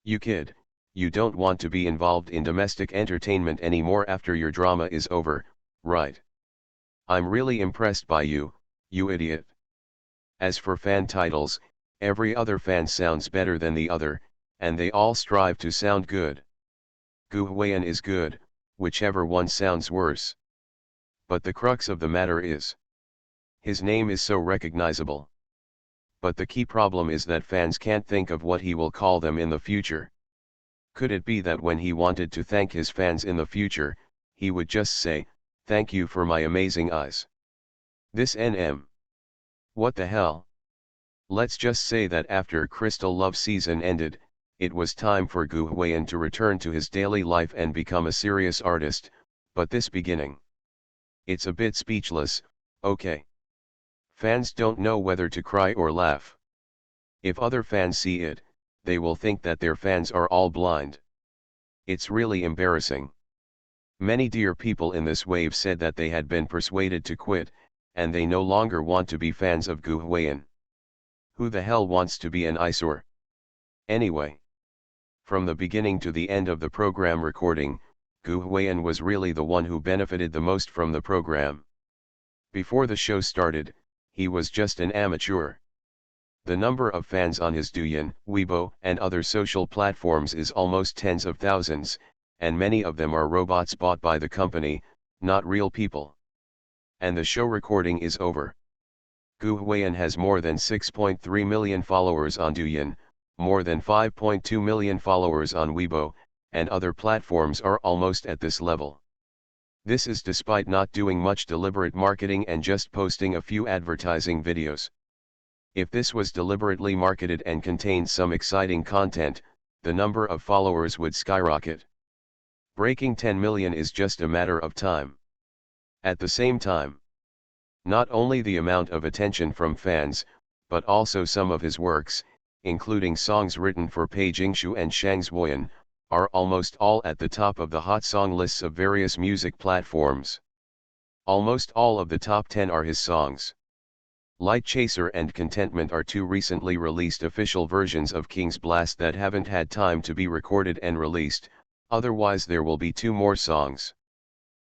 You kid, you don't want to be involved in domestic entertainment anymore after your drama is over, right? I'm really impressed by you, you idiot. As for fan titles, every other fan sounds better than the other, and they all strive to sound good. Gu Huiyan is good, whichever one sounds worse. But the crux of the matter is, his name is so recognizable. But the key problem is that fans can't think of what he will call them in the future. Could it be that when he wanted to thank his fans in the future, he would just say, "Thank you for my amazing eyes"? This NM. What the hell? Let's just say that after Crystal Love season ended, it was time for Gu Huiyan to return to his daily life and become a serious artist, but this beginning. It's a bit speechless, okay. Fans don't know whether to cry or laugh. If other fans see it, they will think that their fans are all blind. It's really embarrassing. Many dear people in this wave said that they had been persuaded to quit, and they no longer want to be fans of Gu Huiyan. Who the hell wants to be an eyesore? Anyway. From the beginning to the end of the program recording, Gu Huiyan was really the one who benefited the most from the program. Before the show started, he was just an amateur. The number of fans on his Douyin, Weibo, and other social platforms is almost tens of thousands, and many of them are robots bought by the company, not real people. And the show recording is over. Gu Huiyan has more than 6.3 million followers on Douyin, more than 5.2 million followers on Weibo, and other platforms are almost at this level. This is despite not doing much deliberate marketing and just posting a few advertising videos. If this was deliberately marketed and contained some exciting content, the number of followers would skyrocket. Breaking 10 million is just a matter of time. At the same time, not only the amount of attention from fans, but also some of his works, including songs written for Pei Jingshu and Shang Zuoyan, are almost all at the top of the hot song lists of various music platforms. Almost all of the top 10 are his songs. Light Chaser and Contentment are two recently released official versions of King's Blast that haven't had time to be recorded and released, otherwise there will be 2 more songs.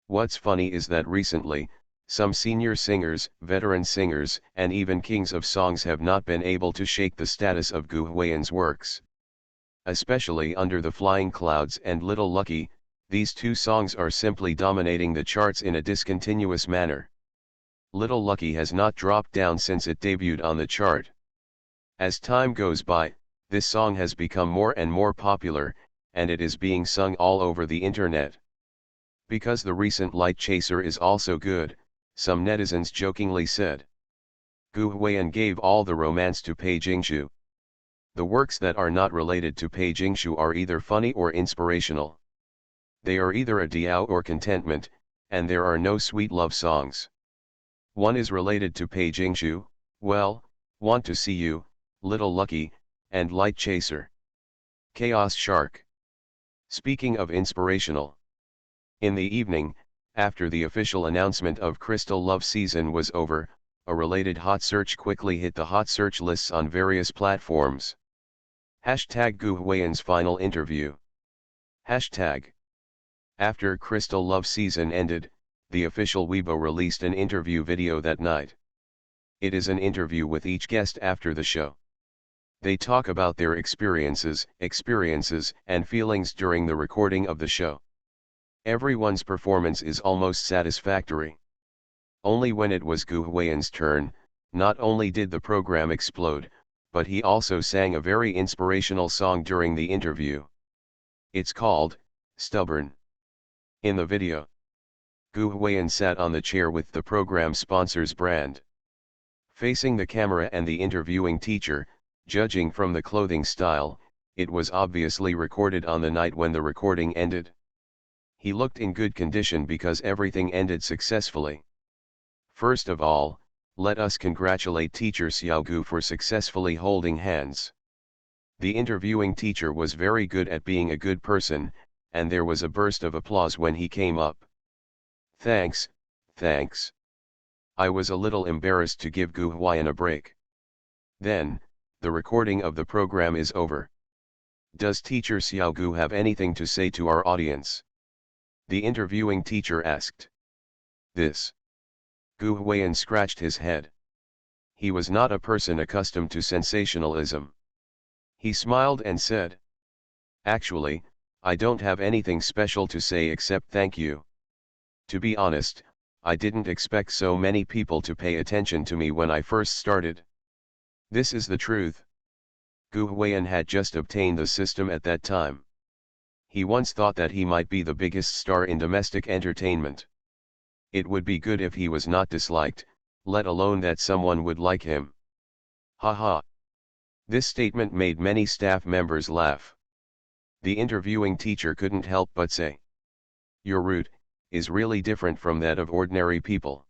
What's funny is that recently, some senior singers, veteran singers, and even kings of songs have not been able to shake the status of Gu Huiyan's works. Especially Under the Flying Clouds and Little Lucky, these 2 songs are simply dominating the charts in a discontinuous manner. Little Lucky has not dropped down since it debuted on the chart. As time goes by, this song has become more and more popular, and it is being sung all over the internet. Because the recent Light Chaser is also good, some netizens jokingly said. Gu Huiyan gave all the romance to Pei Jingshu. The works that are not related to Pei Jingshu are either funny or inspirational. They are either a Diao or Contentment, and there are no sweet love songs. One is related to Pei Jingshu, well, Want to See You, Little Lucky, and Light Chaser. Chaos Shark. Speaking of inspirational. In the evening, after the official announcement of Crystal Love season was over, a related hot search quickly hit the hot search lists on various platforms. Hashtag Gu Huiyan's final interview. Hashtag. After Crystal Love season ended, the official Weibo released an interview video that night. It is an interview with each guest after the show. They talk about their experiences, and feelings during the recording of the show. Everyone's performance is almost satisfactory. Only when it was Gu Huiyan's turn, not only did the program explode, but he also sang a very inspirational song during the interview. It's called, Stubborn. In the video, Gu Huiyan sat on the chair with the program sponsor's brand. Facing the camera and the interviewing teacher, judging from the clothing style, it was obviously recorded on the night when the recording ended. He looked in good condition because everything ended successfully. First of all, let us congratulate teacher Xiao Gu for successfully holding hands. The interviewing teacher was very good at being a good person, and there was a burst of applause when he came up. Thanks, thanks. I was a little embarrassed to give Gu Huayan a break. Then, the recording of the program is over. Does teacher Xiao Gu have anything to say to our audience? The interviewing teacher asked. This. Gu Huayan scratched his head. He was not a person accustomed to sensationalism. He smiled and said, "Actually, I don't have anything special to say except thank you. To be honest, I didn't expect so many people to pay attention to me when I first started. This is the truth." Gu Huayan had just obtained the system at that time. He once thought that he might be the biggest star in domestic entertainment. It would be good if he was not disliked, let alone that someone would like him. Haha. This statement made many staff members laugh. The interviewing teacher couldn't help but say, "Your route is really different from that of ordinary people.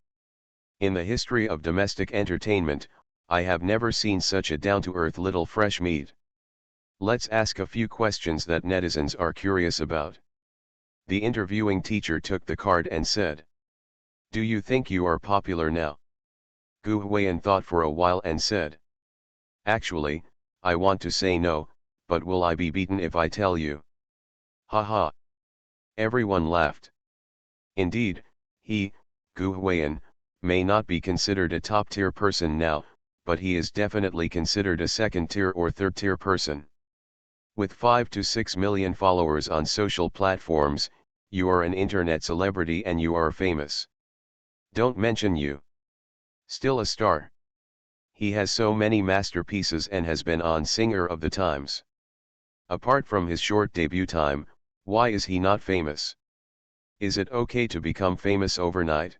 In the history of domestic entertainment, I have never seen such a down-to-earth little fresh meat. Let's ask a few questions that netizens are curious about." The interviewing teacher took the card and said, "Do you think you are popular now?" Gu Huayan thought for a while and said, "Actually, I want to say no, but will I be beaten if I tell you?" Haha. Everyone laughed. Indeed, he, Gu Huayan, may not be considered a top-tier person now, but he is definitely considered a second-tier or third-tier person. With 5 to 6 million followers on social platforms, you are an internet celebrity and you are famous. Don't mention you. Still a star. He has so many masterpieces and has been on Singer of the Times. Apart from his short debut time, why is he not famous? Is it okay to become famous overnight?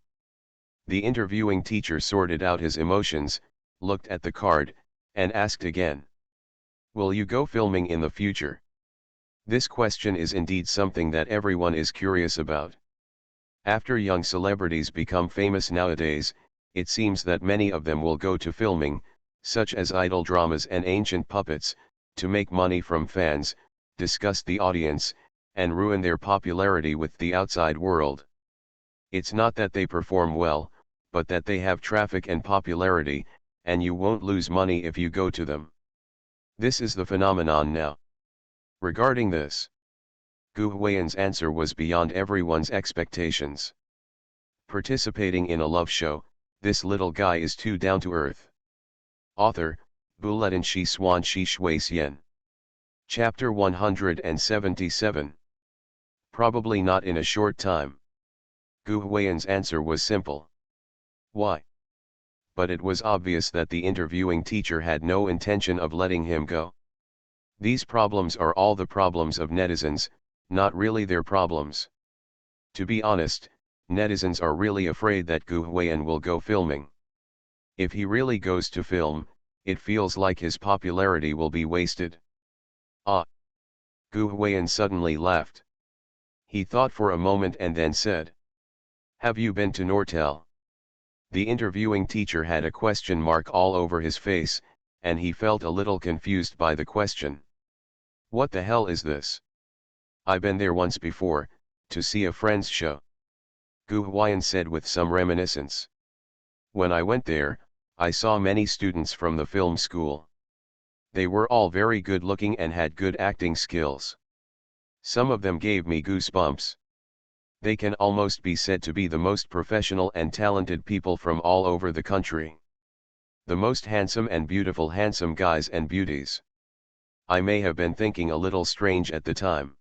The interviewing teacher sorted out his emotions, looked at the card, and asked again, "Will you go filming in the future?" This question is indeed something that everyone is curious about. After young celebrities become famous nowadays, it seems that many of them will go to filming, such as idol dramas and ancient puppets, to make money from fans, disgust the audience, and ruin their popularity with the outside world. It's not that they perform well, but that they have traffic and popularity, and you won't lose money if you go to them. This is the phenomenon now. Regarding this, Gu Huayan's answer was beyond everyone's expectations. Participating in a love show, this little guy is too down to earth. Author, Buletin Shi Swan Shi Shui Xian. Chapter 177. Probably not in a short time. Gu Huayan's answer was simple. Why? But it was obvious that the interviewing teacher had no intention of letting him go. These problems are all the problems of netizens, not really their problems. To be honest, netizens are really afraid that Gu Huayan will go filming. If he really goes to film, it feels like his popularity will be wasted. Ah! Gu Huayan suddenly laughed. He thought for a moment and then said, "Have you been to Nortel?" The interviewing teacher had a question mark all over his face, and he felt a little confused by the question. What the hell is this? I've been there once before, to see a friend's show. Gu Huayan said with some reminiscence. When I went there, I saw many students from the film school. They were all very good looking and had good acting skills. Some of them gave me goosebumps. They can almost be said to be the most professional and talented people from all over the country. The most handsome and beautiful handsome guys and beauties. I may have been thinking a little strange at the time.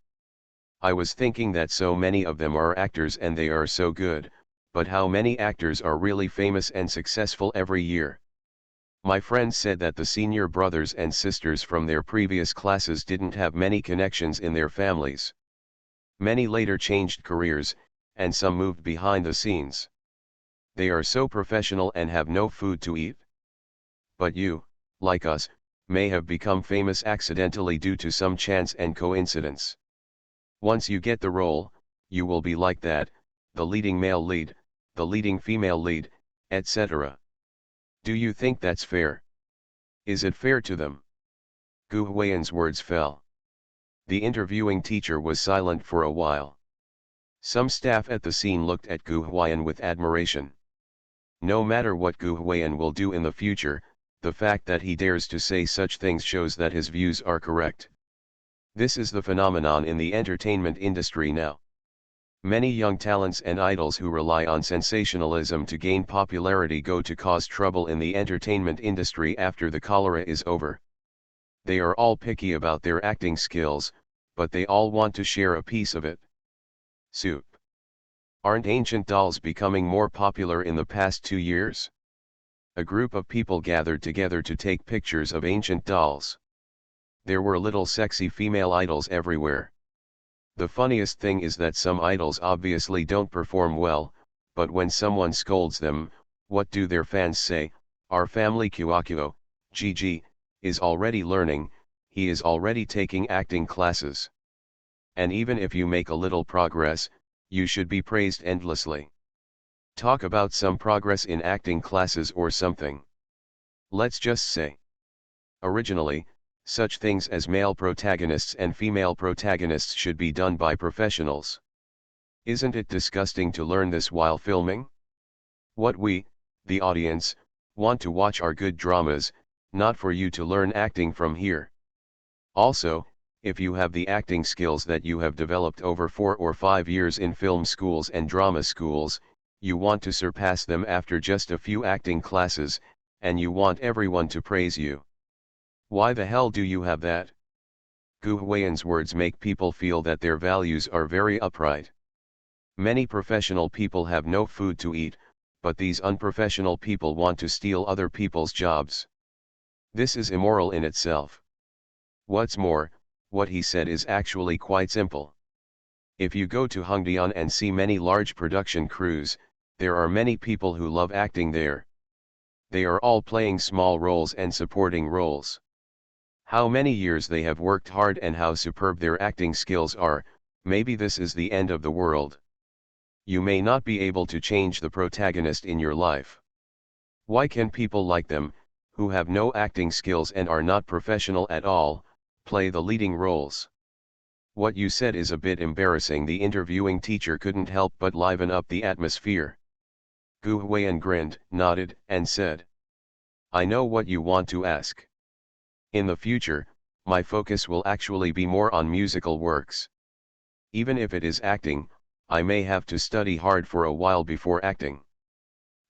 I was thinking that so many of them are actors and they are so good, but how many actors are really famous and successful every year? My friends said that the senior brothers and sisters from their previous classes didn't have many connections in their families. Many later changed careers, and some moved behind the scenes. They are so professional and have no food to eat. But you, like us, may have become famous accidentally due to some chance and coincidence. Once you get the role, you will be like that, the leading male lead, the leading female lead, etc. Do you think that's fair? Is it fair to them? Gu Huayan's words fell. The interviewing teacher was silent for a while. Some staff at the scene looked at Gu Huayan with admiration. No matter what Gu Huiyan will do in the future, the fact that he dares to say such things shows that his views are correct. This is the phenomenon in the entertainment industry now. Many young talents and idols who rely on sensationalism to gain popularity go to cause trouble in the entertainment industry after the cholera is over. They are all picky about their acting skills, but they all want to share a piece of it. Soup. Aren't ancient dolls becoming more popular in the past 2 years? A group of people gathered together to take pictures of ancient dolls. There were little sexy female idols everywhere. The funniest thing is that some idols obviously don't perform well, but when someone scolds them, what do their fans say? Our family Kyokuo, Gigi, is already learning, he is already taking acting classes. And even if you make a little progress, you should be praised endlessly. Talk about some progress in acting classes or something. Let's just say. Originally, such things as male protagonists and female protagonists should be done by professionals. Isn't it disgusting to learn this while filming? What we, the audience, want to watch are good dramas, not for you to learn acting from here. Also, if you have the acting skills that you have developed over 4 or 5 years in film schools and drama schools, you want to surpass them after just a few acting classes, and you want everyone to praise you. Why the hell do you have that? Gu Huiyan's words make people feel that their values are very upright. Many professional people have no food to eat, but these unprofessional people want to steal other people's jobs. This is immoral in itself. What's more, what he said is actually quite simple. If you go to Hongdaean and see many large production crews, there are many people who love acting there. They are all playing small roles and supporting roles. How many years they have worked hard and how superb their acting skills are, maybe this is the end of the world. You may not be able to change the protagonist in your life. Why can people like them, who have no acting skills and are not professional at all, play the leading roles? What you said is a bit embarrassing. The interviewing teacher couldn't help but liven up the atmosphere. Gu Huiyan grinned, nodded, and said, I know what you want to ask. In the future, my focus will actually be more on musical works. Even if it is acting, I may have to study hard for a while before acting.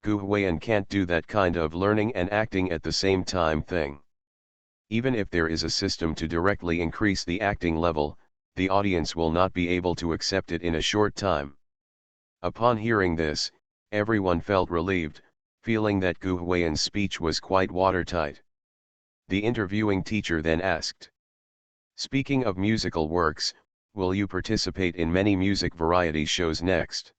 Gu Huiyan can't do that kind of learning and acting at the same time thing. Even if there is a system to directly increase the acting level, the audience will not be able to accept it in a short time. Upon hearing this, everyone felt relieved, feeling that Gu Huiyan's speech was quite watertight. The interviewing teacher then asked, speaking of musical works, will you participate in many music variety shows next?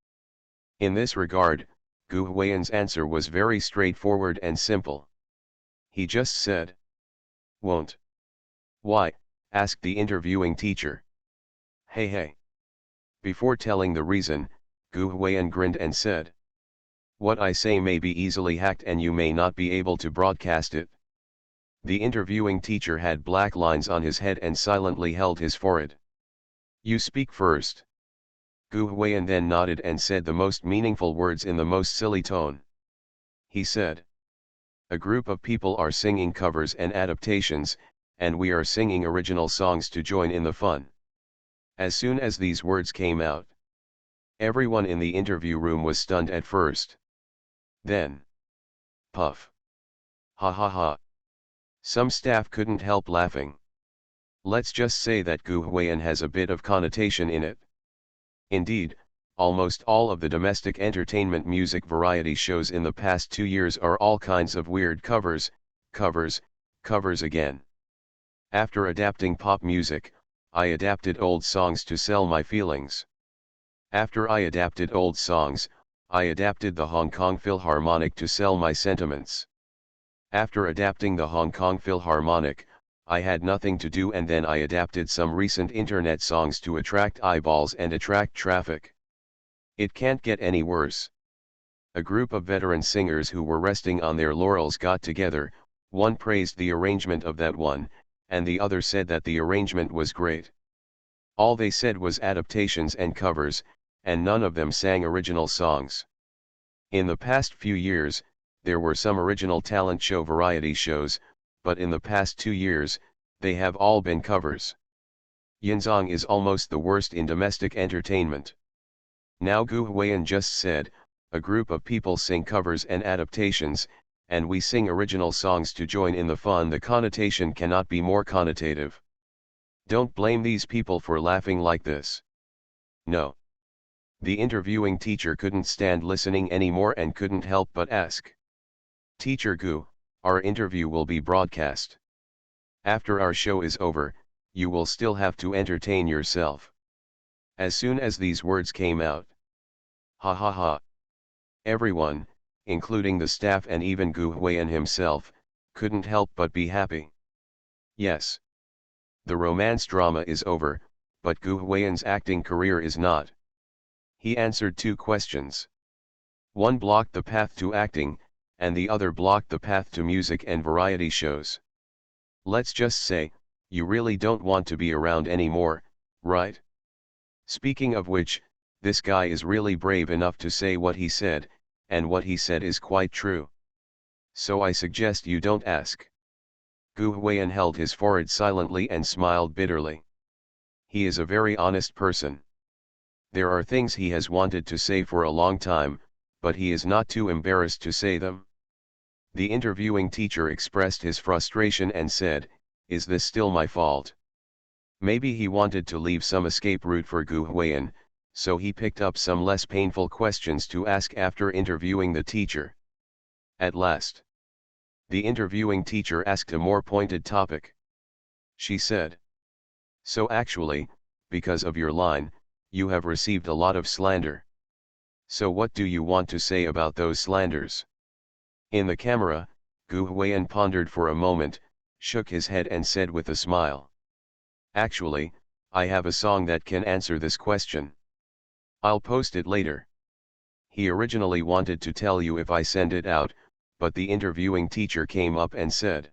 In this regard, Gu Huiyan's answer was very straightforward and simple. He just said, won't. Why? Asked the interviewing teacher. Hey. Before telling the reason, Gu Huiyan grinned and said, what I say may be easily hacked and you may not be able to broadcast it. The interviewing teacher had black lines on his head and silently held his forehead. You speak first. Gu Huiyan then nodded and said the most meaningful words in the most silly tone. He said, a group of people are singing covers and adaptations, and we are singing original songs to join in the fun. As soon as these words came out, everyone in the interview room was stunned at first. Then, puff. Ha ha ha. Some staff couldn't help laughing. Let's just say that Gu Huiyan has a bit of connotation in it. Indeed, almost all of the domestic entertainment music variety shows in the past 2 years are all kinds of weird covers again. After adapting pop music, I adapted old songs to sell my feelings. After I adapted old songs, I adapted the Hong Kong Philharmonic to sell my sentiments. After adapting the Hong Kong Philharmonic, I had nothing to do and then I adapted some recent internet songs to attract eyeballs and attract traffic. It can't get any worse. A group of veteran singers who were resting on their laurels got together, one praised the arrangement of that one, and the other said that the arrangement was great. All they said was adaptations and covers, and none of them sang original songs. In the past few years, there were some original talent show variety shows, but in the past 2 years, they have all been covers. Yinzong is almost the worst in domestic entertainment. Now Gu Huiyan just said, a group of people sing covers and adaptations, and we sing original songs to join in the fun. The connotation cannot be more connotative. Don't blame these people for laughing like this. No. The interviewing teacher couldn't stand listening anymore and couldn't help but ask. Teacher Gu, our interview will be broadcast. After our show is over, you will still have to entertain yourself. As soon as these words came out. Ha ha ha. Everyone, including the staff and even Gu Huiyan himself, couldn't help but be happy. Yes. The romance drama is over, but Gu Huiyan's acting career is not. He answered 2 questions. One blocked the path to acting, and the other blocked the path to music and variety shows. Let's just say, you really don't want to be around anymore, right? Speaking of which, this guy is really brave enough to say what he said, and what he said is quite true. So I suggest you don't ask. Gu Huiyan held his forehead silently and smiled bitterly. He is a very honest person. There are things he has wanted to say for a long time, but he is not too embarrassed to say them. The interviewing teacher expressed his frustration and said, "Is this still my fault?" Maybe he wanted to leave some escape route for Gu Huiyan, so he picked up some less painful questions to ask after interviewing the teacher. At last, the interviewing teacher asked a more pointed topic. She said, "So actually, because of your line, you have received a lot of slander. So what do you want to say about those slanders?" In the camera, Gu Huiyan pondered for a moment, shook his head and said with a smile, "Actually, I have a song that can answer this question. I'll post it later." He originally wanted to tell you if I send it out, but the interviewing teacher came up and said,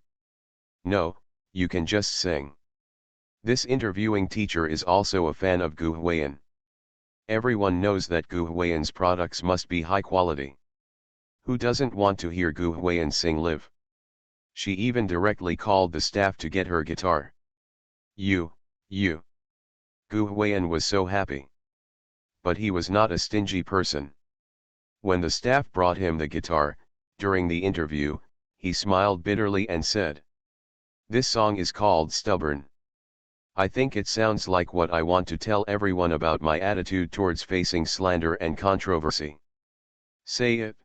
"No, you can just sing." This interviewing teacher is also a fan of Gu Huiyan. Everyone knows that Gu Huiyan's products must be high quality. Who doesn't want to hear Gu Huiyan sing live? She even directly called the staff to get her guitar. You. Gu Huiyan was so happy. But he was not a stingy person. When the staff brought him the guitar, during the interview, he smiled bitterly and said, "This song is called Stubborn. I think it sounds like what I want to tell everyone about my attitude towards facing slander and controversy." Say it.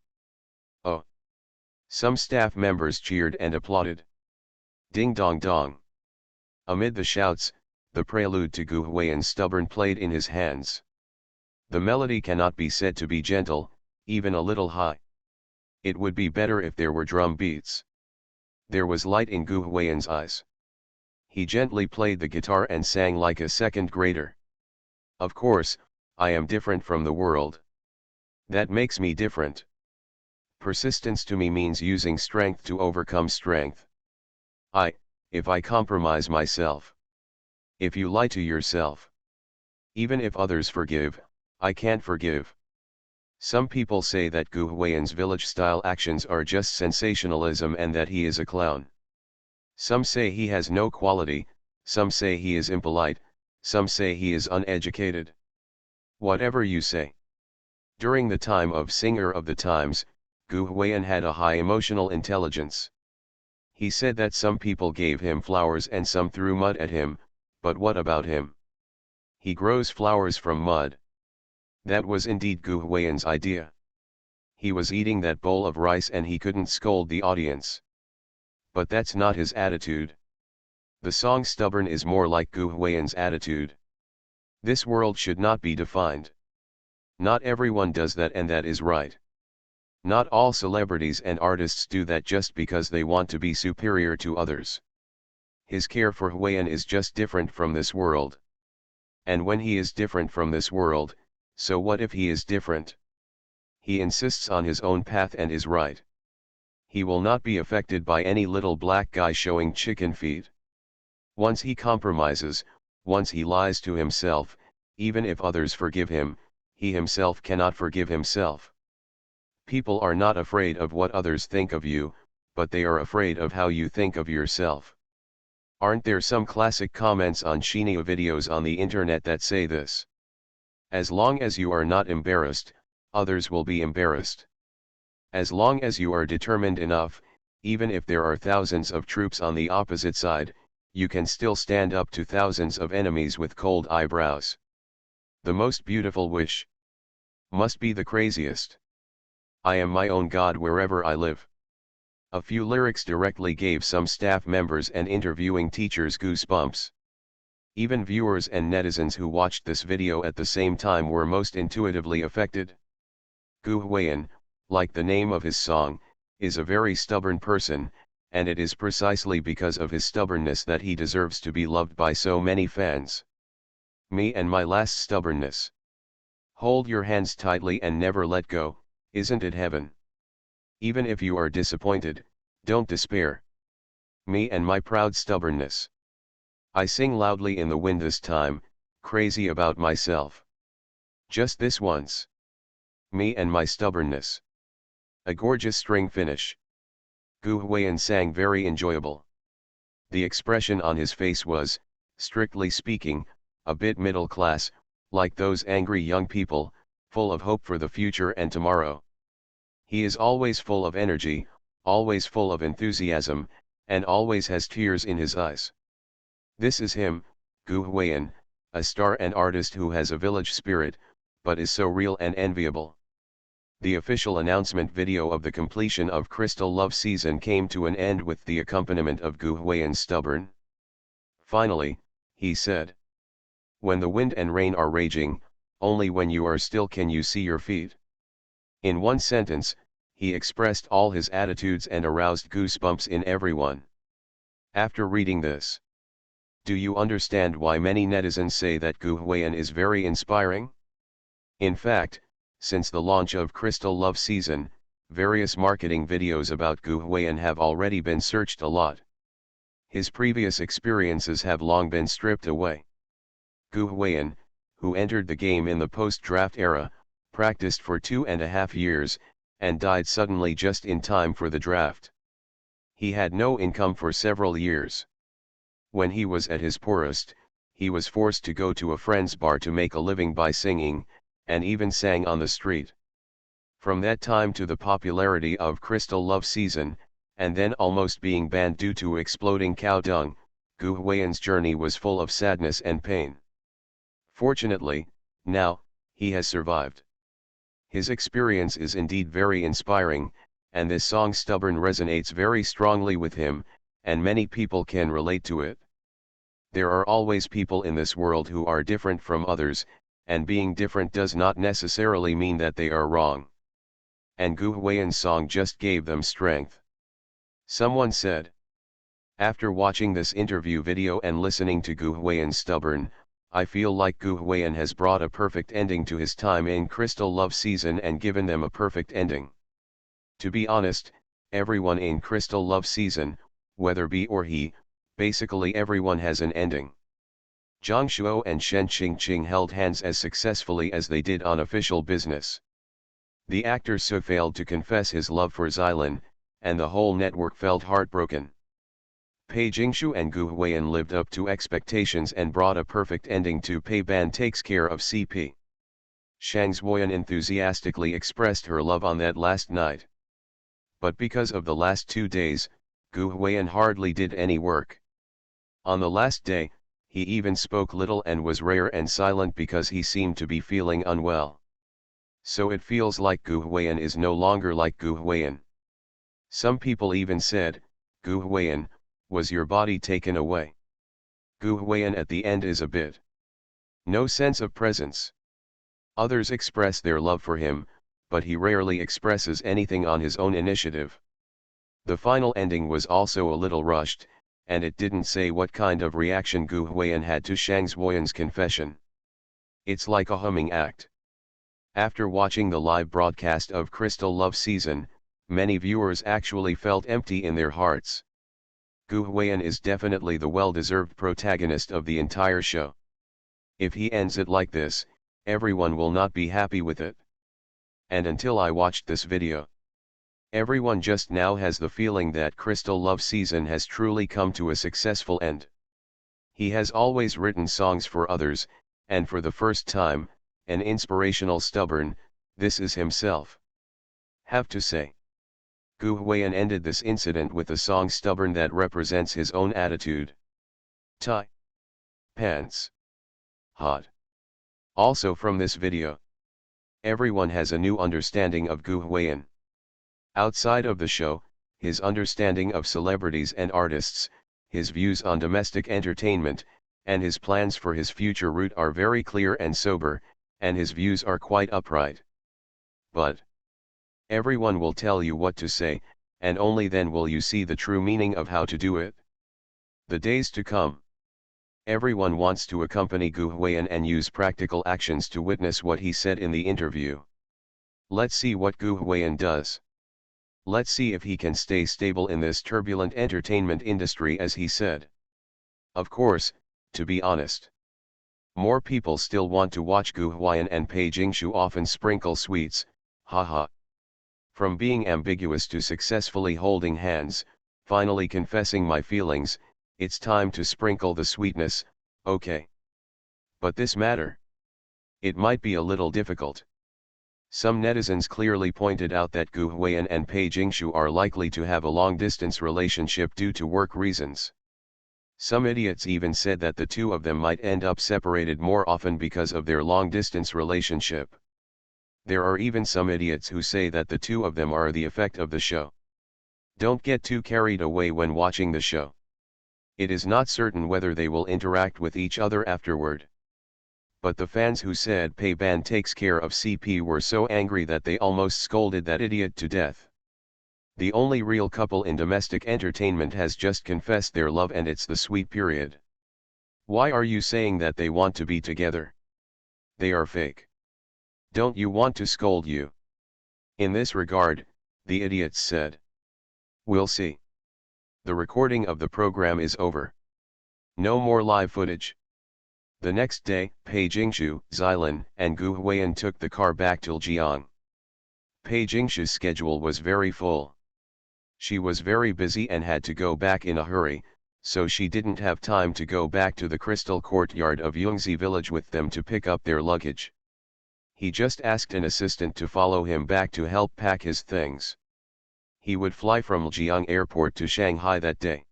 Oh. Some staff members cheered and applauded. Ding dong dong. Amid the shouts, the prelude to Gu Huiyan's Stubborn played in his hands. The melody cannot be said to be gentle, even a little high. It would be better if there were drum beats. There was light in Gu Huiyan's eyes. He gently played the guitar and sang like a second grader. "Of course, I am different from the world. That makes me different. Persistence to me means using strength to overcome strength. If I compromise myself. If you lie to yourself. Even if others forgive, I can't forgive." Some people say that Gu Huiyan's village-style actions are just sensationalism and that he is a clown. Some say he has no quality, some say he is impolite, some say he is uneducated. Whatever you say. During the time of Singer of the Times, Gu Huiyan had a high emotional intelligence. He said that some people gave him flowers and some threw mud at him, but what about him? He grows flowers from mud. That was indeed Gu Huiyan's idea. He was eating that bowl of rice and he couldn't scold the audience. But that's not his attitude. The song Stubborn is more like Gu Huiyan's attitude. This world should not be defined. Not everyone does that, and that is right. Not all celebrities and artists do that just because they want to be superior to others. His care for Huiyan is just different from this world. And when he is different from this world, so what if he is different? He insists on his own path and is right. He will not be affected by any little black guy showing chicken feet. Once he compromises, once he lies to himself, even if others forgive him, he himself cannot forgive himself. People are not afraid of what others think of you, but they are afraid of how you think of yourself. Aren't there some classic comments on Sheena videos on the internet that say this? As long as you are not embarrassed, others will be embarrassed. As long as you are determined enough, even if there are thousands of troops on the opposite side, you can still stand up to thousands of enemies with cold eyebrows. The most beautiful wish must be the craziest. I am my own God wherever I live. A few lyrics directly gave some staff members and interviewing teachers goosebumps. Even viewers and netizens who watched this video at the same time were most intuitively affected. Gu Huiyan, like the name of his song, is a very stubborn person, and it is precisely because of his stubbornness that he deserves to be loved by so many fans. Me and my last stubbornness. Hold your hands tightly and never let go, isn't it heaven? Even if you are disappointed, don't despair. Me and my proud stubbornness. I sing loudly in the wind this time, crazy about myself. Just this once. Me and my stubbornness. A gorgeous string finish. Gu Huiyan sang very enjoyable. The expression on his face was, strictly speaking, a bit middle class, like those angry young people, full of hope for the future and tomorrow. He is always full of energy, always full of enthusiasm, and always has tears in his eyes. This is him, Gu Huiyan, a star and artist who has a village spirit, but is so real and enviable. The official announcement video of the completion of Crystal Love Season came to an end with the accompaniment of Gu Huiyan's stubborn. Finally, he said. When the wind and rain are raging, only when you are still can you see your feet. In one sentence, he expressed all his attitudes and aroused goosebumps in everyone. After reading this, do you understand why many netizens say that Gu Huiyan is very inspiring? In fact, since the launch of Crystal Love Season, various marketing videos about Gu Huiyan have already been searched a lot. His previous experiences have long been stripped away. Gu Huiyan, who entered the game in the post-draft era, practiced for 2.5 years, and died suddenly just in time for the draft. He had no income for several years. When he was at his poorest, he was forced to go to a friend's bar to make a living by singing, and even sang on the street. From that time to the popularity of Crystal Love Season, and then almost being banned due to exploding cow dung, Gu Huiyan's journey was full of sadness and pain. Fortunately, now, he has survived. His experience is indeed very inspiring, and this song Stubborn resonates very strongly with him, and many people can relate to it. There are always people in this world who are different from others, and being different does not necessarily mean that they are wrong. And Gu Huiyan's song just gave them strength. Someone said. After watching this interview video and listening to Gu Huiyan's Stubborn, I feel like Gu Huiyan has brought a perfect ending to his time in Crystal Love Season and given them a perfect ending. To be honest, everyone in Crystal Love Season, whether be or he, basically everyone has an ending. Zhang Shuo and Shen Qingqing held hands as successfully as they did on official business. The actor so failed to confess his love for Xylin, and the whole network felt heartbroken. Pei Jingshu and Gu Huiyan lived up to expectations and brought a perfect ending to Pei Ban Takes Care of CP. Shang Zuoyan enthusiastically expressed her love on that last night. But because of the last 2 days, Gu Huiyan hardly did any work. On the last day, he even spoke little and was rare and silent because he seemed to be feeling unwell. So it feels like Gu Huiyan is no longer like Gu Huiyan. Some people even said, Gu Huiyan, was your body taken away? Gu Huiyan at the end is a bit. No sense of presence. Others express their love for him, but he rarely expresses anything on his own initiative. The final ending was also a little rushed, and it didn't say what kind of reaction Gu Huiyan had to Shang Zuoyan's confession. It's like a humming act. After watching the live broadcast of Crystal Love Season, many viewers actually felt empty in their hearts. Gu Huiyan is definitely the well-deserved protagonist of the entire show. If he ends it like this, everyone will not be happy with it. and until I watched this video. Everyone just now has the feeling that Crystal love season has truly come to a successful end. He has always written songs for others, and for the first time, an inspirational stubborn, this is himself. Have to say. Gu Huiyan ended this incident with a song Stubborn that represents his own attitude. Tie. Pants. Hot. Also from this video. Everyone has a new understanding of Gu Huiyan. Outside of the show, his understanding of celebrities and artists, his views on domestic entertainment, and his plans for his future route are very clear and sober, and his views are quite upright. But everyone will tell you what to say, and only then will you see the true meaning of how to do it. The days to come. Everyone wants to accompany Gu Huiyan and use practical actions to witness what he said in the interview. Let's see what Gu Huiyan does. Let's see if he can stay stable in this turbulent entertainment industry as he said. Of course, to be honest, more people still want to watch Gu Huiyan and Pei Jingshu often sprinkle sweets, haha. From being ambiguous to successfully holding hands, finally confessing my feelings, it's time to sprinkle the sweetness, okay. But this matter? It might be a little difficult. Some netizens clearly pointed out that Gu Huiyan and Pei Jingshu are likely to have a long-distance relationship due to work reasons. Some idiots even said that the two of them might end up separated more often because of their long-distance relationship. There are even some idiots who say that the two of them are the effect of the show. Don't get too carried away when watching the show. It is not certain whether they will interact with each other afterward. But the fans who said Pei Ban takes care of CP were so angry that they almost scolded that idiot to death. The only real couple in domestic entertainment has just confessed their love, and it's the sweet period. Why are you saying that they want to be together? They are fake. Don't you want to scold you? In this regard, the idiots said. We'll see. The recording of the program is over. No more live footage. The next day, Pei Jingshu, Xilan, and Gu Huiyan took the car back to Lijiang. Pei Jingshu's schedule was very full. She was very busy and had to go back in a hurry, so she didn't have time to go back to the crystal courtyard of Yongzi village with them to pick up their luggage. He just asked an assistant to follow him back to help pack his things. He would fly from Lijiang airport to Shanghai that day.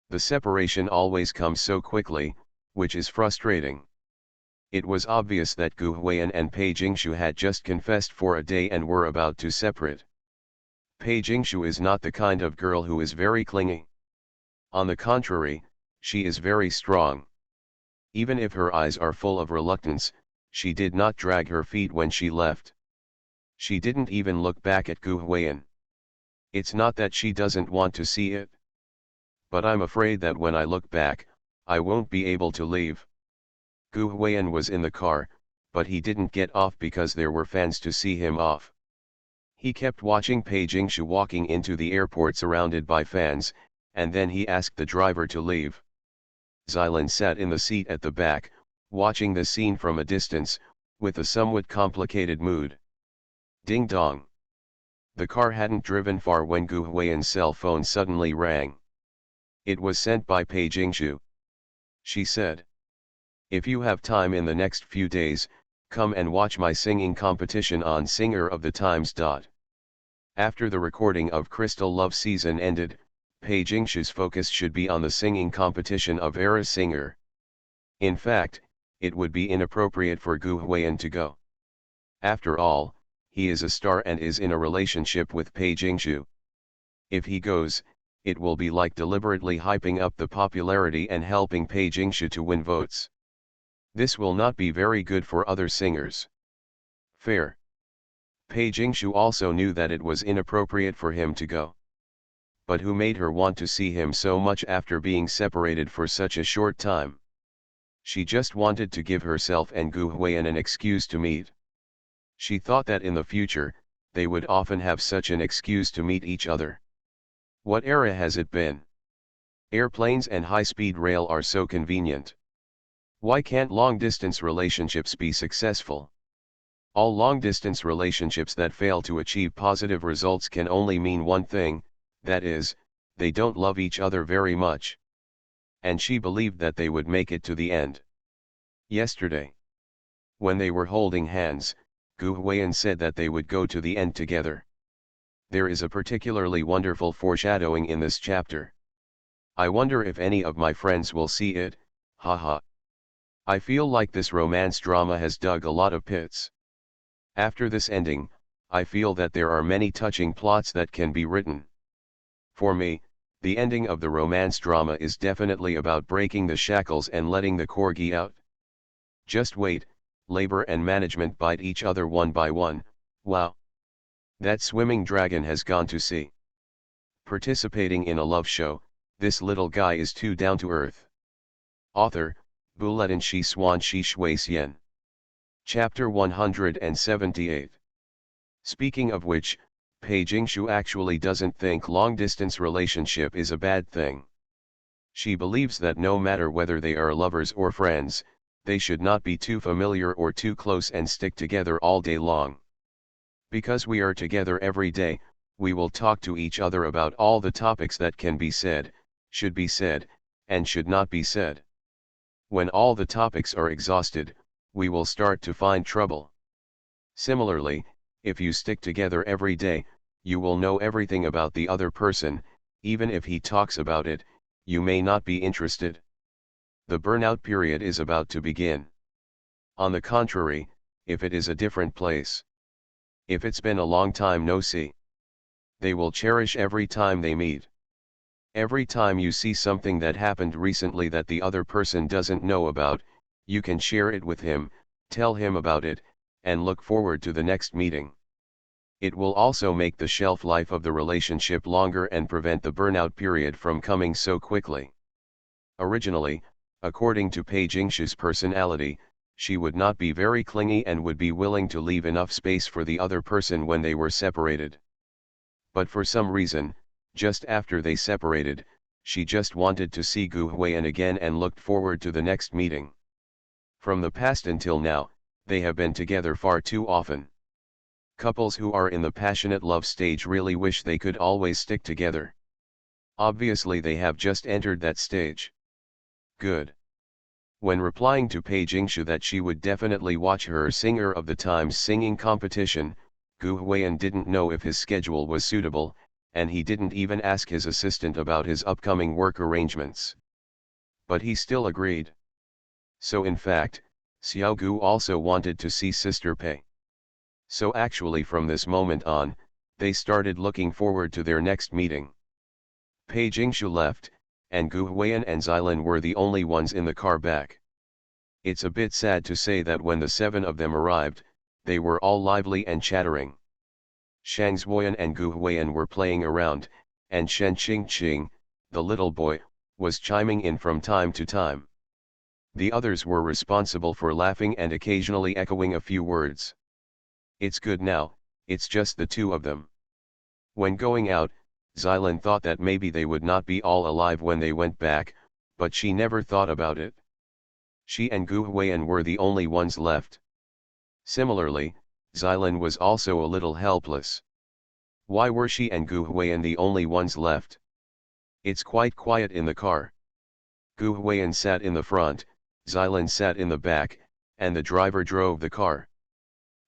The separation always comes so quickly, which is frustrating. It was obvious that Gu Huiyan and Pei Jingshu had just confessed for a day and were about to separate. Pei Jingshu is not the kind of girl who is very clingy. On the contrary, she is very strong. Even if her eyes are full of reluctance, she did not drag her feet when she left. She didn't even look back at Gu Huiyan. It's not that she doesn't want to see it. But I'm afraid that when I look back, I won't be able to leave. Gu Huiyan was in the car, but he didn't get off because there were fans to see him off. He kept watching Pei Jingshu walking into the airport surrounded by fans, and then he asked the driver to leave. Xilan sat in the seat at the back, watching the scene from a distance, with a somewhat complicated mood. Ding dong. The car hadn't driven far when Gu Huiyan's cell phone suddenly rang. It was sent by Pei Jingshu. She said, "If you have time in the next few days, come and watch my singing competition on Singer of the Times. After the recording of Crystal Love season ended, Pei Jingshu's focus should be on the singing competition of Era Singer. In fact, it would be inappropriate for Gu Huiyan to go. After all, he is a star and is in a relationship with Pei Jingshu. If he goes, it will be like deliberately hyping up the popularity and helping Pei Jingshu to win votes. This will not be very good for other singers." Fair. Pei Jingshu also knew that it was inappropriate for him to go. But who made her want to see him so much after being separated for such a short time? She just wanted to give herself and Gu Huiyan an excuse to meet. She thought that in the future, they would often have such an excuse to meet each other. What era has it been? Airplanes and high-speed rail are so convenient. Why can't long-distance relationships be successful? All long-distance relationships that fail to achieve positive results can only mean one thing, that is, they don't love each other very much. And she believed that they would make it to the end. Yesterday, when they were holding hands, Gu Huiyan said that they would go to the end together. There is a particularly wonderful foreshadowing in this chapter. I wonder if any of my friends will see it, haha. I feel like this romance drama has dug a lot of pits. After this ending, I feel that there are many touching plots that can be written. For me, the ending of the romance drama is definitely about breaking the shackles and letting the corgi out. Just wait, labor and management bite each other one by one, wow. That swimming dragon has gone to sea. Participating in a love show, this little guy is too down to earth. Author, Buletin Shi Swan Shi Shui Xian. Chapter 178. Speaking of which, Pei Jingshu actually doesn't think long-distance relationship is a bad thing. She believes that no matter whether they are lovers or friends, they should not be too familiar or too close and stick together all day long. Because we are together every day, we will talk to each other about all the topics that can be said, should be said, and should not be said. When all the topics are exhausted, we will start to find trouble. Similarly, if you stick together every day, you will know everything about the other person, even if he talks about it, you may not be interested. The burnout period is about to begin. On the contrary, if it is a different place. If it's been a long time no see. They will cherish every time they meet. Every time you see something that happened recently that the other person doesn't know about, you can share it with him, tell him about it, and look forward to the next meeting. It will also make the shelf life of the relationship longer and prevent the burnout period from coming so quickly. Originally, according to Pei Jingshu's personality, she would not be very clingy and would be willing to leave enough space for the other person when they were separated. But for some reason, just after they separated, she just wanted to see Gu Huiyan again and looked forward to the next meeting. From the past until now, they have been together far too often. Couples who are in the passionate love stage really wish they could always stick together. Obviously they have just entered that stage. Good. When replying to Pei Jingshu that she would definitely watch her Singer of the Times singing competition, Gu Huiyan didn't know if his schedule was suitable, and he didn't even ask his assistant about his upcoming work arrangements. But he still agreed. So in fact, Xiao Gu also wanted to see Sister Pei. So actually from this moment on, they started looking forward to their next meeting. Pei Jingshu left, and Gu Huiyan and Xilin were the only ones in the car back. It's a bit sad to say that when the seven of them arrived, they were all lively and chattering. Shang Zuoyan and Gu Huiyan were playing around, and Shen Qingqing, the little boy, was chiming in from time to time. The others were responsible for laughing and occasionally echoing a few words. It's good now, it's just the two of them. When going out, Xilin thought that maybe they would not be all alive when they went back, but she never thought about it. She and Gu Huiyan were the only ones left. Similarly, Xilin was also a little helpless. Why were she and Gu Huiyan the only ones left? It's quite quiet in the car. Gu Huiyan sat in the front, Xilin sat in the back, and the driver drove the car.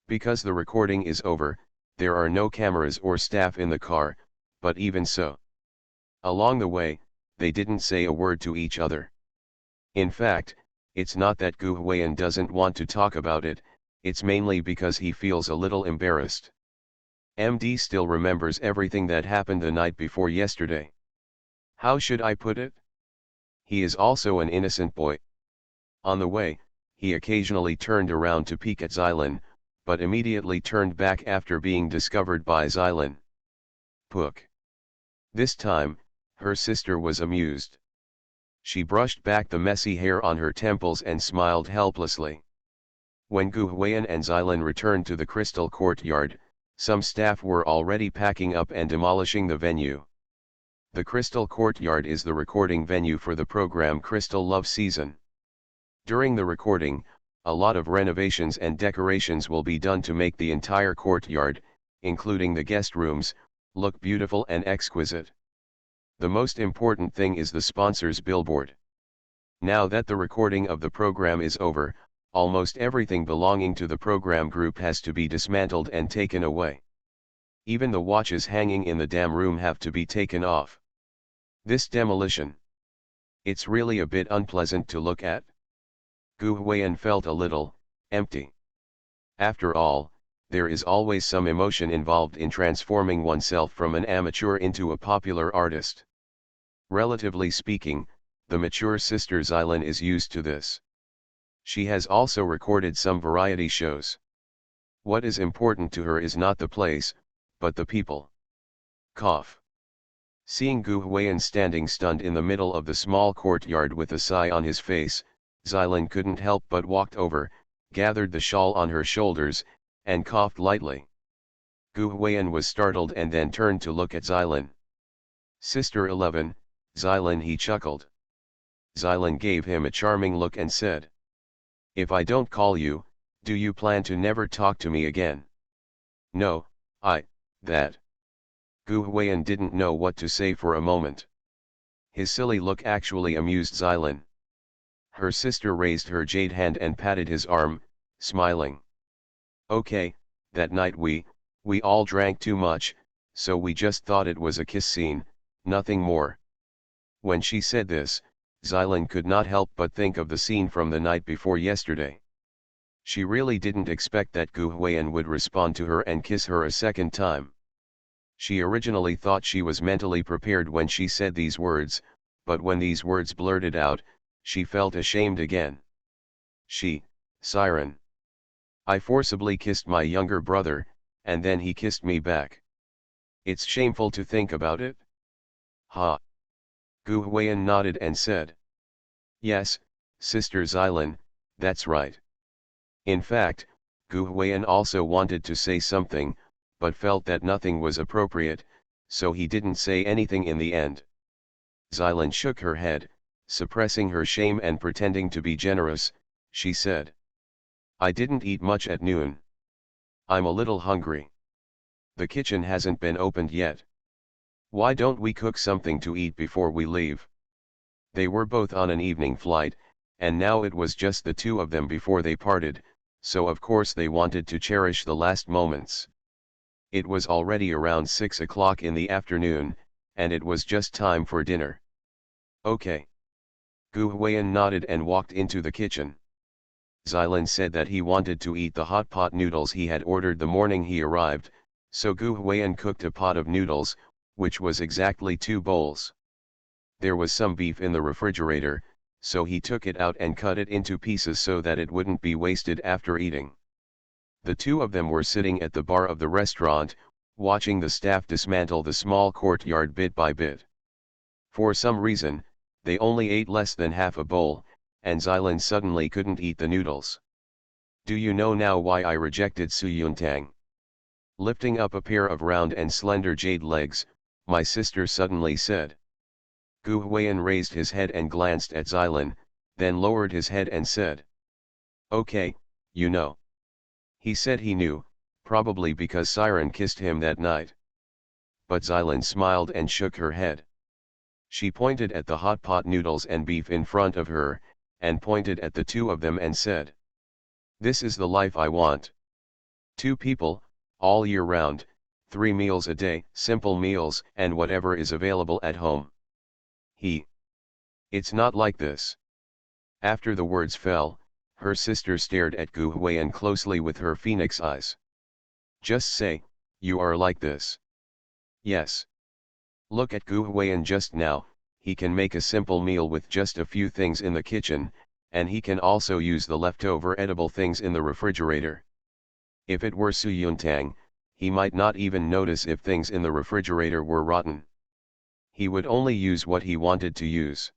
Because the recording is over, there are no cameras or staff in the car, but even so. Along the way, they didn't say a word to each other. In fact, it's not that Gu Huiyan doesn't want to talk about it, it's mainly because he feels a little embarrassed. MD still remembers everything that happened the night before yesterday. How should I put it? He is also an innocent boy. On the way, he occasionally turned around to peek at Xilin, but immediately turned back after being discovered by Xilin. Pook. This time, her sister was amused. She brushed back the messy hair on her temples and smiled helplessly. When Gu Huiyan and Xilin returned to the crystal courtyard, some staff were already packing up and demolishing the venue. The crystal courtyard is the recording venue for the program Crystal Love Season. During the recording, a lot of renovations and decorations will be done to make the entire courtyard, including the guest rooms, look beautiful and exquisite. The most important thing is the sponsor's billboard. Now that the recording of the program is over, almost everything belonging to the program group has to be dismantled and taken away. Even the watches hanging in the damn room have to be taken off. This demolition. It's really a bit unpleasant to look at. Gu Huiyan felt a little empty. After all, there is always some emotion involved in transforming oneself from an amateur into a popular artist. Relatively speaking, the mature sister Xylin is used to this. She has also recorded some variety shows. What is important to her is not the place, but the people. Cough. Seeing Gu Huiyan standing stunned in the middle of the small courtyard with a sigh on his face, Xylin couldn't help but walked over, gathered the shawl on her shoulders, and coughed lightly. Gu Huiyan was startled and then turned to look at Xylin. Sister 11, Xylin, he chuckled. Xylin gave him a charming look and said, "If I don't call you, do you plan to never talk to me again?" "No, that." Gu Huiyan didn't know what to say for a moment. His silly look actually amused Xylin. Her sister raised her jade hand and patted his arm, smiling. "Okay, that night we all drank too much, so we just thought it was a kiss scene, nothing more." When she said this, Xylin could not help but think of the scene from the night before yesterday. She really didn't expect that Gu Huiyan would respond to her and kiss her a second time. She originally thought she was mentally prepared when she said these words, but when these words blurted out, she felt ashamed again. Siren. I forcibly kissed my younger brother, and then he kissed me back. It's shameful to think about it. Ha. Gu Huiyan nodded and said, "Yes, Sister Xylin, that's right." In fact, Gu Huiyan also wanted to say something, but felt that nothing was appropriate, so he didn't say anything in the end. Xylin shook her head, suppressing her shame and pretending to be generous. She said, "I didn't eat much at noon. I'm a little hungry. The kitchen hasn't been opened yet. Why don't we cook something to eat before we leave?" They were both on an evening flight, and now it was just the two of them before they parted, so of course they wanted to cherish the last moments. It was already around 6 o'clock in the afternoon, and it was just time for dinner. "Okay." Gu Huiyan nodded and walked into the kitchen. Xylin said that he wanted to eat the hot pot noodles he had ordered the morning he arrived, so Gu Huiyan cooked a pot of noodles, which was exactly 2 bowls. There was some beef in the refrigerator, so he took it out and cut it into pieces so that it wouldn't be wasted after eating. The two of them were sitting at the bar of the restaurant, watching the staff dismantle the small courtyard bit by bit. For some reason, they only ate less than half a bowl, and Xylin suddenly couldn't eat the noodles. "Do you know now why I rejected Su Yuntang?" Lifting up a pair of round and slender jade legs, my sister suddenly said. Gu Huiyan raised his head and glanced at Xylin, then lowered his head and said, "Okay, you know." He said he knew, probably because Siren kissed him that night. But Xylin smiled and shook her head. She pointed at the hot pot noodles and beef in front of her, and pointed at the two of them and said, "This is the life I want. 2 people, all year round, 3 meals a day, simple meals and whatever is available at home. It's not like this." After the words fell, her sister stared at Gu Huiyan closely with her phoenix eyes. "Just say, you are like this." "Yes. Look at Gu Huiyan just now, he can make a simple meal with just a few things in the kitchen, and he can also use the leftover edible things in the refrigerator. If it were Su Yuntang, he might not even notice if things in the refrigerator were rotten. He would only use what he wanted to use.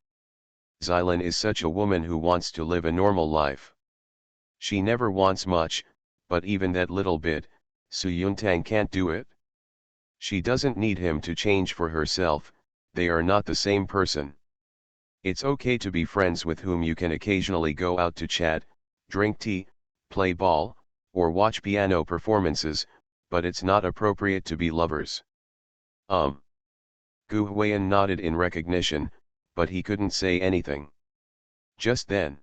Xylin is such a woman who wants to live a normal life. She never wants much, but even that little bit, Su Yuntang can't do it. She doesn't need him to change for herself, they are not the same person. It's okay to be friends with whom you can occasionally go out to chat, drink tea, play ball, or watch piano performances, but it's not appropriate to be lovers. Gu Huiyan nodded in recognition, but he couldn't say anything. Just then,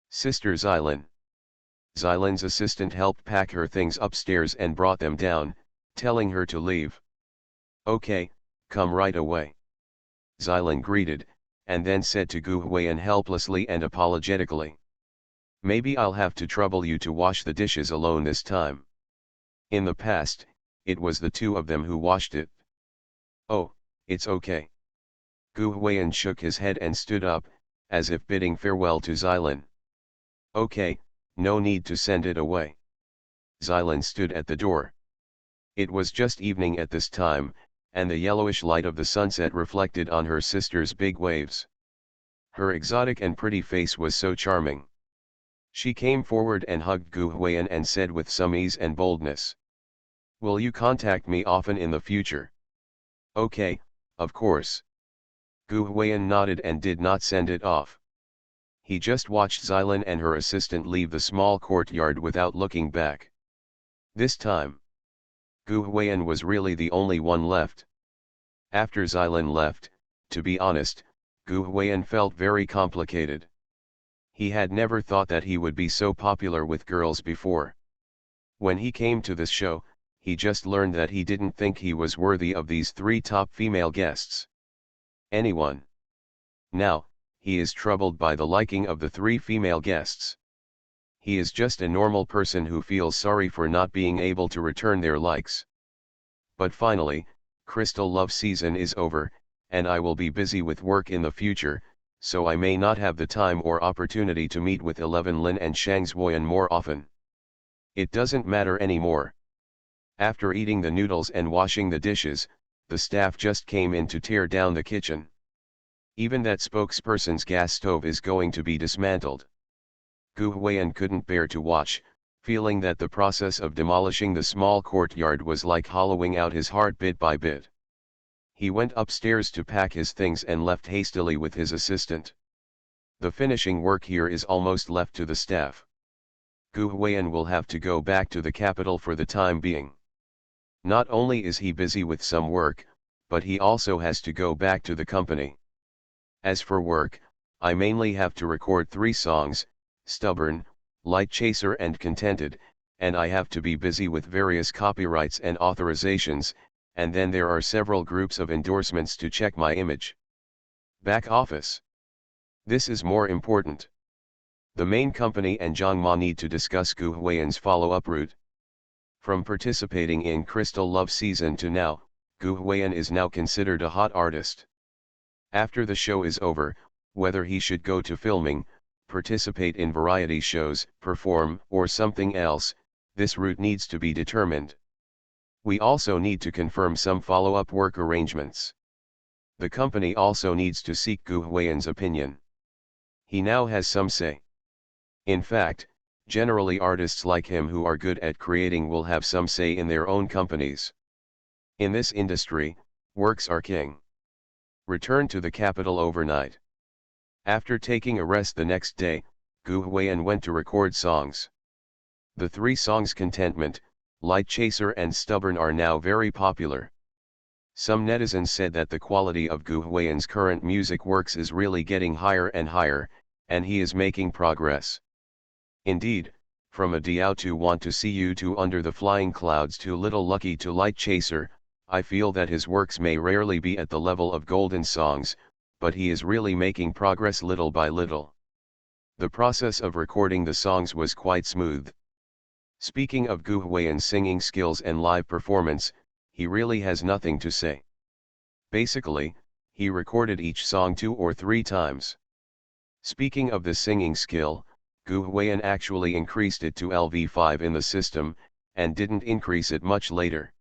Sister Xilin's assistant helped pack her things upstairs and brought them down, telling her to leave. Okay, come right away. Xilin greeted, and then said to Gu Huiyan helplessly and apologetically. Maybe I'll have to trouble you to wash the dishes alone this time. In the past, it was the two of them who washed it. Oh, it's okay. Gu Huiyan shook his head and stood up, as if bidding farewell to Xilin. Okay, no need to send it away. Xilin stood at the door. It was just evening at this time, and the yellowish light of the sunset reflected on her sister's big waves. Her exotic and pretty face was so charming. She came forward and hugged Gu Huiyan and said with some ease and boldness. Will you contact me often in the future? Okay, of course. Gu Huiyan nodded and did not send it off. He just watched Xilin and her assistant leave the small courtyard without looking back. This time, Gu Huiyan was really the only one left. After Xilin left, to be honest, Gu Huiyan felt very complicated. He had never thought that he would be so popular with girls before. When he came to this show, he just learned that he didn't think he was worthy of these three top female guests. Anyone. Now, he is troubled by the liking of the three female guests. He is just a normal person who feels sorry for not being able to return their likes. But finally, Crystal Love season is over, and I will be busy with work in the future, so I may not have the time or opportunity to meet with 11 Lin and Shang Xuoyan more often. It doesn't matter anymore. After eating the noodles and washing the dishes, the staff just came in to tear down the kitchen. Even that spokesperson's gas stove is going to be dismantled. Gu Huiyan couldn't bear to watch, feeling that the process of demolishing the small courtyard was like hollowing out his heart bit by bit. He went upstairs to pack his things and left hastily with his assistant. The finishing work here is almost left to the staff. Gu Huiyan will have to go back to the capital for the time being. Not only is he busy with some work, but he also has to go back to the company. As for work, I mainly have to record 3 songs, Stubborn, Light Chaser and Contented, and I have to be busy with various copyrights and authorizations, and then there are several groups of endorsements to check my image. Back office. This is more important. The main company and Zhang Ma need to discuss Gu Huiyan's follow-up route. From participating in Crystal Love season to now, Gu Huiyan is now considered a hot artist. After the show is over, whether he should go to filming, participate in variety shows, perform, or something else, this route needs to be determined. We also need to confirm some follow-up work arrangements. The company also needs to seek Gu Huiyan's opinion. He now has some say. In fact, generally artists like him who are good at creating will have some say in their own companies. In this industry, works are king. Return to the capital overnight. After taking a rest the next day, Gu Huiyan went to record songs. The 3 songs Contentment, Light Chaser and Stubborn are now very popular. Some netizens said that the quality of Gu Huiyan's current music works is really getting higher and higher, and he is making progress. Indeed, from a Diao to Want to See You to Under the Flying Clouds to Little Lucky to Light Chaser, I feel that his works may rarely be at the level of golden songs, but he is really making progress little by little. The process of recording the songs was quite smooth. Speaking of Gu Huiyan's singing skills and live performance, he really has nothing to say. Basically, he recorded each song 2 or 3 times. Speaking of the singing skill, Gu Huiyan actually increased it to LV5 in the system, and didn't increase it much later.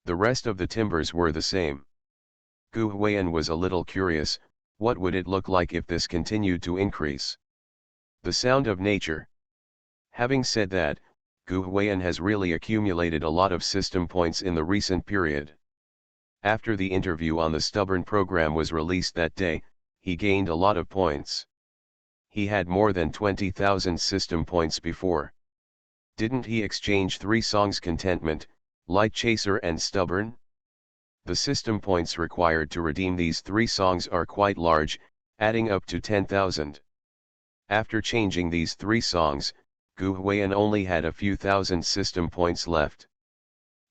The rest of the timbres were the same. Gu Huiyan was a little curious, what would it look like if this continued to increase? The sound of nature. Having said that, Gu Huiyan has really accumulated a lot of system points in the recent period. After the interview on the Stubborn program was released that day, he gained a lot of points. he had more than 20,000 system points before. Didn't he exchange 3 songs: Contentment, Light Chaser and Stubborn? The system points required to redeem these 3 songs are quite large, adding up to 10,000. After changing these 3 songs, Gu Huiyan only had a few thousand system points left.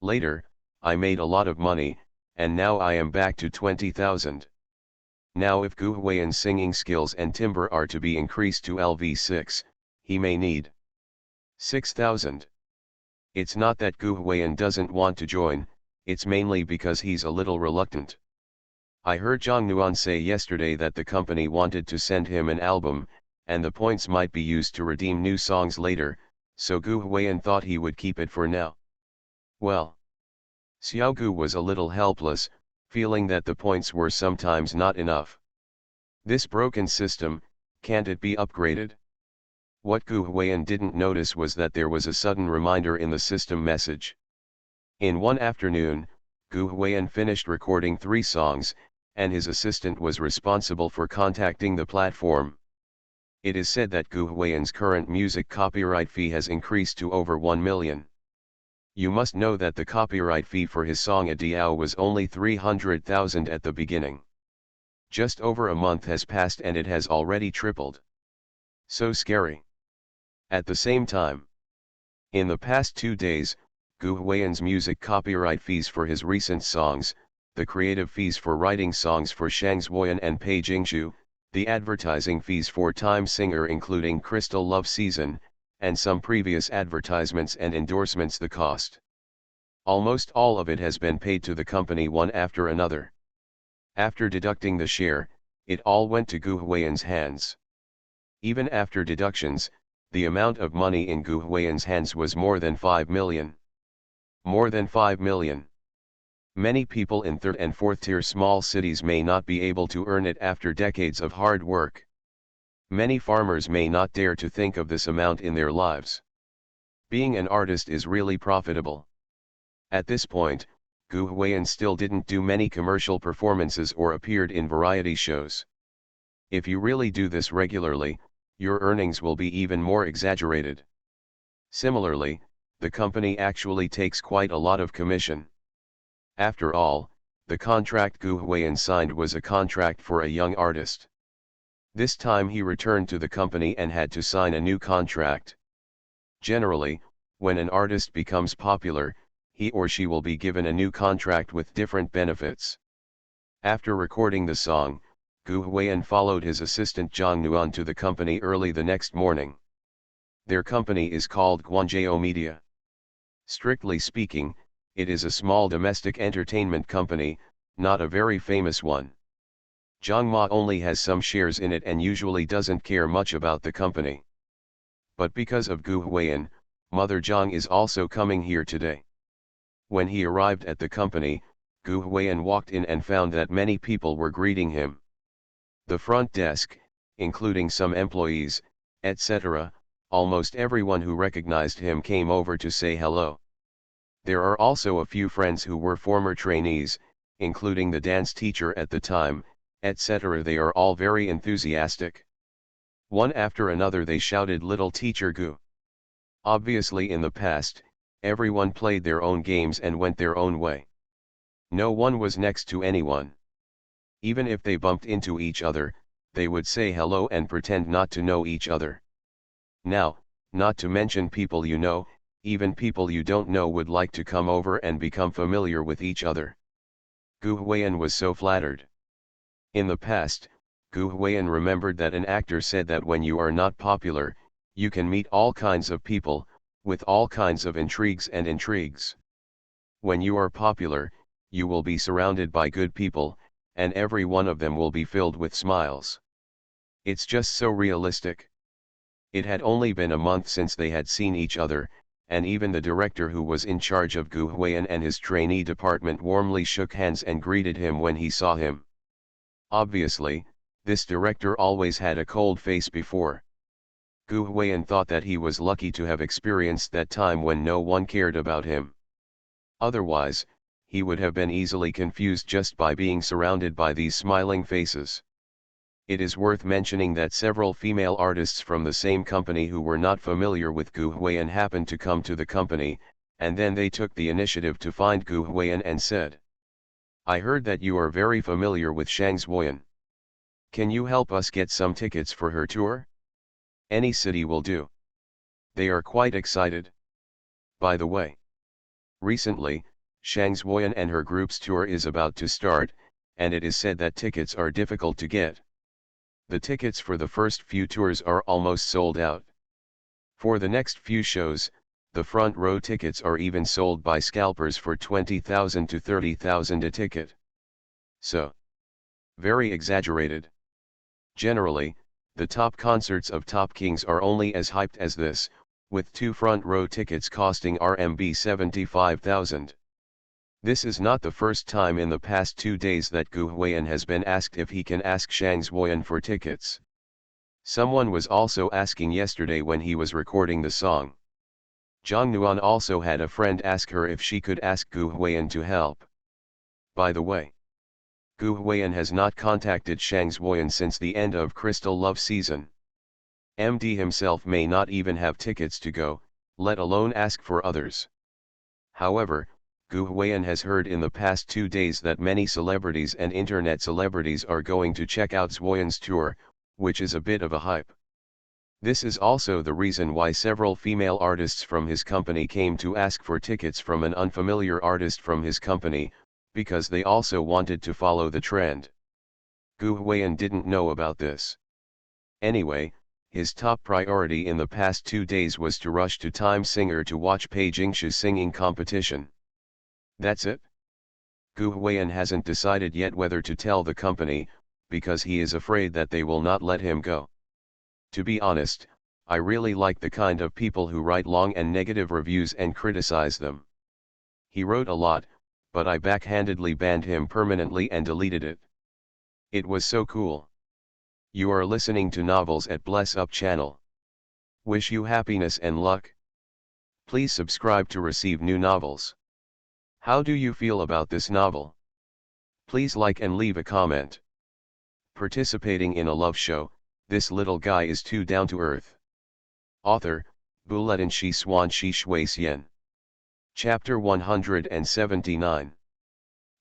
Later, I made a lot of money, and now I am back to 20,000. Now if Gu Huiyan's singing skills and timbre are to be increased to LV6, he may need 6,000. It's not that Gu Huiyan doesn't want to join, it's mainly because he's a little reluctant. I heard Zhang Nuan say yesterday that the company wanted to send him an album, and the points might be used to redeem new songs later, so Gu Huiyan thought he would keep it for now. Well, Xiao Gu was a little helpless, feeling that the points were sometimes not enough. This broken system, can't it be upgraded? What Gu Huiyan didn't notice was that there was a sudden reminder in the system message. In one afternoon, Gu Huiyan finished recording 3 songs, and his assistant was responsible for contacting the platform. It is said that Gu Huiyan's current music copyright fee has increased to over 1 million. You must know that the copyright fee for his song A Diao was only 300,000 at the beginning. Just over a month has passed and it has already tripled. So scary. At the same time, in the past 2 days, Gu Huiyan's music copyright fees for his recent songs, the creative fees for writing songs for Shang Zuoyan and Pei Jingshu, the advertising fees for Time Singer including Crystal Love Season, and some previous advertisements and endorsements, the cost. Almost all of it has been paid to the company one after another. After deducting the share, it all went to Gu Huiyan's hands. Even after deductions, the amount of money in Gu Huiyan's hands was more than 5 million. More than 5 million. Many people in 3rd and 4th tier small cities may not be able to earn it after decades of hard work. Many farmers may not dare to think of this amount in their lives. Being an artist is really profitable. At this point, Gu Huiyan still didn't do many commercial performances or appeared in variety shows. If you really do this regularly, your earnings will be even more exaggerated. Similarly, the company actually takes quite a lot of commission. After all, the contract Gu Huiyan signed was a contract for a young artist. This time he returned to the company and had to sign a new contract. Generally, when an artist becomes popular, he or she will be given a new contract with different benefits. After recording the song, Gu Huiyan followed his assistant Zhang Nuan to the company early the next morning. Their company is called Guanzhou Media. Strictly speaking, it is a small domestic entertainment company, not a very famous one. Zhang Ma only has some shares in it and usually doesn't care much about the company. But because of Gu Huiyan, Mother Zhang is also coming here today. When he arrived at the company, Gu Huiyan walked in and found that many people were greeting him. The front desk, including some employees, etc., almost everyone who recognized him came over to say hello. There are also a few friends who were former trainees, including the dance teacher at the time, etc. They are all very enthusiastic. One after another they shouted, "Little Teacher Gu." Obviously in the past, everyone played their own games and went their own way. No one was next to anyone. Even if they bumped into each other, they would say hello and pretend not to know each other. Now, not to mention people you know, even people you don't know would like to come over and become familiar with each other. Gu Huiyan was so flattered. In the past, Gu Huiyan remembered that an actor said that when you are not popular, you can meet all kinds of people, with all kinds of intrigues. When you are popular, you will be surrounded by good people, and every one of them will be filled with smiles. It's just so realistic. It had only been a month since they had seen each other, and even the director who was in charge of Gu Huiyan and his trainee department warmly shook hands and greeted him when he saw him. Obviously, this director always had a cold face before. Gu Huiyan thought that he was lucky to have experienced that time when no one cared about him. Otherwise, he would have been easily confused just by being surrounded by these smiling faces. It is worth mentioning that several female artists from the same company who were not familiar with Gu Huiyan happened to come to the company, and then they took the initiative to find Gu Huiyan and said, "I heard that you are very familiar with Shang Zuoyan. Can you help us get some tickets for her tour? Any city will do." They are quite excited. By the way, recently, Shang Zuoyan and her group's tour is about to start, and it is said that tickets are difficult to get. The tickets for the first few tours are almost sold out. For the next few shows, the front row tickets are even sold by scalpers for 20,000 to 30,000 a ticket. So, very exaggerated. Generally, the top concerts of top kings are only as hyped as this, with 2 front row tickets costing RMB 75,000. This is not the first time in the past 2 days that Gu Huiyan has been asked if he can ask Shang Zuoyan for tickets. Someone was also asking yesterday when he was recording the song. Zhang Nuan also had a friend ask her if she could ask Gu Huiyan to help. By the way, Gu Huiyan has not contacted Shang Zuoyan since the end of Crystal Love season. MD himself may not even have tickets to go, let alone ask for others. However, Gu Huiyan has heard in the past 2 days that many celebrities and internet celebrities are going to check out Zuoyan's tour, which is a bit of a hype. This is also the reason why several female artists from his company came to ask for tickets from an unfamiliar artist from his company, because they also wanted to follow the trend. Gu Huiyan didn't know about this. Anyway, his top priority in the past 2 days was to rush to Time Singer to watch Pei Jingshu's singing competition. That's it? Gu Huiyan hasn't decided yet whether to tell the company, because he is afraid that they will not let him go. To be honest, I really like the kind of people who write long and negative reviews and criticize them. He wrote a lot, but I backhandedly banned him permanently and deleted it. It was so cool. You are listening to Novels at Bless Up channel. Wish you happiness and luck. Please subscribe to receive new novels. How do you feel about this novel? Please like and leave a comment. Participating in a love show, this little guy is too down to earth. Author, Buletin Shi Swan Shi Shui Xian. Chapter 179.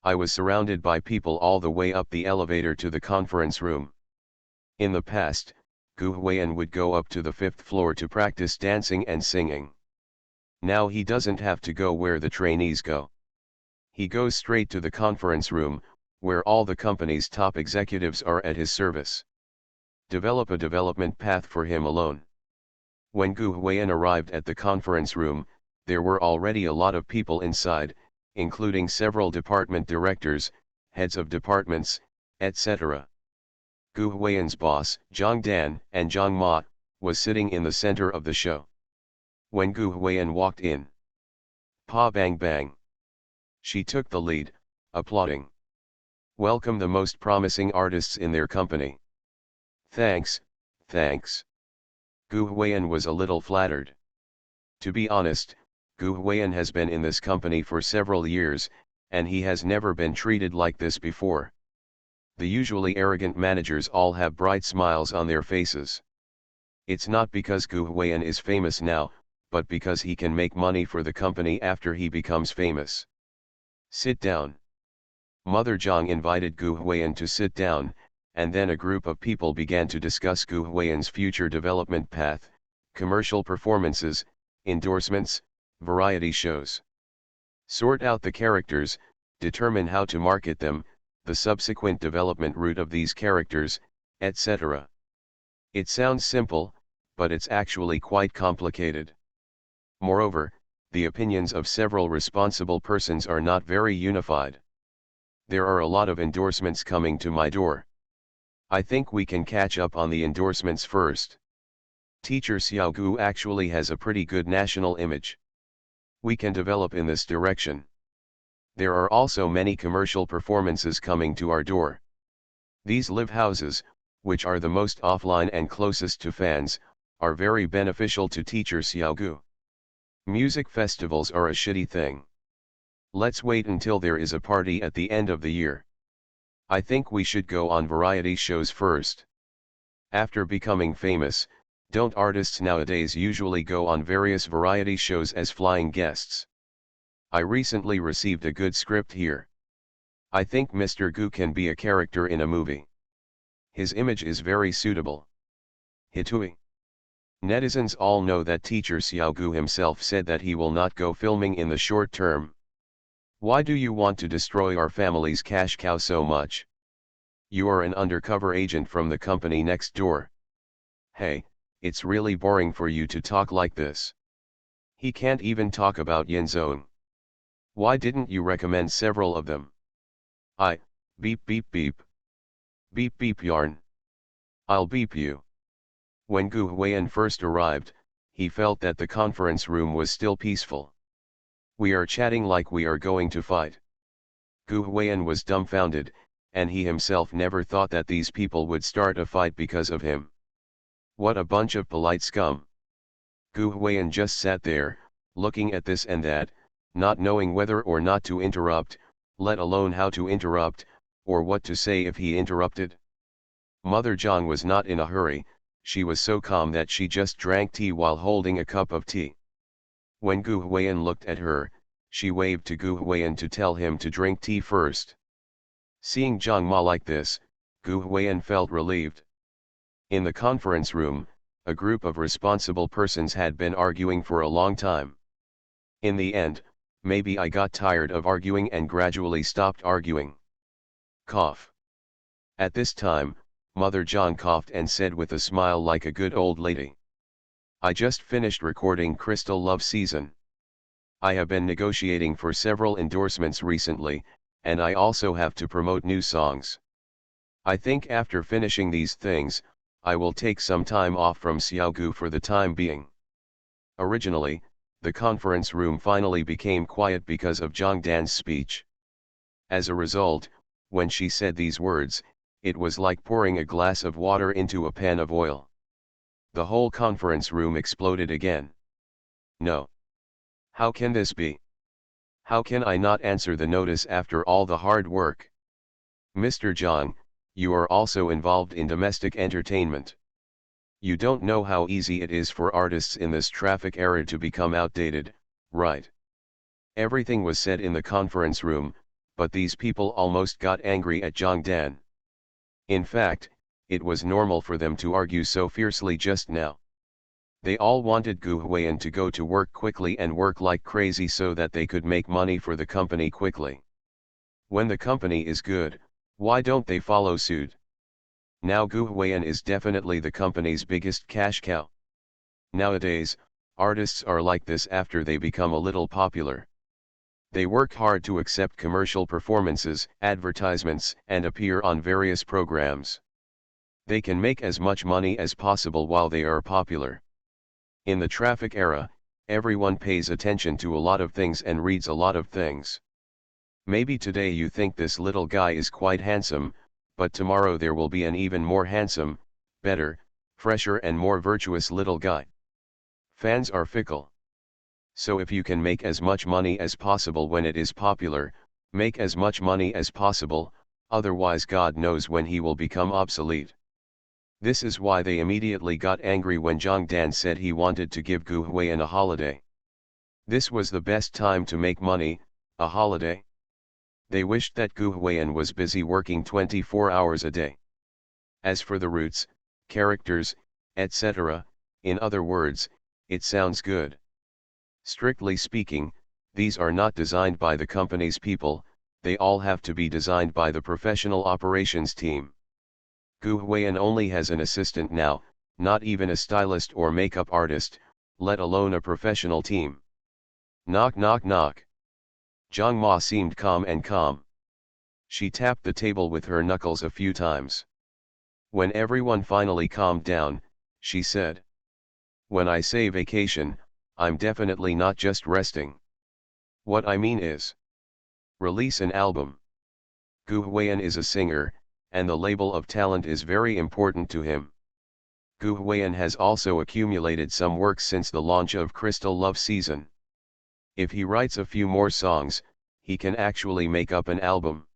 I was surrounded by people all the way up the elevator to the conference room. In the past, Gu Huiyan would go up to the 5th floor to practice dancing and singing. Now he doesn't have to go where the trainees go. He goes straight to the conference room, where all the company's top executives are at his service. Develop a development path for him alone. When Gu Huiyan arrived at the conference room, there were already a lot of people inside, including several department directors, heads of departments, etc. Gu Huiyan's boss, Zhang Dan, and Zhang Ma, was sitting in the center of the show. When Gu Huiyan walked in, pa bang bang. She took the lead, applauding. Welcome the most promising artists in their company. Thanks, thanks. Gu Huiyan was a little flattered. To be honest, Gu Huiyan has been in this company for several years, and he has never been treated like this before. The usually arrogant managers all have bright smiles on their faces. It's not because Gu Huiyan is famous now, but because he can make money for the company after he becomes famous. Sit down. Mother Zhang invited Gu Huiyan to sit down, and then a group of people began to discuss Gu Huiyan's future development path, commercial performances, endorsements, variety shows. Sort out the characters, determine how to market them, the subsequent development route of these characters, etc. It sounds simple, but it's actually quite complicated. Moreover, the opinions of several responsible persons are not very unified. There are a lot of endorsements coming to my door. I think we can catch up on the endorsements first. Teacher Xiao Gu actually has a pretty good national image. We can develop in this direction. There are also many commercial performances coming to our door. These live houses, which are the most offline and closest to fans, are very beneficial to teacher Xiao Gu. Music festivals are a shitty thing. Let's wait until there is a party at the end of the year. I think we should go on variety shows first. After becoming famous, don't artists nowadays usually go on various variety shows as flying guests? I recently received a good script here. I think Mr. Gu can be a character in a movie. His image is very suitable. Hitui. Netizens all know that teacher Xiao Gu himself said that he will not go filming in the short term. Why do you want to destroy our family's cash cow so much? You are an undercover agent from the company next door. Hey, it's really boring for you to talk like this. He can't even talk about Yin Zone. Why didn't you recommend several of them? Beep beep beep. Beep beep yarn. I'll beep you. When Gu Huiyan first arrived, he felt that the conference room was still peaceful. We are chatting like we are going to fight. Gu Huiyan was dumbfounded, and he himself never thought that these people would start a fight because of him. What a bunch of polite scum. Gu Huiyan just sat there, looking at this and that, not knowing whether or not to interrupt, let alone how to interrupt, or what to say if he interrupted. Mother Zhang was not in a hurry, she was so calm that she just drank tea while holding a cup of tea. When Gu Huiyan looked at her, she waved to Gu Huiyan to tell him to drink tea first. Seeing Zhang Ma like this, Gu Huiyan felt relieved. In the conference room, a group of responsible persons had been arguing for a long time. In the end, maybe I got tired of arguing and gradually stopped arguing. Cough. At this time, Mother Zhang coughed and said with a smile like a good old lady. I just finished recording Crystal Love Season. I have been negotiating for several endorsements recently, and I also have to promote new songs. I think after finishing these things, I will take some time off from Xiaogu for the time being. Originally, the conference room finally became quiet because of Zhang Dan's speech. As a result, when she said these words, it was like pouring a glass of water into a pan of oil. The whole conference room exploded again. No. How can this be? How can I not answer the notice after all the hard work? Mr. Zhang, you are also involved in domestic entertainment. You don't know how easy it is for artists in this traffic era to become outdated, right? Everything was said in the conference room, but these people almost got angry at Zhang Dan. In fact, it was normal for them to argue so fiercely just now. They all wanted Gu Huiyan to go to work quickly and work like crazy so that they could make money for the company quickly. When the company is good, why don't they follow suit? Now Gu Huiyan is definitely the company's biggest cash cow. Nowadays, artists are like this after they become a little popular. They work hard to accept commercial performances, advertisements, and appear on various programs. They can make as much money as possible while they are popular. In the traffic era, everyone pays attention to a lot of things and reads a lot of things. Maybe today you think this little guy is quite handsome, but tomorrow there will be an even more handsome, better, fresher and more virtuous little guy. Fans are fickle. So if you can make as much money as possible when it is popular, make as much money as possible, otherwise God knows when he will become obsolete. This is why they immediately got angry when Zhang Dan said he wanted to give Gu Huiyan a holiday. This was the best time to make money, a holiday. They wished that Gu Huiyan was busy working 24 hours a day. As for the roots, characters, etc., in other words, it sounds good. Strictly speaking, these are not designed by the company's people, they all have to be designed by the professional operations team. Gu Huiyan only has an assistant now, not even a stylist or makeup artist, let alone a professional team. Knock knock knock. Zhang Ma seemed calm and calm. She tapped the table with her knuckles a few times. When everyone finally calmed down, she said, "When I say vacation, I'm definitely not just resting. What I mean is, release an album. Gu Huiyan is a singer, and the label of talent is very important to him. Gu Huiyan has also accumulated some work since the launch of Crystal Love Season. If he writes a few more songs, he can actually make up an album."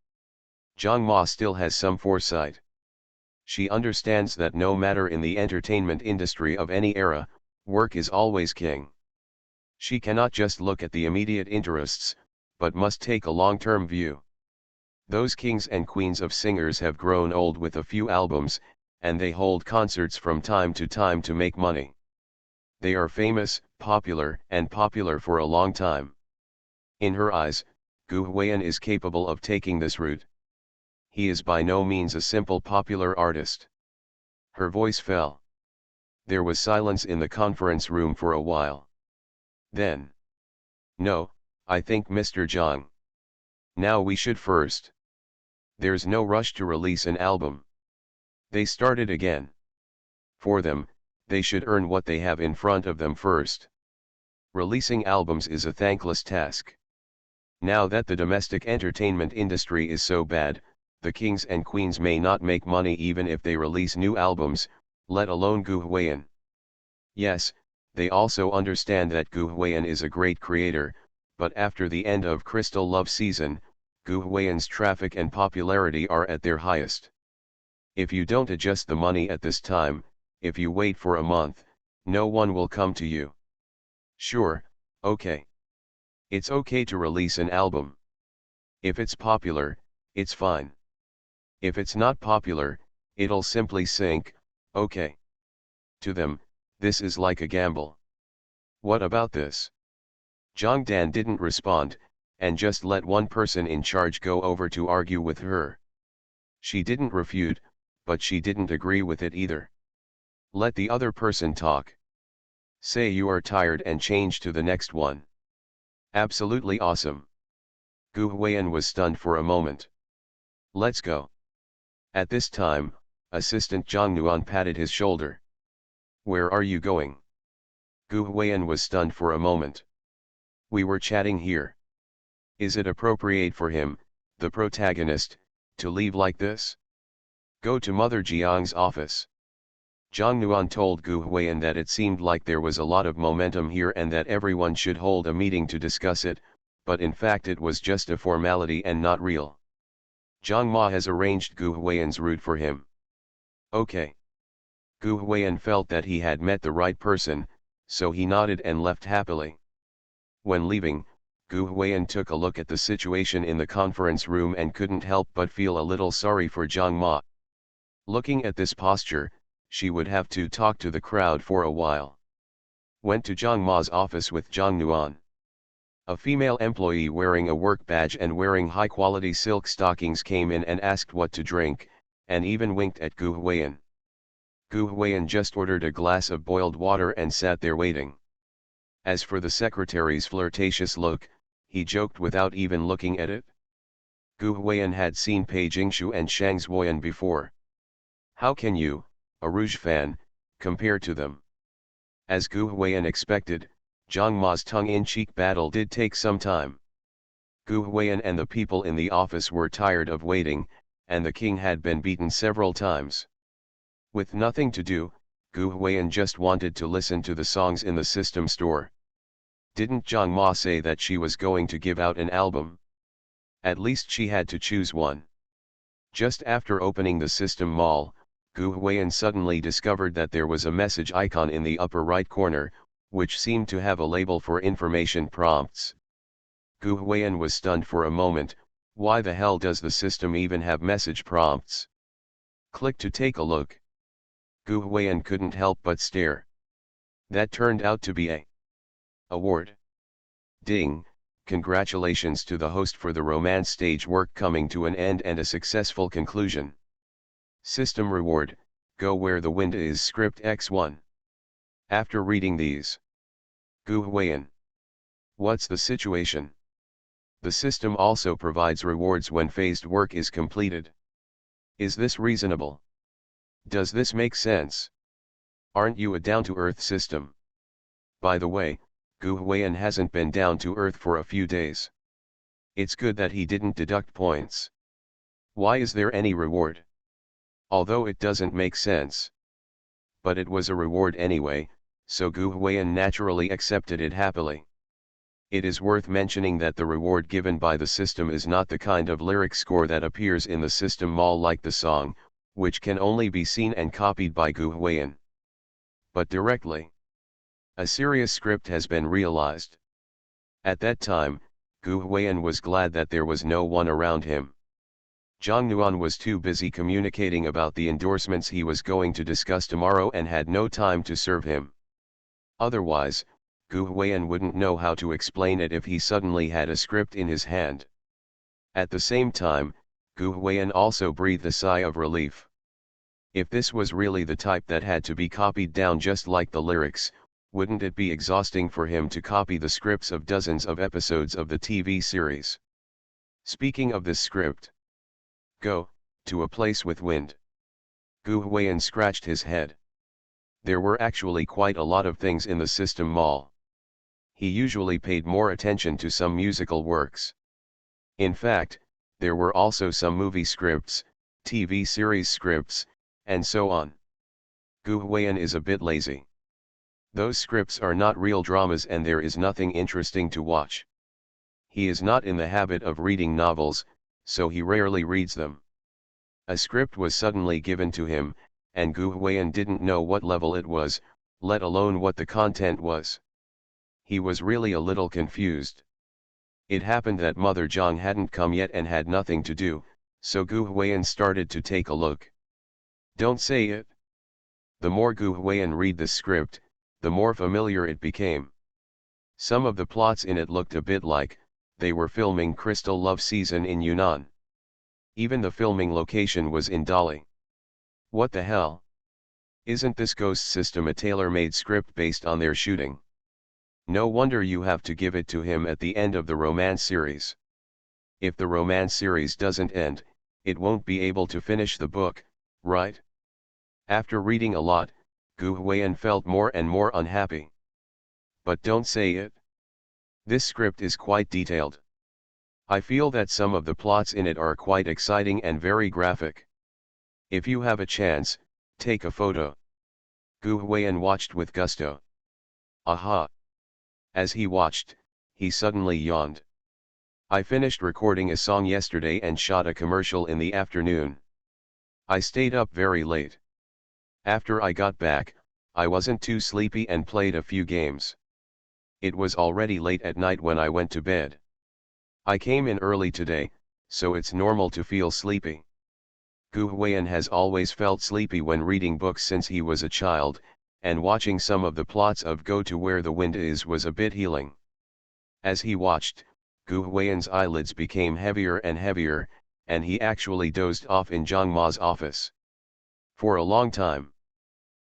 Zhang Ma still has some foresight. She understands that no matter in the entertainment industry of any era, work is always king. She cannot just look at the immediate interests, but must take a long-term view. Those kings and queens of singers have grown old with a few albums, and they hold concerts from time to make money. They are famous, popular for a long time. In her eyes, Gu Huiyan is capable of taking this route. He is by no means a simple popular artist. Her voice fell. There was silence in the conference room for a while. Then. No, I think Mr. Zhang. Now we should first. There's no rush to release an album. They started again. For them, they should earn what they have in front of them first. Releasing albums is a thankless task. Now that the domestic entertainment industry is so bad, the kings and queens may not make money even if they release new albums, let alone Gu Huiyan. Yes, they also understand that Gu Huiyan is a great creator, but after the end of Crystal Love season, Gu Huiyan's traffic and popularity are at their highest. If you don't adjust the money at this time, if you wait for a month, no one will come to you. Sure, okay. It's okay to release an album. If it's popular, it's fine. If it's not popular, it'll simply sink, okay. To them, this is like a gamble. What about this? Zhang Dan didn't respond, and just let one person in charge go over to argue with her. She didn't refute, but she didn't agree with it either. Let the other person talk. Say you are tired and change to the next one. Absolutely awesome. Gu Huiyan was stunned for a moment. Let's go. At this time, Assistant Zhang Nuan patted his shoulder. Where are you going? Gu Huiyan was stunned for a moment. We were chatting here. Is it appropriate for him, the protagonist, to leave like this? Go to Mother Jiang's office. Zhang Nuan told Gu Huiyan that it seemed like there was a lot of momentum here and that everyone should hold a meeting to discuss it, but in fact it was just a formality and not real. Zhang Ma has arranged Gu Huiyan's route for him. Okay. Gu Huiyan felt that he had met the right person, so he nodded and left happily. When leaving, Gu Huiyan took a look at the situation in the conference room and couldn't help but feel a little sorry for Zhang Ma. Looking at this posture, she would have to talk to the crowd for a while. Went to Zhang Ma's office with Zhang Nuan. A female employee wearing a work badge and wearing high-quality silk stockings came in and asked what to drink, and even winked at Gu Huiyan. Gu Huiyan just ordered a glass of boiled water and sat there waiting. As for the secretary's flirtatious look, he joked without even looking at it. Gu Huiyan had seen Pei Jingshu and Shang Zuoyan before. How can you, a Rouge fan, compare to them? As Gu Huiyan expected, Zhang Ma's tongue-in-cheek battle did take some time. Gu Huiyan and the people in the office were tired of waiting, and the king had been beaten several times. With nothing to do, Gu Huiyan just wanted to listen to the songs in the system store. Didn't Zhang Ma say that she was going to give out an album? At least she had to choose one. Just after opening the system mall, Gu Huiyan suddenly discovered that there was a message icon in the upper right corner, which seemed to have a label for information prompts. Gu Huiyan was stunned for a moment. Why the hell does the system even have message prompts? Click to take a look. Gu Huiyan couldn't help but stare. That turned out to be a award. Ding, congratulations to the host for the romance stage work coming to an end and a successful conclusion. System reward, go where the wind is script X1. After reading these. Gu Huiyan. What's the situation? The system also provides rewards when phased work is completed. Is this reasonable? Does this make sense? Aren't you a down-to-earth system? By the way, Gu Huiyan hasn't been down to earth for a few days. It's good that he didn't deduct points. Why is there any reward? Although it doesn't make sense. But it was a reward anyway, so Gu Huiyan naturally accepted it happily. It is worth mentioning that the reward given by the system is not the kind of lyric score that appears in the system mall like the song, which can only be seen and copied by Gu Huiyan. But directly, a serious script has been realized. At that time, Gu Huiyan was glad that there was no one around him. Zhang Nuan was too busy communicating about the endorsements he was going to discuss tomorrow and had no time to serve him. Otherwise, Gu Huiyan wouldn't know how to explain it if he suddenly had a script in his hand. At the same time, Gu Huiyan also breathed a sigh of relief. If this was really the type that had to be copied down just like the lyrics, wouldn't it be exhausting for him to copy the scripts of dozens of episodes of the TV series? Speaking of this script, go to a place with wind. Gu Huiyan scratched his head. There were actually quite a lot of things in the system mall. He usually paid more attention to some musical works. In fact, there were also some movie scripts, TV series scripts, and so on. Gu Huiyan is a bit lazy. Those scripts are not real dramas and there is nothing interesting to watch. He is not in the habit of reading novels, so he rarely reads them. A script was suddenly given to him, and Gu Huiyan didn't know what level it was, let alone what the content was. He was really a little confused. It happened that Mother Zhang hadn't come yet and had nothing to do, so Gu Huiyan started to take a look. Don't say it. The more Gu Huiyan read the script, the more familiar it became. Some of the plots in it looked a bit like they were filming Crystal Love Season in Yunnan. Even the filming location was in Dali. What the hell? Isn't this Ghost System a tailor-made script based on their shooting? No wonder you have to give it to him at the end of the romance series. If the romance series doesn't end, it won't be able to finish the book, right? After reading a lot, Gu Huiyan felt more and more unhappy. But don't say it. This script is quite detailed. I feel that some of the plots in it are quite exciting and very graphic. If you have a chance, take a photo. Gu Huiyan watched with gusto. Aha! As he watched, he suddenly yawned. I finished recording a song yesterday and shot a commercial in the afternoon. I stayed up very late. After I got back, I wasn't too sleepy and played a few games. It was already late at night when I went to bed. I came in early today, so it's normal to feel sleepy. Gu Huiyan has always felt sleepy when reading books since he was a child, and watching some of the plots of Go to Where the Wind Is was a bit healing. As he watched, Gu Huiyan's eyelids became heavier and heavier, and he actually dozed off in Zhang Ma's office. For a long time.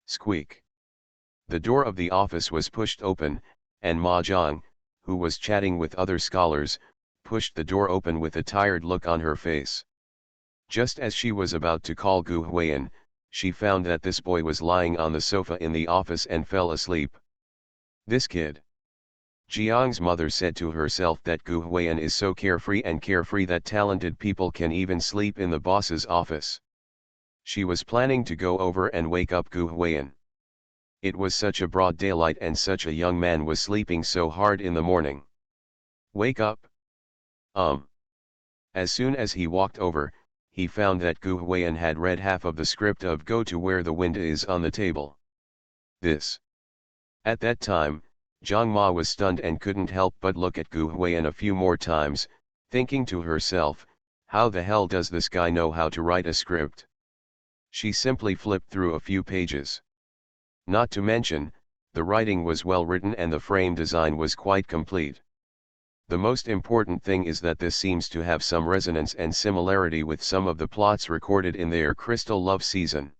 Squeak. The door of the office was pushed open, and Ma Zhang, who was chatting with other scholars, pushed the door open with a tired look on her face. Just as she was about to call Gu Huiyan, she found that this boy was lying on the sofa in the office and fell asleep. This kid. Jiang's mother said to herself that Gu Huiyan is so carefree that talented people can even sleep in the boss's office. She was planning to go over and wake up Gu Huiyan. It was such a broad daylight and such a young man was sleeping so hard in the morning. Wake up. As soon as he walked over, he found that Gu Huiyan had read half of the script of Go to Where the Wind Is on the table. This. At that time, Zhang Ma was stunned and couldn't help but look at Gu Huiyan a few more times, thinking to herself, how the hell does this guy know how to write a script? She simply flipped through a few pages. Not to mention, the writing was well written and the frame design was quite complete. The most important thing is that this seems to have some resonance and similarity with some of the plots recorded in their Crystal Love Season.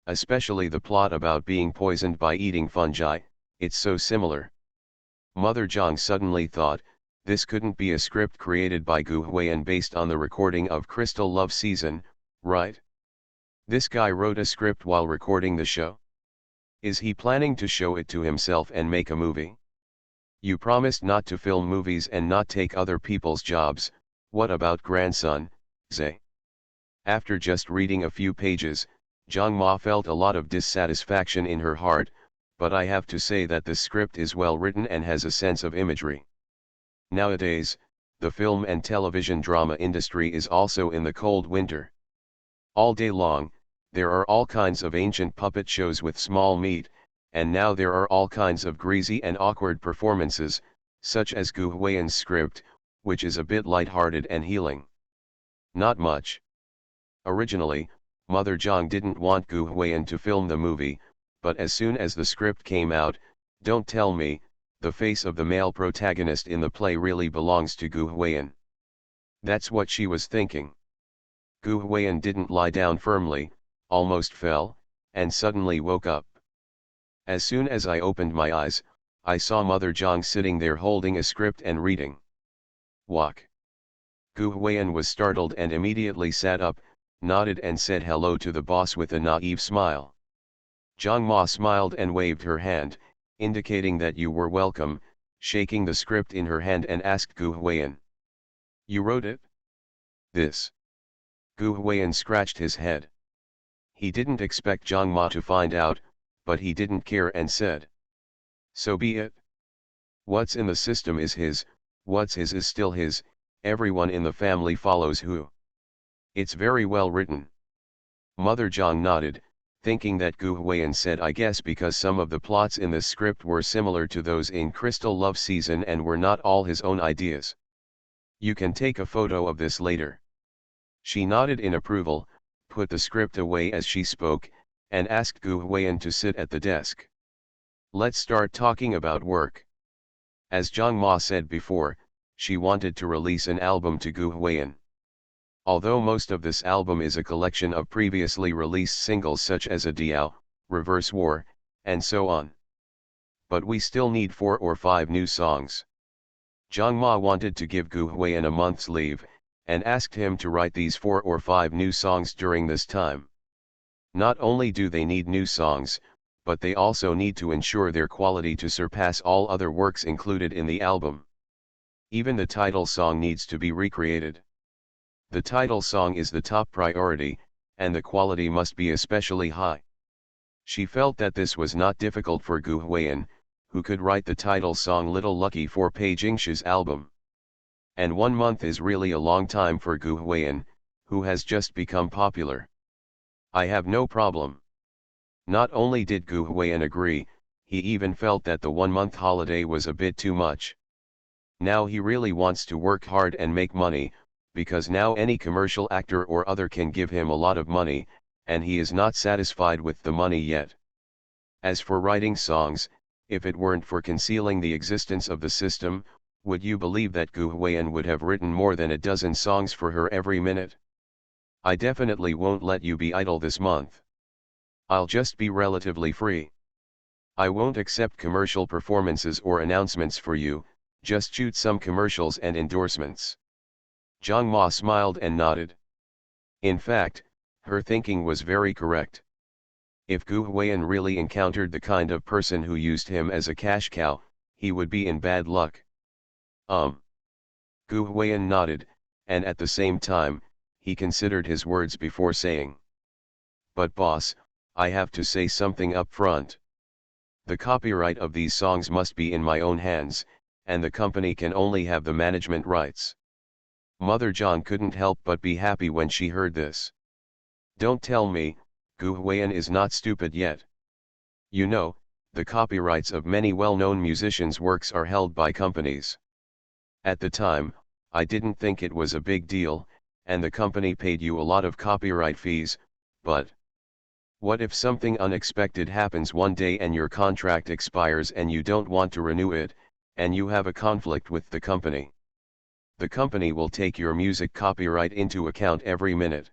Especially the plot about being poisoned by eating fungi, it's so similar. Mother Zhang suddenly thought, this couldn't be a script created by Gu Huiyan based on the recording of Crystal Love Season, right? This guy wrote a script while recording the show? Is he planning to show it to himself and make a movie? You promised not to film movies and not take other people's jobs, what about grandson, Zhe? After just reading a few pages, Zhang Ma felt a lot of dissatisfaction in her heart, but I have to say that this script is well written and has a sense of imagery. Nowadays, the film and television drama industry is also in the cold winter. All day long, There are all kinds of ancient puppet shows with small meat, and now there are all kinds of greasy and awkward performances, such as Gu Huiyan's script, which is a bit light-hearted and healing. Not much. Originally, Mother Zhang didn't want Gu Huiyan to film the movie, but as soon as the script came out, don't tell me, the face of the male protagonist in the play really belongs to Gu Huiyan. That's what she was thinking. Gu Huiyan didn't lie down firmly, almost fell, and suddenly woke up. As soon as I opened my eyes, I saw Mother Zhang sitting there holding a script and reading. Walk. Gu Huiyan was startled and immediately sat up, nodded and said hello to the boss with a naive smile. Zhang Ma smiled and waved her hand, indicating that you were welcome, shaking the script in her hand and asked Gu Huiyan. You wrote it? This. Gu Huiyan scratched his head. He didn't expect Zhang Ma to find out, but he didn't care and said. So be it. What's in the system is his, what's his is still his, everyone in the family follows who. It's very well written. Mother Zhang nodded, thinking that Gu Huiyan said I guess because some of the plots in this script were similar to those in Crystal Love Season and were not all his own ideas. You can take a photo of this later. She nodded in approval, put the script away as she spoke, and asked Gu Huiyan to sit at the desk. Let's start talking about work. As Zhang Ma said before, she wanted to release an album to Gu Huiyan. Although most of this album is a collection of previously released singles such as A Diao, Reverse War, and so on. But we still need 4 or 5 new songs. Zhang Ma wanted to give Gu Huiyan a month's leave, and asked him to write these 4 or 5 new songs during this time. Not only do they need new songs, but they also need to ensure their quality to surpass all other works included in the album. Even the title song needs to be recreated. The title song is the top priority, and the quality must be especially high. She felt that this was not difficult for Gu Huiyan, who could write the title song Little Lucky for Pei Jingshi's album. And 1 month is really a long time for Gu Huiyan, who has just become popular. I have no problem. Not only did Gu Huiyan agree, he even felt that the 1-month holiday was a bit too much. Now he really wants to work hard and make money, because now any commercial actor or other can give him a lot of money, and he is not satisfied with the money yet. As for writing songs, if it weren't for concealing the existence of the system, would you believe that Gu Huiyan would have written more than a dozen songs for her every minute? I definitely won't let you be idle this month. I'll just be relatively free. I won't accept commercial performances or announcements for you, just shoot some commercials and endorsements. Zhang Ma smiled and nodded. In fact, her thinking was very correct. If Gu Huiyan really encountered the kind of person who used him as a cash cow, he would be in bad luck. Gu Huiyan nodded, and at the same time, he considered his words before saying. But boss, I have to say something up front. The copyright of these songs must be in my own hands, and the company can only have the management rights. Mother Zhang couldn't help but be happy when she heard this. Don't tell me, Gu Huiyan is not stupid yet. You know, the copyrights of many well-known musicians' works are held by companies. At the time, I didn't think it was a big deal, and the company paid you a lot of copyright fees, but what if something unexpected happens one day and your contract expires and you don't want to renew it, and you have a conflict with the company? The company will take your music copyright into account every minute.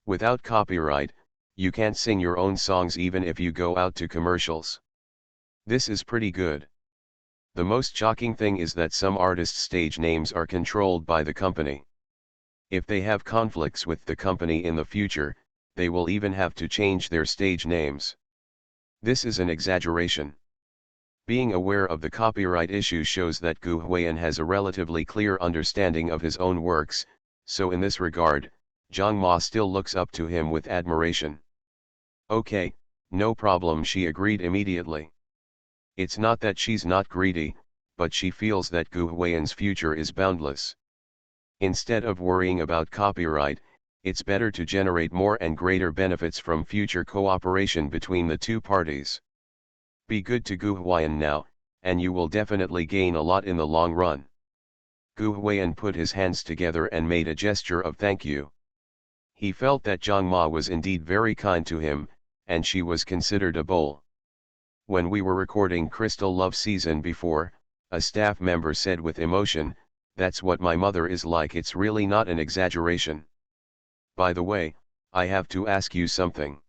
Without copyright, you can't sing your own songs even if you go out to commercials. This is pretty good. The most shocking thing is that some artists' stage names are controlled by the company. If they have conflicts with the company in the future, they will even have to change their stage names. This is an exaggeration. Being aware of the copyright issue shows that Gu Huiyan has a relatively clear understanding of his own works, so in this regard, Zhang Ma still looks up to him with admiration. Okay, no problem, she agreed immediately. It's not that she's not greedy, but she feels that Gu Huiyan's future is boundless. Instead of worrying about copyright, It's better to generate more and greater benefits from future cooperation between the two parties. Be good to Gu Huayan now, and you will definitely gain a lot in the long run. Gu Huayan put his hands together and made a gesture of thank you. He felt that Zhang Ma was indeed very kind to him, and she was considered a bull. When we were recording Crystal Love season before, a staff member said with emotion, "That's what my mother is like. It's really not an exaggeration. By the way, I have to ask you something."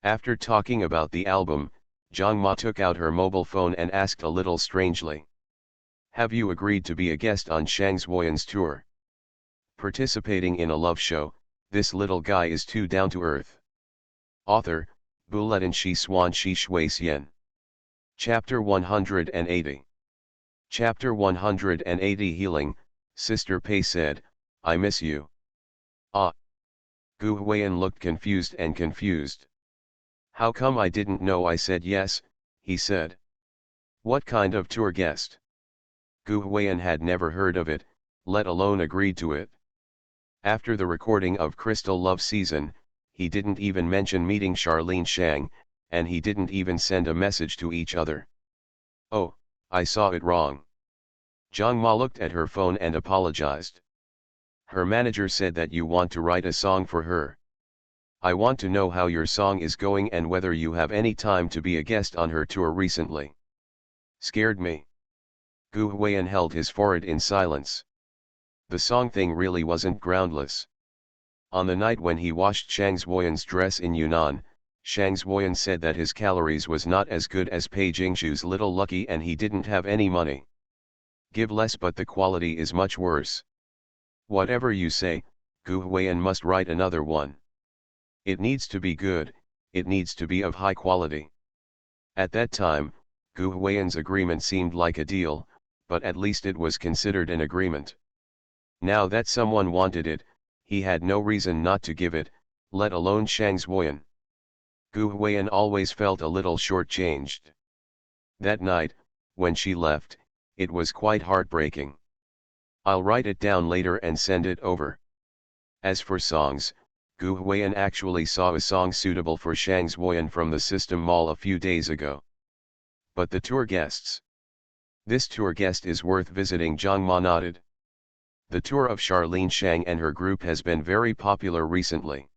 After talking about the album, Zhang Ma took out her mobile phone and asked a little strangely, "Have you agreed to be a guest on Shang Zuoyan's tour?" Participating in a love show, this little guy is too down to earth. Author, Buletin Shi Xuan Shi Shui Xian. Chapter 180. Chapter 180 Healing. Sister Pei said, "I miss you." Ah. Gu Huayan looked confused and confused. "How come I didn't know I said yes?" he said. "What kind of tour guest?" Gu Huayan had never heard of it, let alone agreed to it. After the recording of Crystal Love season, he didn't even mention meeting Charlene Shang, and he didn't even send a message to each other. "Oh, I saw it wrong." Zhang Ma looked at her phone and apologized. "Her manager said that you want to write a song for her. I want to know how your song is going and whether you have any time to be a guest on her tour recently." Scared me. Gu Huayan held his forehead in silence. The song thing really wasn't groundless. On the night when he washed Shang Zuoyan's dress in Yunnan, Shang Zuoyan said that his calories was not as good as Pei Jingshu's Little Lucky and he didn't have any money. Give less but the quality is much worse. Whatever you say, Gu Huayan must write another one. It needs to be good, it needs to be of high quality. At that time, Gu Huayan's agreement seemed like a deal, but at least it was considered an agreement. Now that someone wanted it, he had no reason not to give it, let alone Shang Zuoyan. Gu Huayan always felt a little short-changed. That night, when she left, it was quite heartbreaking. "I'll write it down later and send it over." As for songs, Gu Huayan actually saw a song suitable for Shang Zuoyan from the System Mall a few days ago. But the tour guests. "This tour guest is worth visiting," Zhang Ma nodded. "The tour of Charlene Shang and her group has been very popular recently.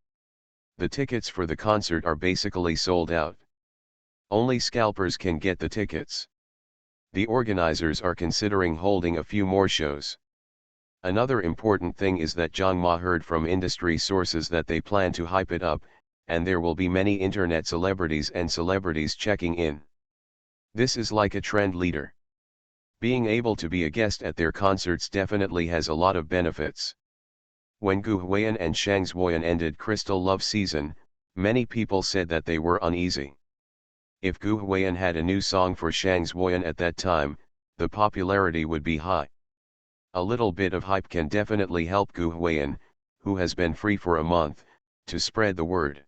The tickets for the concert are basically sold out. Only scalpers can get the tickets. The organizers are considering holding a few more shows. Another important thing is that Zhang Ma heard from industry sources that they plan to hype it up, and there will be many internet celebrities and celebrities checking in. This is like a trend leader. Being able to be a guest at their concerts definitely has a lot of benefits." When Gu Huayan and Shang Zuoyan ended Crystal Love season, many people said that they were uneasy. If Gu Huayan had a new song for Shang Zuoyan at that time, the popularity would be high. A little bit of hype can definitely help Gu Huayan, who has been free for a month, to spread the word.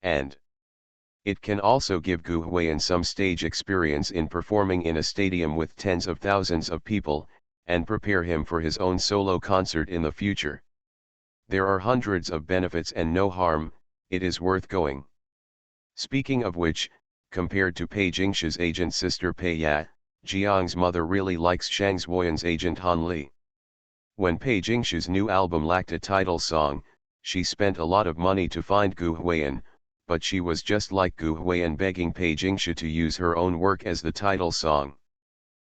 And it can also give Gu Huayan some stage experience in performing in a stadium with tens of thousands of people, and prepare him for his own solo concert in the future. There are hundreds of benefits and no harm, it is worth going. Speaking of which, compared to Pei Jingshu's agent sister Pei Ya, Jiang's mother really likes Shang Zuoyan's agent Han Li. When Pei Jingshu's new album lacked a title song, she spent a lot of money to find Gu Huayan, but she was just like Gu Huayan begging Pei Jingshu to use her own work as the title song.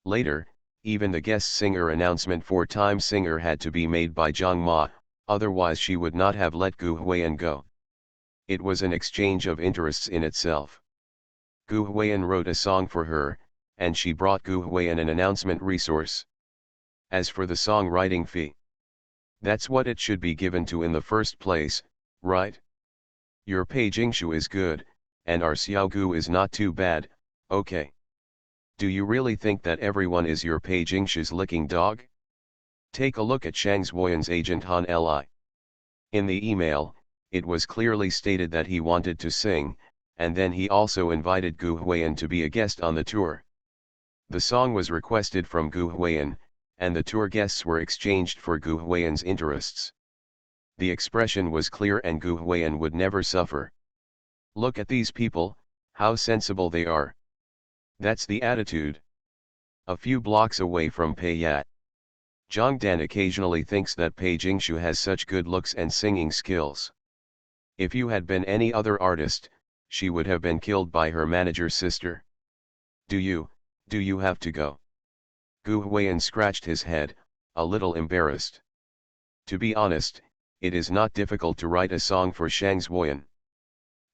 Later, even the guest singer announcement for Time Singer had to be made by Zhang Ma, otherwise she would not have let Gu Huayan go. It was an exchange of interests in itself. Gu Huayan wrote a song for her, and she brought Gu Huayan an announcement resource. As for the songwriting fee, that's what it should be given to in the first place, right? Your Pei Jingshu is good, and our Xiao Gu is not too bad, okay. Do you really think that everyone is your Pei Jingshu's licking dog? Take a look at Shang Zuoyan's agent Han Li. In the email, it was clearly stated that he wanted to sing, and then he also invited Gu Huayan to be a guest on the tour. The song was requested from Gu Huayan, and the tour guests were exchanged for Gu Huayan's interests. The expression was clear and Gu Huiyan would never suffer. Look at these people, how sensible they are. That's the attitude. A few blocks away from Pei Yat, Zhang Dan occasionally thinks that Pei Jingshu has such good looks and singing skills. If you had been any other artist, she would have been killed by her manager's sister. Do you have to go? Gu Huiyan scratched his head, a little embarrassed. To be honest, it is not difficult to write a song for Shang Zuoyan.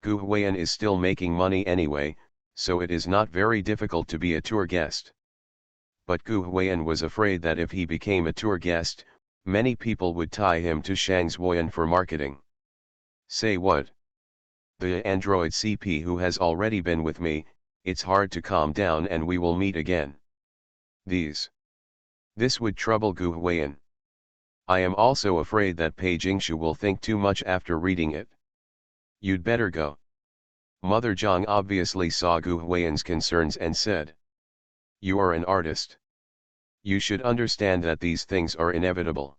Gu Huiyan is still making money anyway, so it is not very difficult to be a tour guest. But Gu Huiyan was afraid that if he became a tour guest, many people would tie him to Shang Zuoyan for marketing. Say what? The android CP who has already been with me, it's hard to calm down and we will meet again. This would trouble Gu Huiyan. I am also afraid that Pei Jingshu will think too much after reading it. You'd better go. Mother Zhang obviously saw Gu Huiyan's concerns and said. You are an artist. You should understand that these things are inevitable.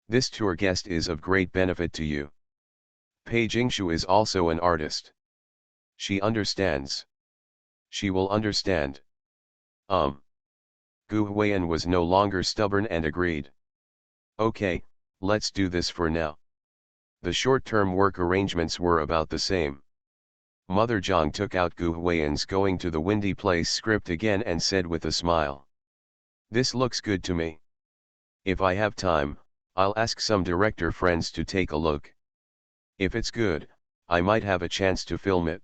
This tour guest is of great benefit to you. Pei Jingshu is also an artist. She understands. She will understand. Gu Huiyan was no longer stubborn and agreed. Okay, let's do this for now. The short-term work arrangements were about the same. Mother Zhang took out Gu Huiyan's Going to the Windy Place script again and said with a smile. This looks good to me. If I have time, I'll ask some director friends to take a look. If it's good, I might have a chance to film it.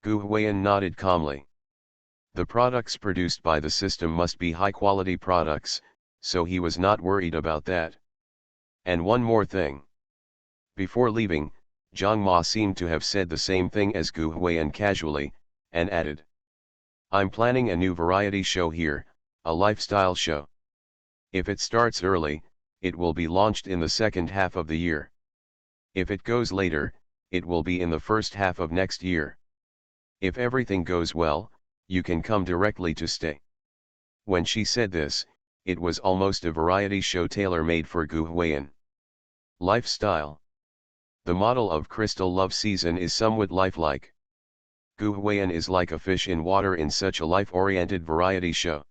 Gu Huiyan nodded calmly. The products produced by the system must be high-quality products, so he was not worried about that. And one more thing. Before leaving, Zhang Ma seemed to have said the same thing as Gu Huiyan casually, and added. I'm planning a new variety show here, a lifestyle show. If it starts early, it will be launched in the second half of the year. If it goes later, it will be in the first half of next year. If everything goes well, you can come directly to stay. When she said this, it was almost a variety show tailor-made for Gu Huiyan. Lifestyle. The model of Crystal Love Season is somewhat lifelike. Gu Huiyan is like a fish in water in such a life-oriented variety show.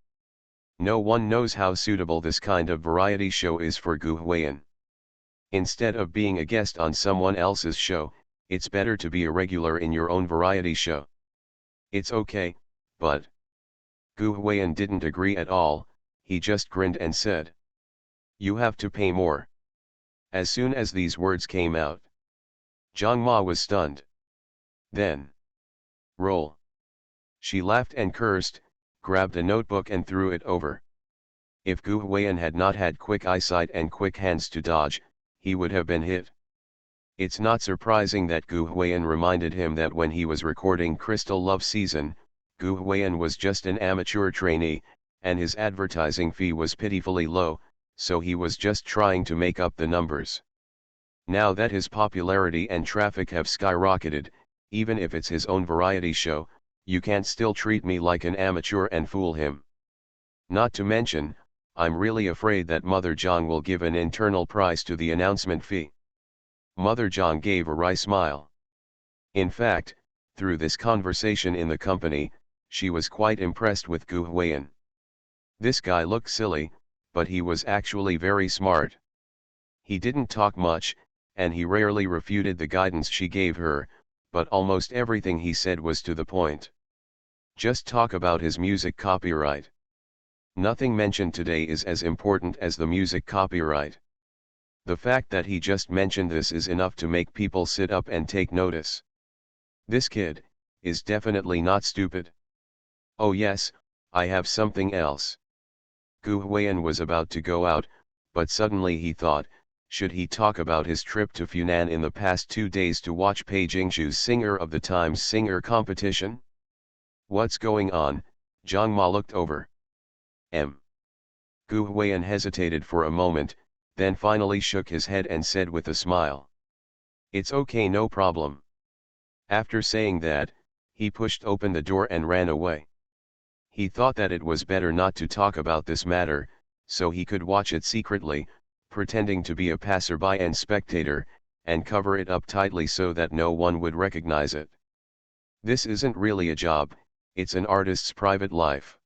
No one knows how suitable this kind of variety show is for Gu Huiyan. Instead of being a guest on someone else's show, it's better to be a regular in your own variety show. It's okay, but... Gu Huiyan didn't agree at all, he just grinned and said. You have to pay more. As soon as these words came out, Zhang Ma was stunned. Then. Roll. She laughed and cursed, grabbed a notebook and threw it over. If Gu Huiyan had not had quick eyesight and quick hands to dodge, he would have been hit. It's not surprising that Gu Huiyan reminded him that when he was recording Crystal Love Season, Gu Huiyan was just an amateur trainee, and his advertising fee was pitifully low, so he was just trying to make up the numbers. Now that his popularity and traffic have skyrocketed, even if it's his own variety show, you can't still treat me like an amateur and fool him. Not to mention, I'm really afraid that Mother Zhang will give an internal price to the announcement fee. Mother Zhang gave a wry smile. In fact, through this conversation in the company, she was quite impressed with Gu Huiyan. This guy looked silly, but he was actually very smart. He didn't talk much, and he rarely refuted the guidance she gave her, but almost everything he said was to the point. Just talk about his music copyright. Nothing mentioned today is as important as the music copyright. The fact that he just mentioned this is enough to make people sit up and take notice. This kid is definitely not stupid. Oh yes, I have something else. Gu Huiyan was about to go out, but suddenly he thought, should he talk about his trip to Funan in the past 2 days to watch Pei Jingshu's Singer of the Times singer competition? What's going on? Zhang Ma looked over. Gu Huiyan hesitated for a moment, then finally shook his head and said with a smile. It's okay, no problem. After saying that, he pushed open the door and ran away. He thought that it was better not to talk about this matter, so he could watch it secretly, pretending to be a passerby and spectator, and cover it up tightly so that no one would recognize it. This isn't really a job, it's an artist's private life.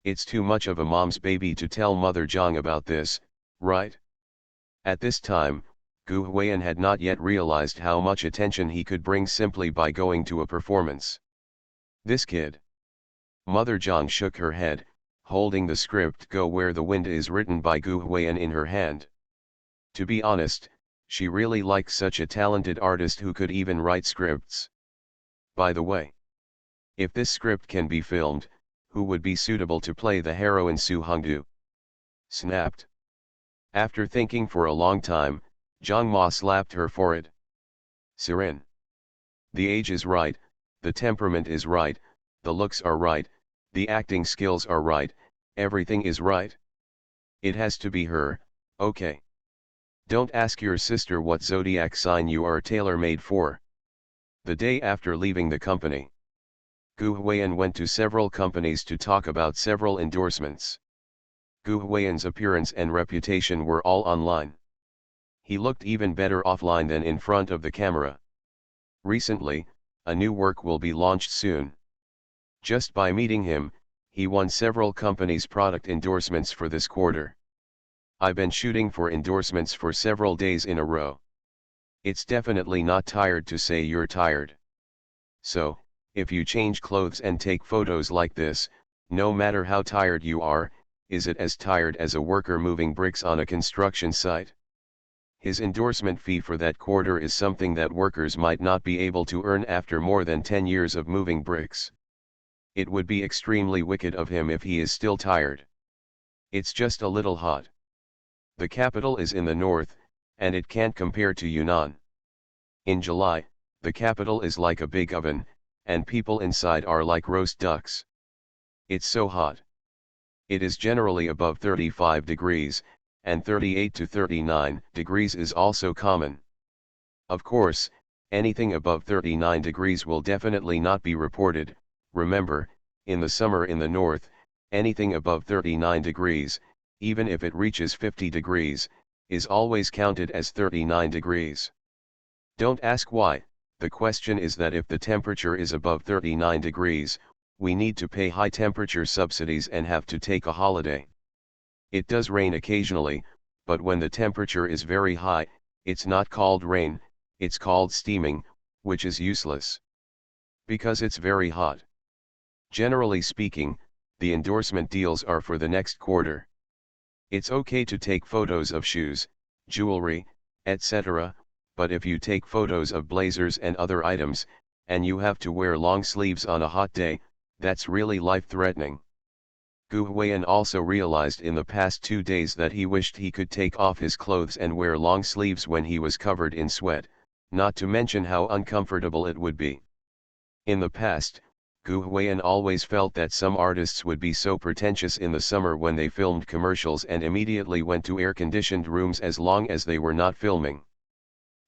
It's too much of a mom's baby to tell Mother Zhang about this, right? At this time, Gu Huiyan had not yet realized how much attention he could bring simply by going to a performance. This kid. Mother Zhang shook her head, holding the script Go Where the Wind Is written by Gu Huiyan in her hand. To be honest, she really liked such a talented artist who could even write scripts. By the way, if this script can be filmed, who would be suitable to play the heroine Su Hongdu? Snapped. After thinking for a long time, Zhang Ma slapped her forehead. Sirin. The age is right, the temperament is right, the looks are right, the acting skills are right, everything is right. It has to be her, okay. Don't ask your sister what zodiac sign you are tailor-made for. The day after leaving the company, Gu Huiyan went to several companies to talk about several endorsements. Gu Huiyan's appearance and reputation were all online. He looked even better offline than in front of the camera. Recently, a new work will be launched soon. Just by meeting him, he won several companies' product endorsements for this quarter. I've been shooting for endorsements for several days in a row. It's definitely not tired to say you're tired. So, if you change clothes and take photos like this, no matter how tired you are, is it as tired as a worker moving bricks on a construction site? His endorsement fee for that quarter is something that workers might not be able to earn after more than 10 years of moving bricks. It would be extremely wicked of him if he is still tired. It's just a little hot. The capital is in the north, and it can't compare to Yunnan. In July, the capital is like a big oven, and people inside are like roast ducks. It's so hot. It is generally above 35 degrees, and 38 to 39 degrees is also common. Of course, anything above 39 degrees will definitely not be reported. Remember, in the summer in the north, anything above 39 degrees, even if it reaches 50 degrees, is always counted as 39 degrees. Don't ask why, the question is that if the temperature is above 39 degrees, we need to pay high temperature subsidies and have to take a holiday. It does rain occasionally, but when the temperature is very high, it's not called rain, it's called steaming, which is useless. Because it's very hot. Generally speaking, the endorsement deals are for the next quarter. It's okay to take photos of shoes, jewelry, etc., but if you take photos of blazers and other items, and you have to wear long sleeves on a hot day, that's really life-threatening. Gu Huiyan also realized in the past 2 days that he wished he could take off his clothes and wear long sleeves when he was covered in sweat, not to mention how uncomfortable it would be. In the past, Gu Huiyan always felt that some artists would be so pretentious in the summer when they filmed commercials and immediately went to air-conditioned rooms as long as they were not filming.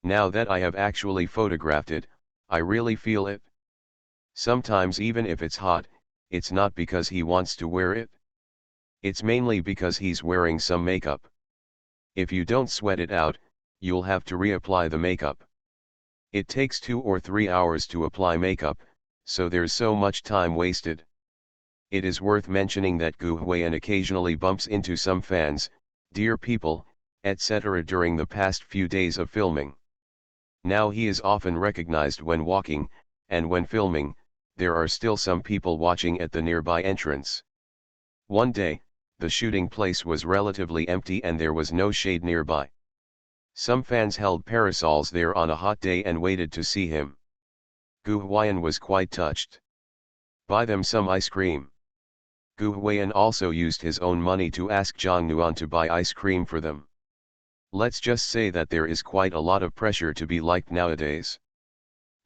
Now that I have actually photographed it, I really feel it. Sometimes even if it's hot, it's not because he wants to wear it. It's mainly because he's wearing some makeup. If you don't sweat it out, you'll have to reapply the makeup. It takes 2 or 3 hours to apply makeup, so there's so much time wasted. It is worth mentioning that Gu Huiyan occasionally bumps into some fans, dear people, etc. during the past few days of filming. Now he is often recognized when walking, and when filming, there are still some people watching at the nearby entrance. One day, the shooting place was relatively empty and there was no shade nearby. Some fans held parasols there on a hot day and waited to see him. Gu Huiyan was quite touched. Buy them some ice cream. Gu Huiyan also used his own money to ask Zhang Nuan to buy ice cream for them. Let's just say that there is quite a lot of pressure to be liked nowadays.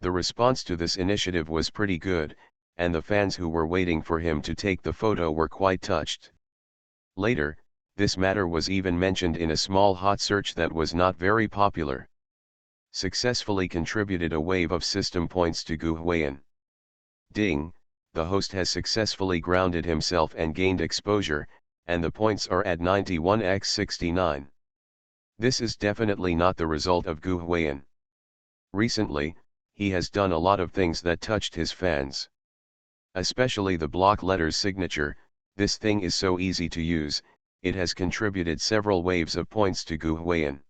The response to this initiative was pretty good, and the fans who were waiting for him to take the photo were quite touched. Later, this matter was even mentioned in a small hot search that was not very popular. Successfully contributed a wave of system points to Gu Huiyan. Ding, the host has successfully grounded himself and gained exposure, and the points are at 91x69. This is definitely not the result of Gu Huiyan. Recently, he has done a lot of things that touched his fans. Especially the block letters signature. This thing is so easy to use, it has contributed several waves of points to Gu Huiyan.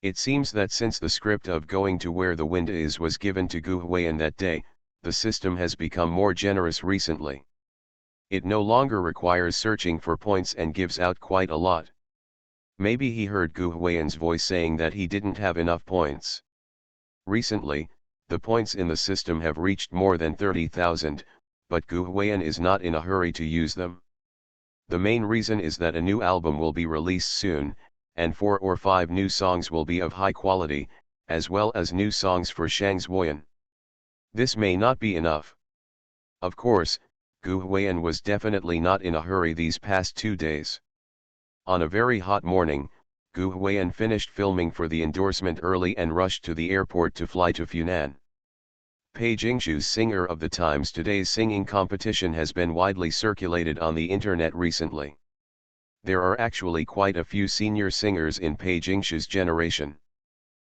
It seems that since the script of Going to Where the Wind Is was given to Gu Huiyan that day, the system has become more generous recently. It no longer requires searching for points and gives out quite a lot. Maybe he heard Gu Huiyan's voice saying that he didn't have enough points. Recently, the points in the system have reached more than 30,000, but Gu Huiyan is not in a hurry to use them. The main reason is that a new album will be released soon, and 4 or 5 new songs will be of high quality, as well as new songs for Shang's Huiyan. This may not be enough. Of course, Gu Huiyan was definitely not in a hurry these past 2 days. On a very hot morning, Gu Huiyan finished filming for the endorsement early and rushed to the airport to fly to Funan. Pei Jingshu's Singer of the Times Today's singing competition has been widely circulated on the internet recently. There are actually quite a few senior singers in Pei Jingshu's generation.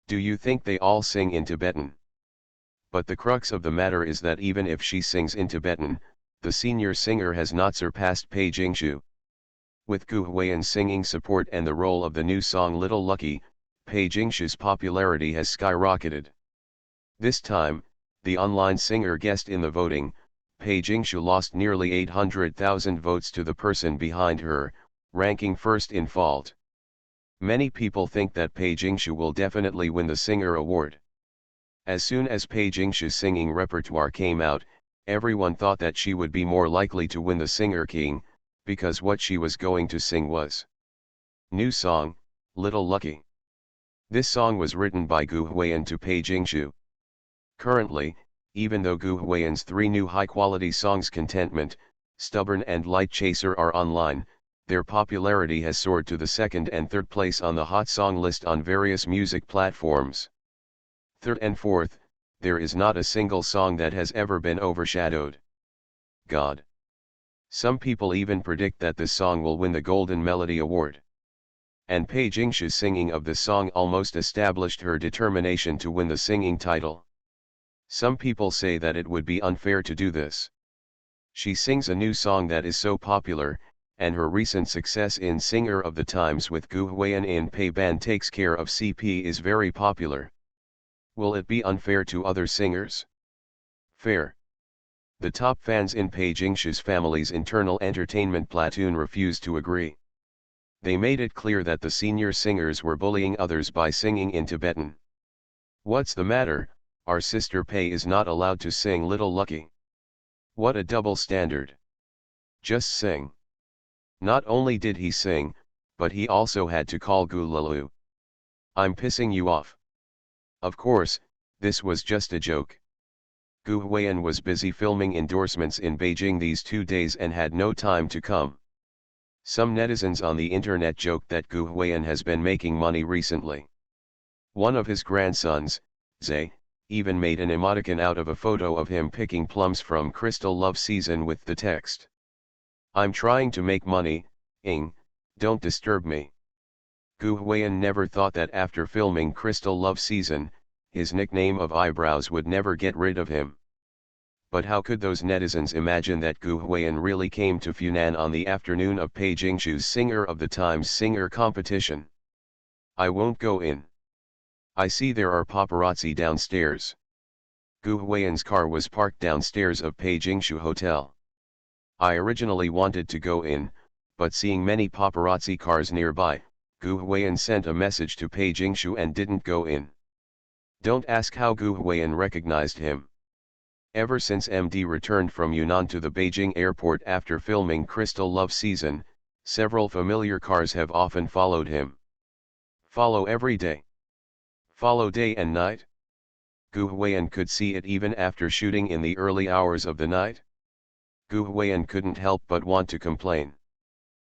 Do you think they all sing in Tibetan? But the crux of the matter is that even if she sings in Tibetan, the senior singer has not surpassed Pei Jingshu. With Gu Huiyan's singing support and the role of the new song Little Lucky, Pei Jingshu's popularity has skyrocketed. This time, the online singer guessed in the voting, Pei Jingshu lost nearly 800,000 votes to the person behind her, ranking first in fault. Many people think that Pei Jingshu will definitely win the Singer Award. As soon as Pei Jingshu's singing repertoire came out, everyone thought that she would be more likely to win the Singer King, because what she was going to sing was new song, Little Lucky. This song was written by Gu Huiyan to Pei Jingshu. Currently, even though Gu Huiyan's 3 new high-quality songs Contentment, Stubborn and Light Chaser are online, their popularity has soared to the 2nd and 3rd place on the hot song list on various music platforms. 3rd and 4th, there is not a single song that has ever been overshadowed. God. Some people even predict that this song will win the Golden Melody Award. And Pei Jingshu's singing of this song almost established her determination to win the singing title. Some people say that it would be unfair to do this. She sings a new song that is so popular, and her recent success in Singer of the Times with Gu Huiyan in Pei Ban Takes Care of CP is very popular. Will it be unfair to other singers? Fair. The top fans in Pei Jingshu's family's internal entertainment platoon refused to agree. They made it clear that the senior singers were bullying others by singing in Tibetan. What's the matter? Our sister Pei is not allowed to sing Little Lucky. What a double standard. Just sing. Not only did he sing, but he also had to call Gu Lalu. I'm pissing you off. Of course, this was just a joke. Gu Huiyan was busy filming endorsements in Beijing these 2 days and had no time to come. Some netizens on the internet joked that Gu Huiyan has been making money recently. One of his grandsons, Zhe, even made an emoticon out of a photo of him picking plums from Crystal Love Season with the text, "I'm trying to make money, don't disturb me." Gu Huiyan never thought that after filming Crystal Love Season, his nickname of Eyebrows would never get rid of him. But how could those netizens imagine that Gu Huiyan really came to Funan on the afternoon of Pei Jingshu's Singer of the Times singer competition? I won't go in. I see there are paparazzi downstairs. Gu Huiyan's car was parked downstairs of Pei Jingshu Hotel. I originally wanted to go in, but seeing many paparazzi cars nearby, Gu Huiyan sent a message to Pei Jingshu and didn't go in. Don't ask how Gu Huiyan recognized him. Ever since MD returned from Yunnan to the Beijing airport after filming Crystal Love Season, several familiar cars have often followed him. Follow every day. Follow day and night. Gu Huiyan could see it even after shooting in the early hours of the night. Gu Huiyan couldn't help but want to complain.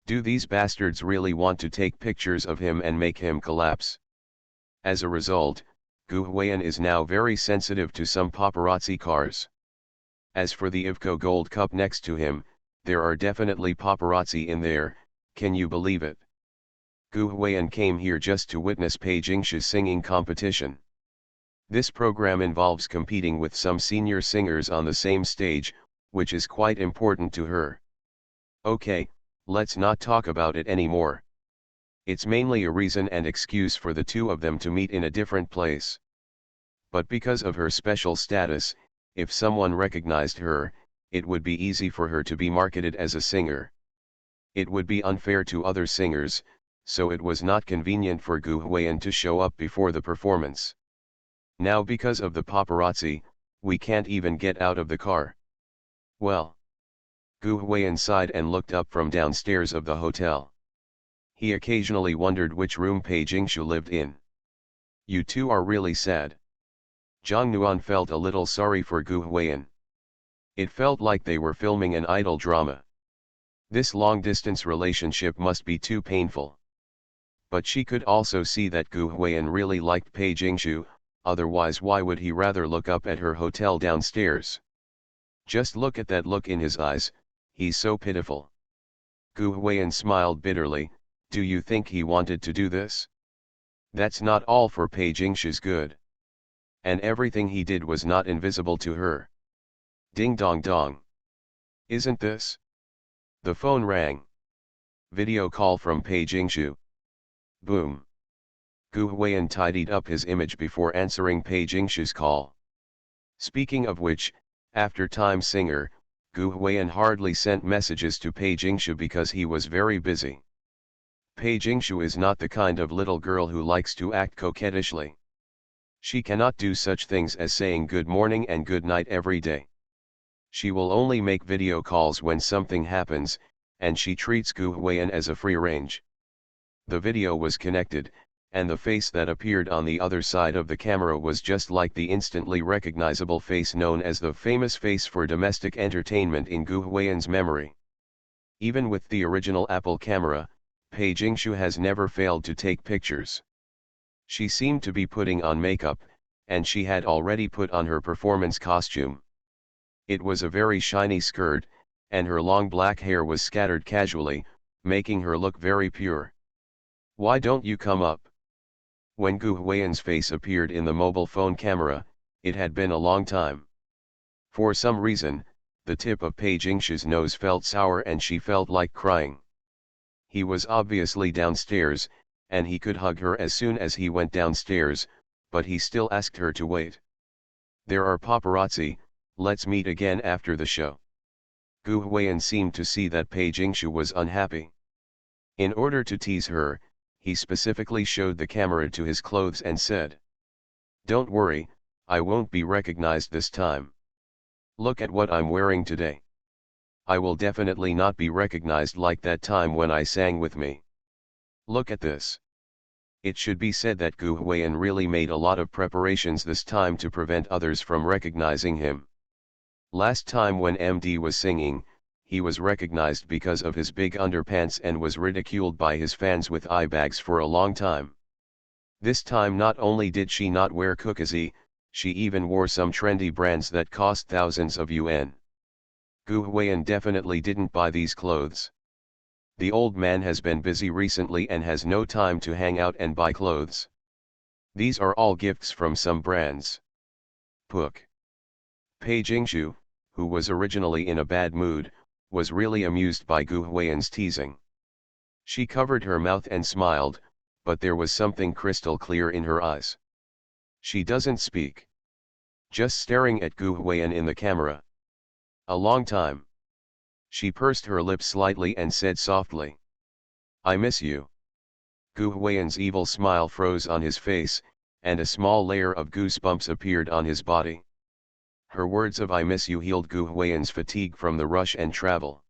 Do these bastards really want to take pictures of him and make him collapse? As a result, Gu Huiyan is now very sensitive to some paparazzi cars. As for the Ivco Gold Cup next to him, there are definitely paparazzi in there, can you believe it? Gu Huiyan came here just to witness Pei Jingshu's singing competition. This program involves competing with some senior singers on the same stage, which is quite important to her. Okay, let's not talk about it anymore. It's mainly a reason and excuse for the two of them to meet in a different place. But because of her special status, if someone recognized her, it would be easy for her to be marketed as a singer. It would be unfair to other singers, so it was not convenient for Gu Huiyan to show up before the performance. Now because of the paparazzi, we can't even get out of the car. Well. Gu Huiyan sighed and looked up from downstairs of the hotel. He occasionally wondered which room Pei Jingshu lived in. You two are really sad. Zhang Nuan felt a little sorry for Gu Huiyan. It felt like they were filming an idol drama. This long-distance relationship must be too painful. But she could also see that Gu Huiyan really liked Pei Jingshu, otherwise why would he rather look up at her hotel downstairs? Just look at that look in his eyes, he's so pitiful. Gu Huiyan smiled bitterly. Do you think he wanted to do this? That's not all for Pei Jingshu's good. And everything he did was not invisible to her. Ding dong dong. Isn't this? The phone rang. Video call from Pei Jingshu. Boom. Gu Huiyan tidied up his image before answering Pei Jingshu's call. Speaking of which, after Time Singer, Gu Huiyan hardly sent messages to Pei Jingshu because he was very busy. Pei Jingshu is not the kind of little girl who likes to act coquettishly. She cannot do such things as saying good morning and good night every day. She will only make video calls when something happens, and she treats Gu Huiyan as a free range. The video was connected, and the face that appeared on the other side of the camera was just like the instantly recognizable face known as the famous face for domestic entertainment in Gu Huiyan's memory. Even with the original Apple camera, Pei Jingshu has never failed to take pictures. She seemed to be putting on makeup, and she had already put on her performance costume. It was a very shiny skirt, and her long black hair was scattered casually, making her look very pure. Why don't you come up? When Gu Huiyan's face appeared in the mobile phone camera, it had been a long time. For some reason, the tip of Pei Jingshu's nose felt sour and she felt like crying. He was obviously downstairs, and he could hug her as soon as he went downstairs, but he still asked her to wait. There are paparazzi, let's meet again after the show. Gu Huiyan seemed to see that Pei Jingshu was unhappy. In order to tease her, he specifically showed the camera to his clothes and said, "Don't worry, I won't be recognized this time. Look at what I'm wearing today. I will definitely not be recognized like that time when I sang with me. Look at this." It should be said that Gu Huiyan really made a lot of preparations this time to prevent others from recognizing him. Last time when MD was singing, he was recognized because of his big underpants and was ridiculed by his fans with eye bags for a long time. This time not only did she not wear cookies, she even wore some trendy brands that cost thousands of yuan. Gu Huiyan definitely didn't buy these clothes. The old man has been busy recently and has no time to hang out and buy clothes. These are all gifts from some brands. Pook. Pei Jingshu, who was originally in a bad mood, was really amused by Gu Huiyan's teasing. She covered her mouth and smiled, but there was something crystal clear in her eyes. She doesn't speak. Just staring at Gu Huiyan in the camera. A long time. She pursed her lips slightly and said softly, "I miss you." Gu Huiyan's evil smile froze on his face, and a small layer of goosebumps appeared on his body. Her words of "I miss you" healed Gu Huiyan's fatigue from the rush and travel.